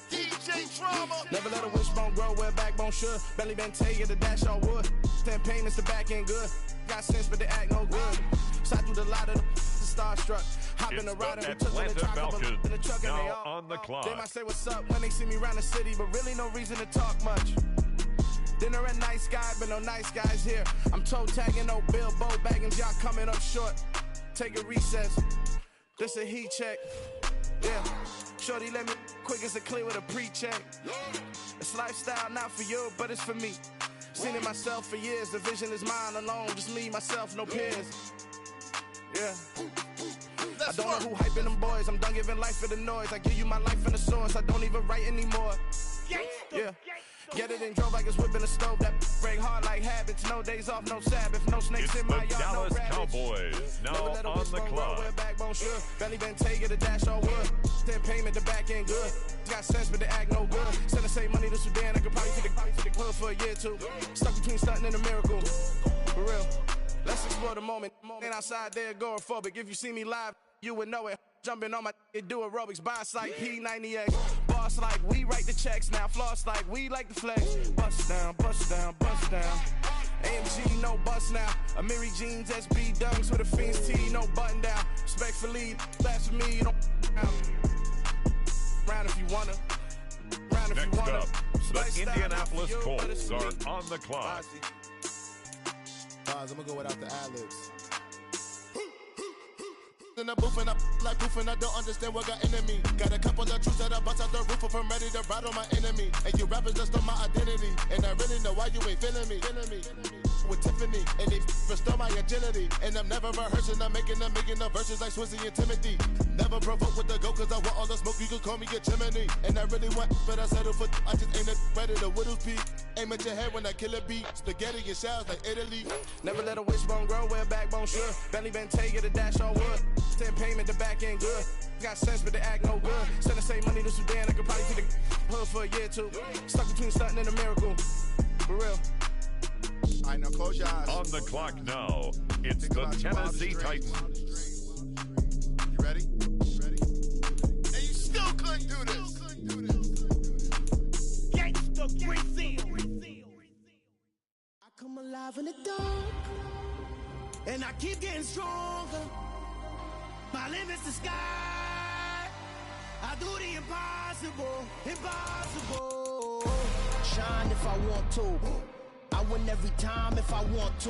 DJ Drama. Never let a wishbone grow where backbone should. Belly been taken, the dash on wood. 10 payments, the back end good. Got sense, but they act no good. Side through the lot of the starstruck. Hop in the rider, we took in the truck, and they all on the clock. They might say what's up when they see me around the city, but really no reason to talk much. Dinner at Nice Guy, but no nice guys here. I'm toe tagging, no Bilbo Baggins, y'all coming up short. Take a recess. This a heat check. Yeah. Shorty let me quick as a clear with a pre-check. It's lifestyle not for you, but it's for me. Seen it myself for years. The vision is mine alone. Just me, myself, no peers. Yeah. I don't know who hyping them boys. I'm done giving life for the noise. I give you my life in the source. I don't even write anymore. Yeah. Get it and drove like it's whipping the stove. That break hard like habits. No days off, no Sabbath. No snakes It's in my the yard, Dallas no rabbits. Cowboys now on the clock. Backbone sure. Belly been taking the dash all wood. 10 payment, the back end good. Got sense, but they act no good. Send the same money to Sudan. I could probably take the club for a year or two. Stuck between stunting and a miracle. For real. Let's explore the moment. Ain't outside there agoraphobic. If you see me live, you would know it. Jumping on my do aerobics. Boss like P90X. Boss like we write the checks now. Floss like we like the flex. Bust down, bust down, bust down. AMG, no bust now. Amiri jeans, SB dunks with a Fiends T, no button down. Respectfully, that's for me, you don't round if you wanna. Round if Next you wanna. up, the Lifestyle Indianapolis for you, but it's Colts for me. are on the clock. Pause, I'm gonna go without the ad-libs. In the booth and up like proof and I don't understand what got into me. Got a couple of truths that I bust out the roof if I'm ready to ride on my enemy. And you rappers just on my identity, and I really know why you ain't feeling me. With Tiffany, and they restore my agility. And I'm never rehearsing, I'm making a million of verses like Swizzy and Timothy. Never provoke with the go, cause I want all the smoke, you can call me a chimney. And I really want, but I settle for, I just ain't ready to Whittle's Peak. Aim at your head when I kill a beat. Spaghetti and shells like Italy. Never let a wishbone grow where a backbone should. Bentley Bentay, get a dash all wood. 10 payment, the back end good. Got sense, but the act no good. Send the same money to Sudan, I could probably see the hood for a year or two. Stuck between stunting and a miracle. For real. All right, now close your eyes. On the clock now, it's the Tennessee Titans. You ready? And you still couldn't do this. Gangsta Brazil. I come alive in the dark, and I keep getting stronger. My limit's the sky. I do the impossible, impossible. Shine if I want to. I win every time if I want to.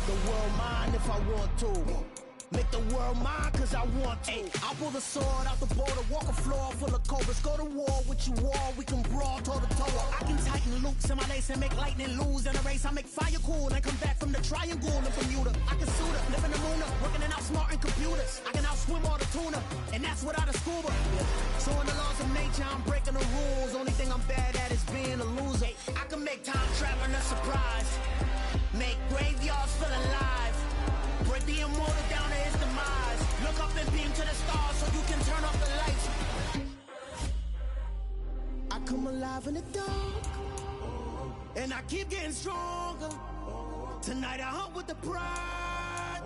The world mine if I want to. Make the world mine cause I want to. I pull the sword out the border, walk a floor full of cobras. Go to war with you all, we can brawl toe to toe. I can tighten loops in my lace and make lightning lose in a race. I make fire cool and come back from the triangle in Bermuda. I can suit up, live in the moon up, working and outsmarting computers. I can outswim all the tuna, and that's without a scuba. So in the laws of nature, I'm breaking the rules. Only thing I'm bad at is being a loser. I can make time traveling a surprise. Make graveyards feel alive. Break the immortal down to his demise. Look up and beam to the stars so you can turn off the lights. I come alive in the dark, and I keep getting stronger. Tonight I hunt with the pride.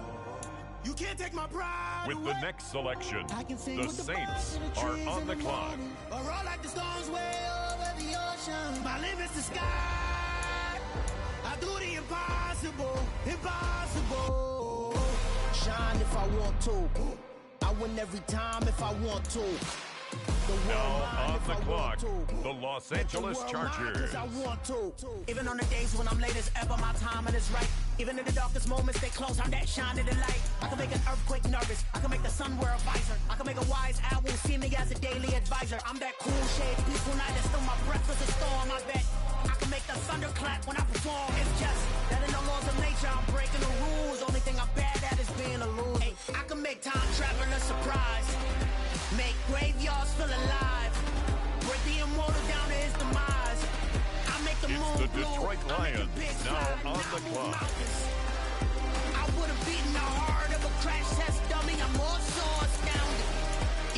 You can't take my pride With away. the next selection, I can sing the with the Saints birds and the are trees on in the clock. morning. Or roll like the storms way over the ocean. My limit's the sky. I do the impossible, impossible. Shine if I want to. I win every time if I want to. Now on the clock, the Los Angeles Chargers. I want to. Even on the days when I'm late as ever, my timing is right. Even in the darkest moments, stay close, I'm that shining the light. I can make an earthquake nervous. I can make the sun wear a visor. I can make a wise owl see me as a daily advisor. I'm that cool shade, peaceful night that's still my breath is a storm. I bet I can make the thunder clap when I perform. It's just that in the laws of nature, I'm breaking the rules. Only thing I'm bad at is being a loser. Hey, I can make time traveling a surprise. Make graveyards feel alive. Break the immortal down to his demise. I make the moon It's the blue. Detroit Lions now on the clock. I would have beaten the heart of a crash test dummy. I'm more so astounded.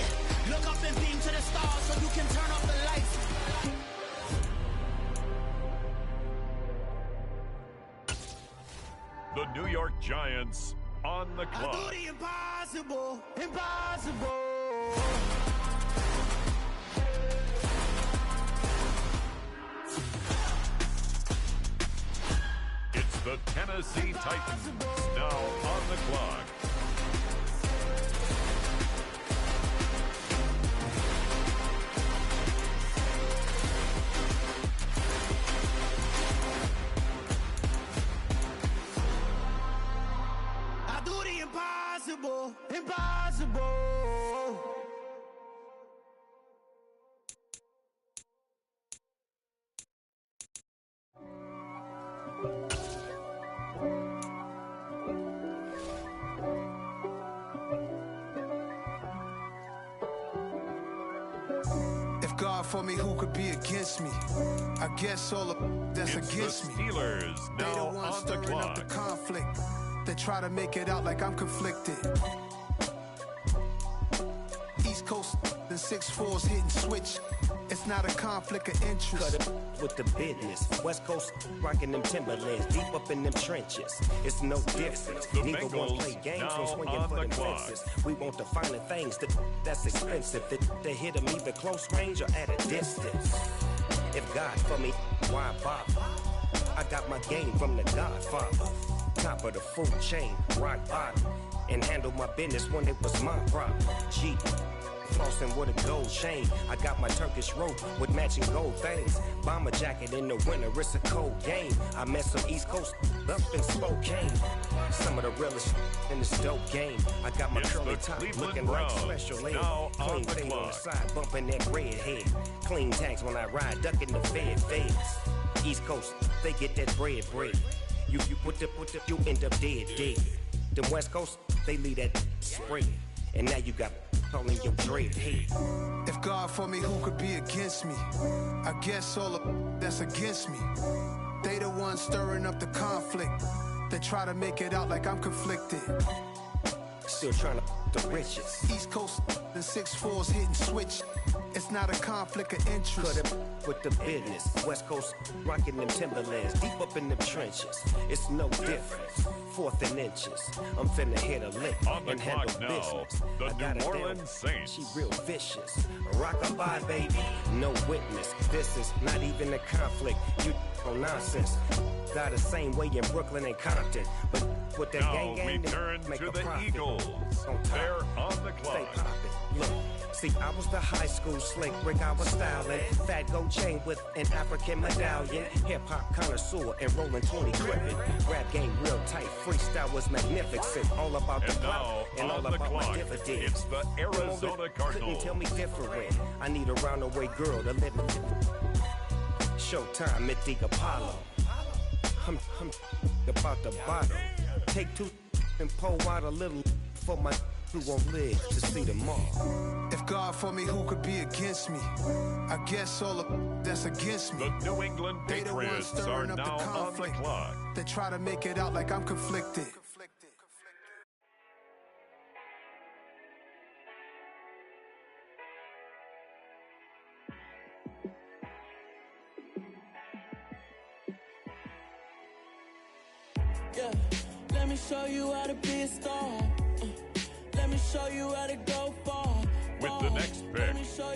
Yeah. Look up and beam to the stars so you can turn off the lights. The New York Giants on the I clock. do the impossible, impossible. It's the Tennessee Titans now on the clock. I do the impossible, impossible. If God for me, who could be against me? I guess all of that's It's against the me. Steelers They the now ones on the stirring up the clock. conflict. They try to make it out like I'm conflicted. East Coast, the 6'4's hitting switch. It's not a conflict of interest. Cut it with the business. West Coast rocking them Timberlands, deep up in them trenches. It's no difference. The Neither one Bengals play games now from swinging on for the them clock. fences. We want the finer things that's expensive. They hit them either close range or at a distance. If God for me, why bother? I got my game from the Godfather. Top of the food chain, rock bottom. and handle my business when it was my problem. G. Flossing with a gold chain. I got my Turkish rope with matching gold things. Bomber jacket in the winter, it's a cold game. I met some East Coast up in Spokane. Some of the realest in this dope game. I got my curly top looking like special ed. Clean fade on the side, bumping that red head. Clean tags when I ride, ducking the feds. East Coast, they get that bread. You you end up dead. Them West Coast, they leave that spread. And now you got all in your dread head. If God for me, who could be against me? I guess all of that's against me. They the ones stirring up the conflict. They try to make it out like I'm conflicted. Still trying to the riches. East Coast the 6'4s hitting switch. It's not a conflict of interest. Cut it with the business. West Coast rocking them Timberlands deep up in them trenches. It's no difference. 4th and inches. I'm finna hit a lick and handle business. The New Orleans Saints. She real vicious. Rock-a-bye, baby. No witness. This is not even a conflict. You on nonsense. Got the same way in Brooklyn and Compton. But with that now gang we turn make to a the profit. Eagles. They're on the Stay clock. poppin'. Look, see, I was the high school slick Rick. I was styling. Fat gold chain with an African medallion. Hip-hop connoisseur and rolling 20 gripping. Rap game real tight. Freestyle was magnificent. All about the clout and all on the about my clock, dividends. it's the Arizona Cardinals. Couldn't tell me different. I need a roundaway girl to live it. Showtime at the Apollo. I'm about the bottom. Take 2 and pour out a little for my who won't live to see tomorrow. If God for me, who could be against me? I guess all of that's against me. The New England They the ones Patriots are stirring up now the on the conflict. clock. They try to make it out like I'm conflicted. Yeah, let me show you how to be a star. Let me show you how to go far. With the next pick,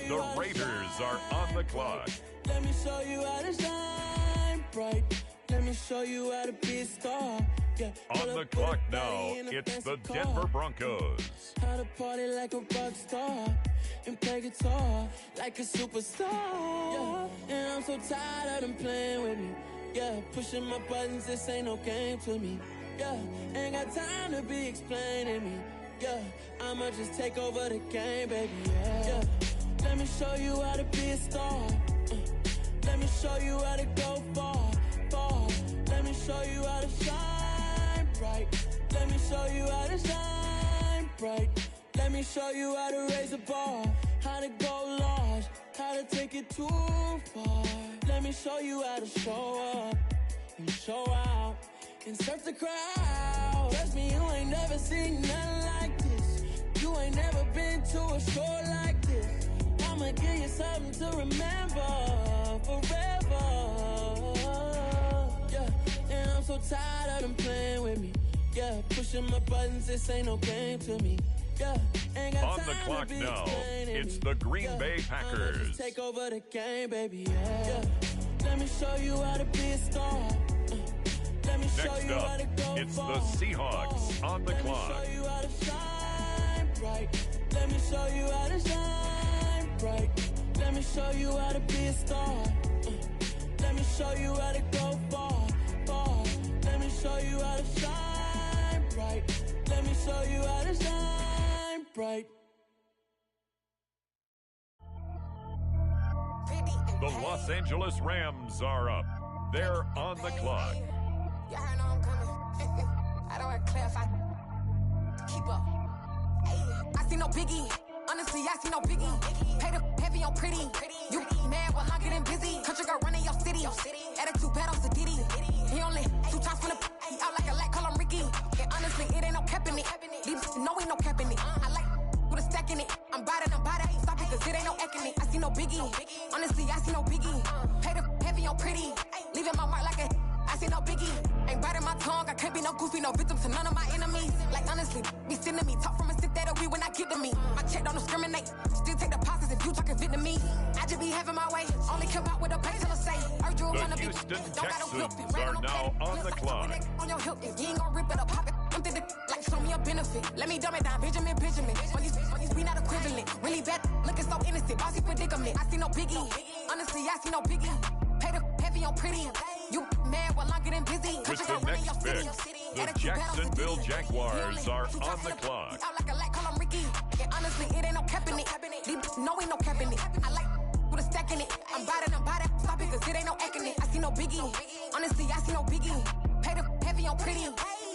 the Raiders are on the clock. Let me show you how to shine bright. Let me show you how to be a star. Yeah, On the clock now, it's the Denver Broncos. How to party like a rock star and play guitar like a superstar. Yeah, and I'm so tired of them playing with me. Yeah, pushing my buttons, this ain't no game to me. Yeah, ain't got time to be explaining me. Yeah, I'ma just take over the game, baby. Yeah, let me show you how to be a star. Let me show you how to go far. Let me show you how to shine bright. Let me show you how to shine bright. Let me show you how to raise a bar, how to go large, how to take it too far. Let me show you how to show up and show out and surf the crowd. Trust me, you ain't never seen nothing like this. You ain't never been to a show like this. I'ma give you something to remember forever. Yeah, and I'm so tired of them playing with me. Yeah, pushing my buttons, this ain't no game to me. Yeah, ain't got On time the clock to be now, explaining it's me. the Green Bay I'ma Packers. just take over the game, baby. Yeah, let me show you how to be a star. Let me show Next you how up, to go it's far. the Seahawks on the clock. Let me show you how to shine bright. Let me show you how to shine bright. Let me show you how to be a star. Let me show you how to go far. Let me show you how to shine bright. Let me show you how to shine bright. The Los Angeles Rams are up. They're on the clock. Y'all heard know I'm coming. I don't want to clarify. Keep up. I see no biggie. Honestly, I see no biggie. Pay the heavy on pretty. You mad while I'm getting busy. Country girl running your city. Attitude bad on Sadiddy. He only 2 times from the he out like a light, call him Ricky. And honestly, it ain't no cap in it. These know ain't no cap in it. I like with a stack in it. I'm bad it. Stop it, cause it ain't no acting it. I see no biggie. Honestly, I see no biggie. Pay the heavy on pretty. Leaving my mark like a I see no biggie. Ain't biting my tongue. I can't be no goofy, no victim to none of my enemies. Like honestly, be sending me talk from a sip that we when I get to me. My check don't discriminate. Still take deposits if you talking Vietnamese. I just be having my way. Only come out with a pay till I say. Heard you wanna be. Houston Don't gotta whip it. Texans are now on the clock. On your hip, if you ain't gon' rip it up, pop it. I'm through the like so. show me a benefit. Let me dumb it down, Benjamin. We not equivalent. Really bad, looking so innocent. Bossy predicament. I see no biggie. Honestly, I see no biggie. Pay the heavy on pretty. You mad while I'm getting busy. With the next pick, the Jacksonville Jaguars are on the clock. Out like a light, call him Ricky. And honestly, it ain't no cap in it. No, ain't no cap in it. I like with a stack in it. I'm about it. Stop it, cause it ain't no acting it. I see no biggie. Honestly, I see no biggie. Pay the heavy on pretty.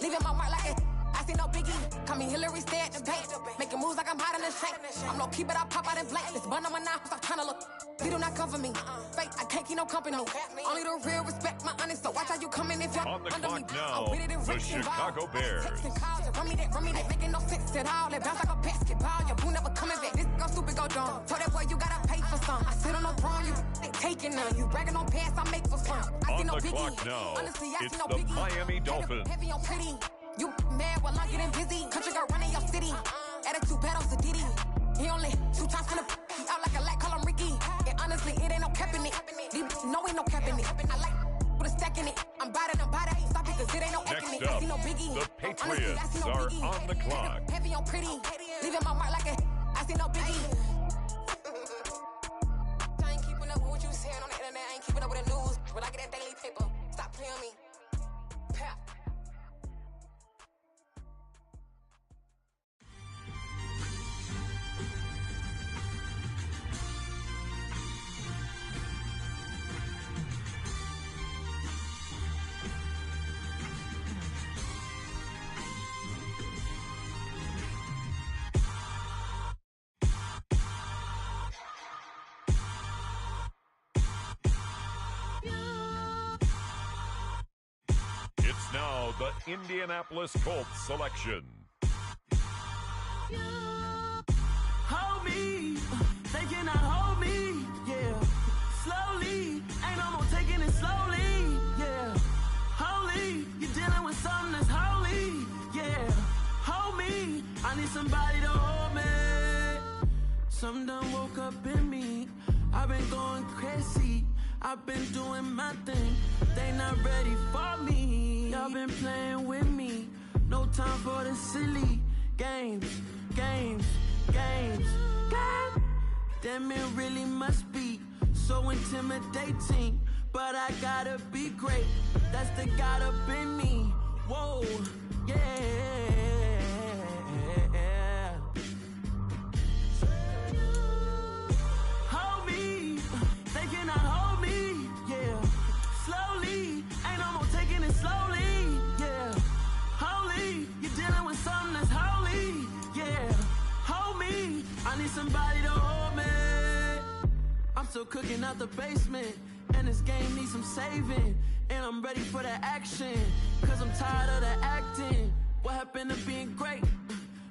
Leaving my mark like it. I see no biggie. Call me Hillary, stay at the bank. Making moves like I'm hot in the shank. I'm no keep it, I pop out in blank. This bun on my knife, stop trying to look. They do not come for me. Fake, I can't keep no company. Only the real respect my honest. So watch how you coming if you're on the under clock me. now, the Chicago Bears. Run me that, making no sense at all. It bounce like a basketball. Your boo never coming back. This go stupid, go dumb. Told that boy you gotta pay for some. I sit on no throne, you taking none. You bragging on pass, I make for fun. I see no biggie. On the clock now, honestly, I it's see no the biggie. Miami Dolphins. Heavy on pretty. You mad while I'm getting busy. Country girl running your city. Attitude battles a Diddy. He only 2 times from the he out like a light, call him Ricky. And honestly, it ain't no cap in it. No, ain't no cap in it. I like with a stack in it. I'm about it. Stop it, cause it ain't no acting it. I see no biggie. The Patriots honestly, I see no are biggie. on the clock. Heavy on pretty. Leaving my mark like a I see no biggie. I ain't keeping up with what you saying on the internet. I ain't keeping up with the news. But I get that daily paper. Stop playing me. Pap. It's now the Indianapolis Colts selection. Hold me, they cannot hold me, yeah. Slowly, ain't no more taking it slowly, yeah. Holy, you're dealing with something that's holy, yeah. Hold me, I need somebody to hold me. Something done woke up in me, I've been going crazy. I've been doing my thing, they not ready for me. Y'all been playing with me, no time for the silly games. Damn, it really must be so intimidating, but I gotta be great, that's the God up in me. Whoa, yeah. Hold me, they cannot hold me, yeah. Slowly, ain't no more taking it slowly, yeah. Holy, you're dealing with something that's holy, yeah. Hold me, I need somebody to hold me. I'm still cooking out the basement, and this game needs some saving. And I'm ready for the action, cause I'm tired of the acting. What happened to being great?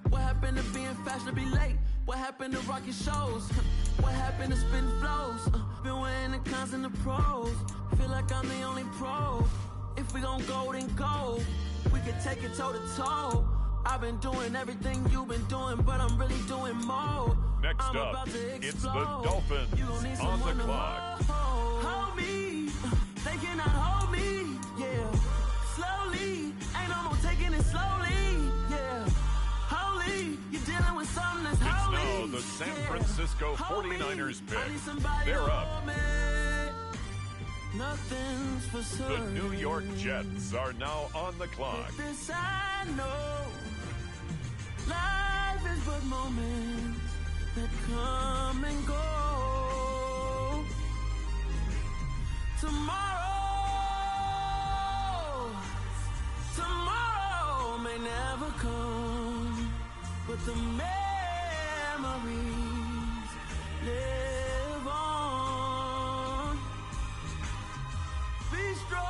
What happened to being fashionably late? What happened to rocking shows? What happened to spitting flows? Been weighing the cons and the pros. Feel like I'm the only pro. If we gon' go, then go. We can take it toe to toe. I've been doing everything you've been doing, but I'm really doing more. Next I'm up, about to explode. it's the Dolphins You gon' need on the someone to clock. Hold me, they cannot hold me, yeah. Slowly, ain't no more taking it slowly, yeah. Holy, you're dealing with something that's holy. It's now the San Francisco 49ers pick. They're up. Nothing's for certain. The New York Jets are now on the clock. With this I know, life is but moments that come and go. Tomorrow may never come, but the memories live on. Be strong,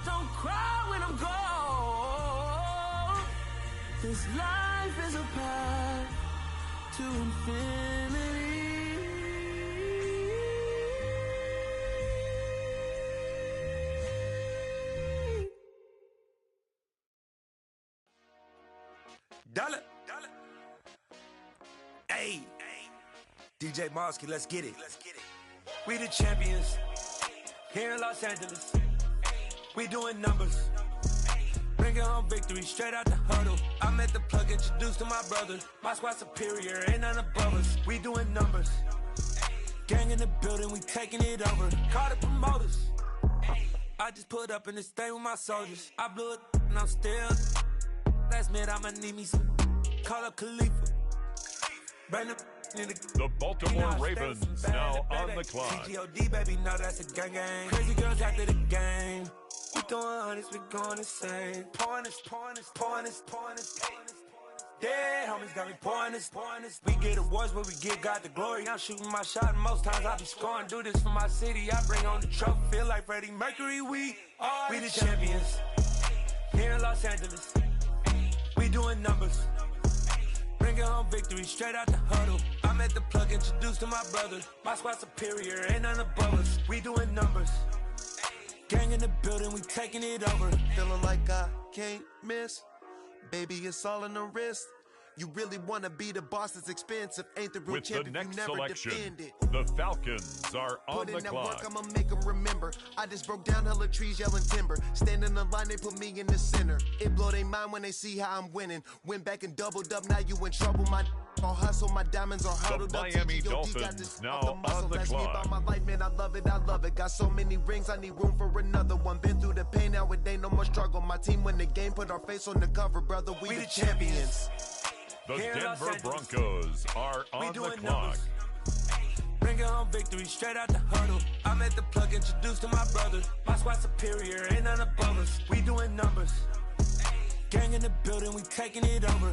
don't cry when I'm gone. This life is a path to infinity. Dollar. Hey, DJ Mosky, let's get it. We the champions here in Los Angeles. We doing numbers. Bringing Bringing home victory straight out the huddle. I met the plug, introduced to my brother. My squad superior, ain't none above us. We doing numbers. Gang in the building, we taking it over. Call the promoters. I just put up in this thing with my soldiers. I blew it and I'm still. Last minute I'ma need me some. Call up Khalifa. Bring the Baltimore Ravens now on the clock. GOTW, baby, no, that's a gang gang. Crazy girls after the game. We doing hundreds, we going insane. Pouring this. Dead homies got me pouring this. We get awards, but we give God the glory. I'm shooting my shot, and most times I be scoring. Do this for my city, I bring on the trophy. Feel like Freddie Mercury, we the champions. Here in Los Angeles, we doing numbers. Bringing home victory straight out the huddle. I met the plug, introduced to my brother. My squad superior, ain't none above us. We doing numbers. Gang in the building, we taking it over. Feeling like I can't miss. Baby, it's all in the wrist. You really want to be the boss, it's expensive. Ain't the real With champ the if next you never selection, defend it. the Falcons are on Put the in that clock. work, I'ma make them remember. I just broke down hella trees yelling timber. Standing in line, they put me in the center. It blow their mind when they see how I'm winning. Went back and doubled up, now you in trouble. My all hustle, my diamonds are huddled the up. Miami TGOD Dolphins got this now off the muscle. on the Ask me clock. about my life, man, I love it. Got so many rings, I need room for another one. Been through the pain, now it ain't no more struggle. My team win the game, put our face on the cover, brother. We the champions. The Denver Broncos are on the clock. Numbers. Bringing home victory straight out the huddle. I met the plug, introduced to my brother. My squad superior, ain't none above us. We doing numbers. Gang in the building, we taking it over.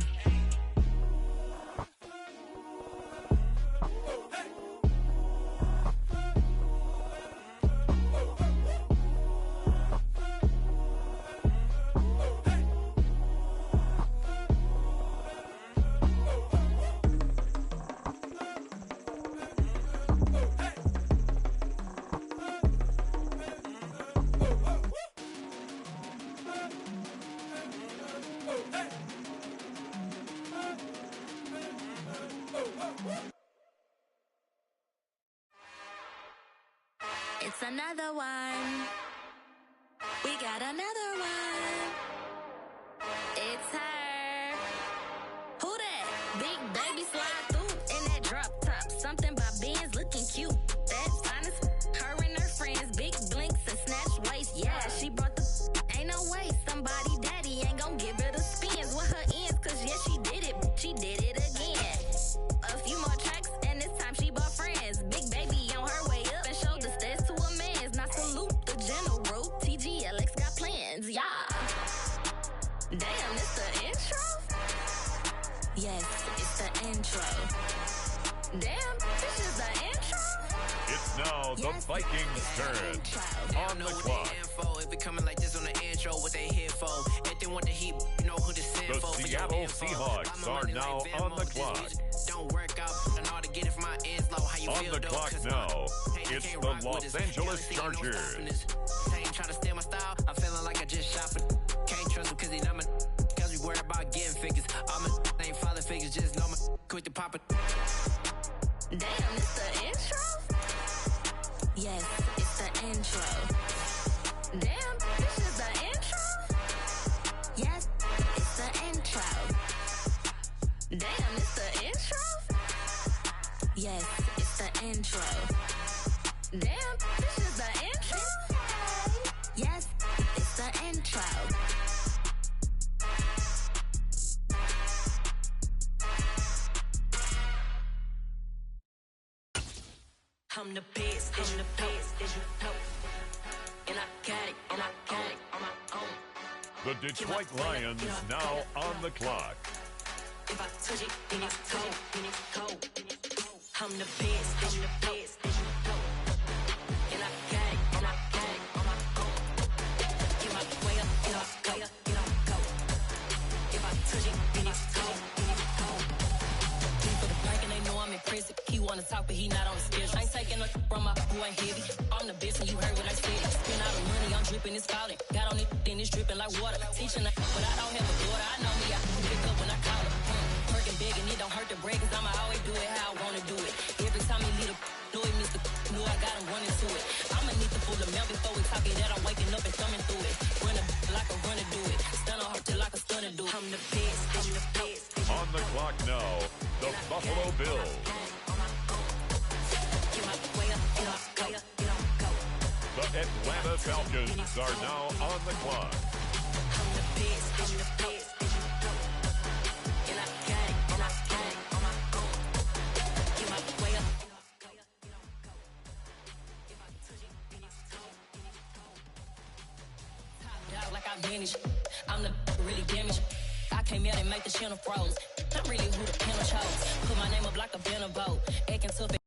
It's another one. We got another one. It's her. Who that? Big baby slide through in that drop top. Something by Benz looking cute. That's honest. Her and her friends, big blinks and snatch waist. Yeah, she brought the. Ain't no way somebody daddy ain't gon' give her the spins with her ends. Cause yeah, she did it. She did it again. A few more tracks and this time she bought friends. Big baby on her way up and showed the stairs to a man's. Now salute the general. TGLX got plans, yeah. Damn, it's the intro? Yes, it's the intro. Damn, this is the intro? It's now the Vikings' turn on the clock. If we coming like this on the intro, what they here for? If they want the heat, you know who to send The for. Seattle Seahawks are now on the clock. Don't work out, and all to get it from my ends low. How you On feel, the though? clock now, it's the Los Angeles Chargers. Ain't trying to steal my style. I'm feeling like I just shot for. Can't trust him cause he not my. Cause we worried about getting figures. All my ain't father figures, just know my quick to pop it. Damn, it's the intro? Yes, it's the intro. Damn, this is the intro? Yes, it's the intro. Damn, it's the intro? Yes, it's the intro. Damn, this is the intro? Yes, it's the intro. I'm the best, I'm the best, as you know. And I got it, and I got it on my own. The Detroit Lions now on the clock. If I touch it, then it's cold, then it's cold. I'm the best, I'm the best, as you know. And I got it, and I got it on my own. Get my way up, get off, go, get off, go. If I touch it, then it's cold, then it's cold. For the bank and they know I'm impressive. He wanna talk, but he not on the schedule. I ain't taking no from my who ain't heavy. I'm the best and you heard what I said. Spend all the money, I'm dripping, it's falling. Got on it, then it's dripping like water. Teaching her, but I don't have a daughter. I know me, I can pick up when I call her. Working big and it don't hurt to break, cause I'ma always do it how I wanna do it. Every time he lead a do it, Mr. Knew I got him running to it. I'ma need to pull the mail before we talk it that I'm waking up and thumbing through it. Run a like a runner do it. Stand on her Buffalo Bills. The Atlanta Falcons are now on the clock. Like I vanished, I'm the really damaged. I came out and make the channel froze. I'm really who the panel chose. Put my name up like a banner boat. Acting tough.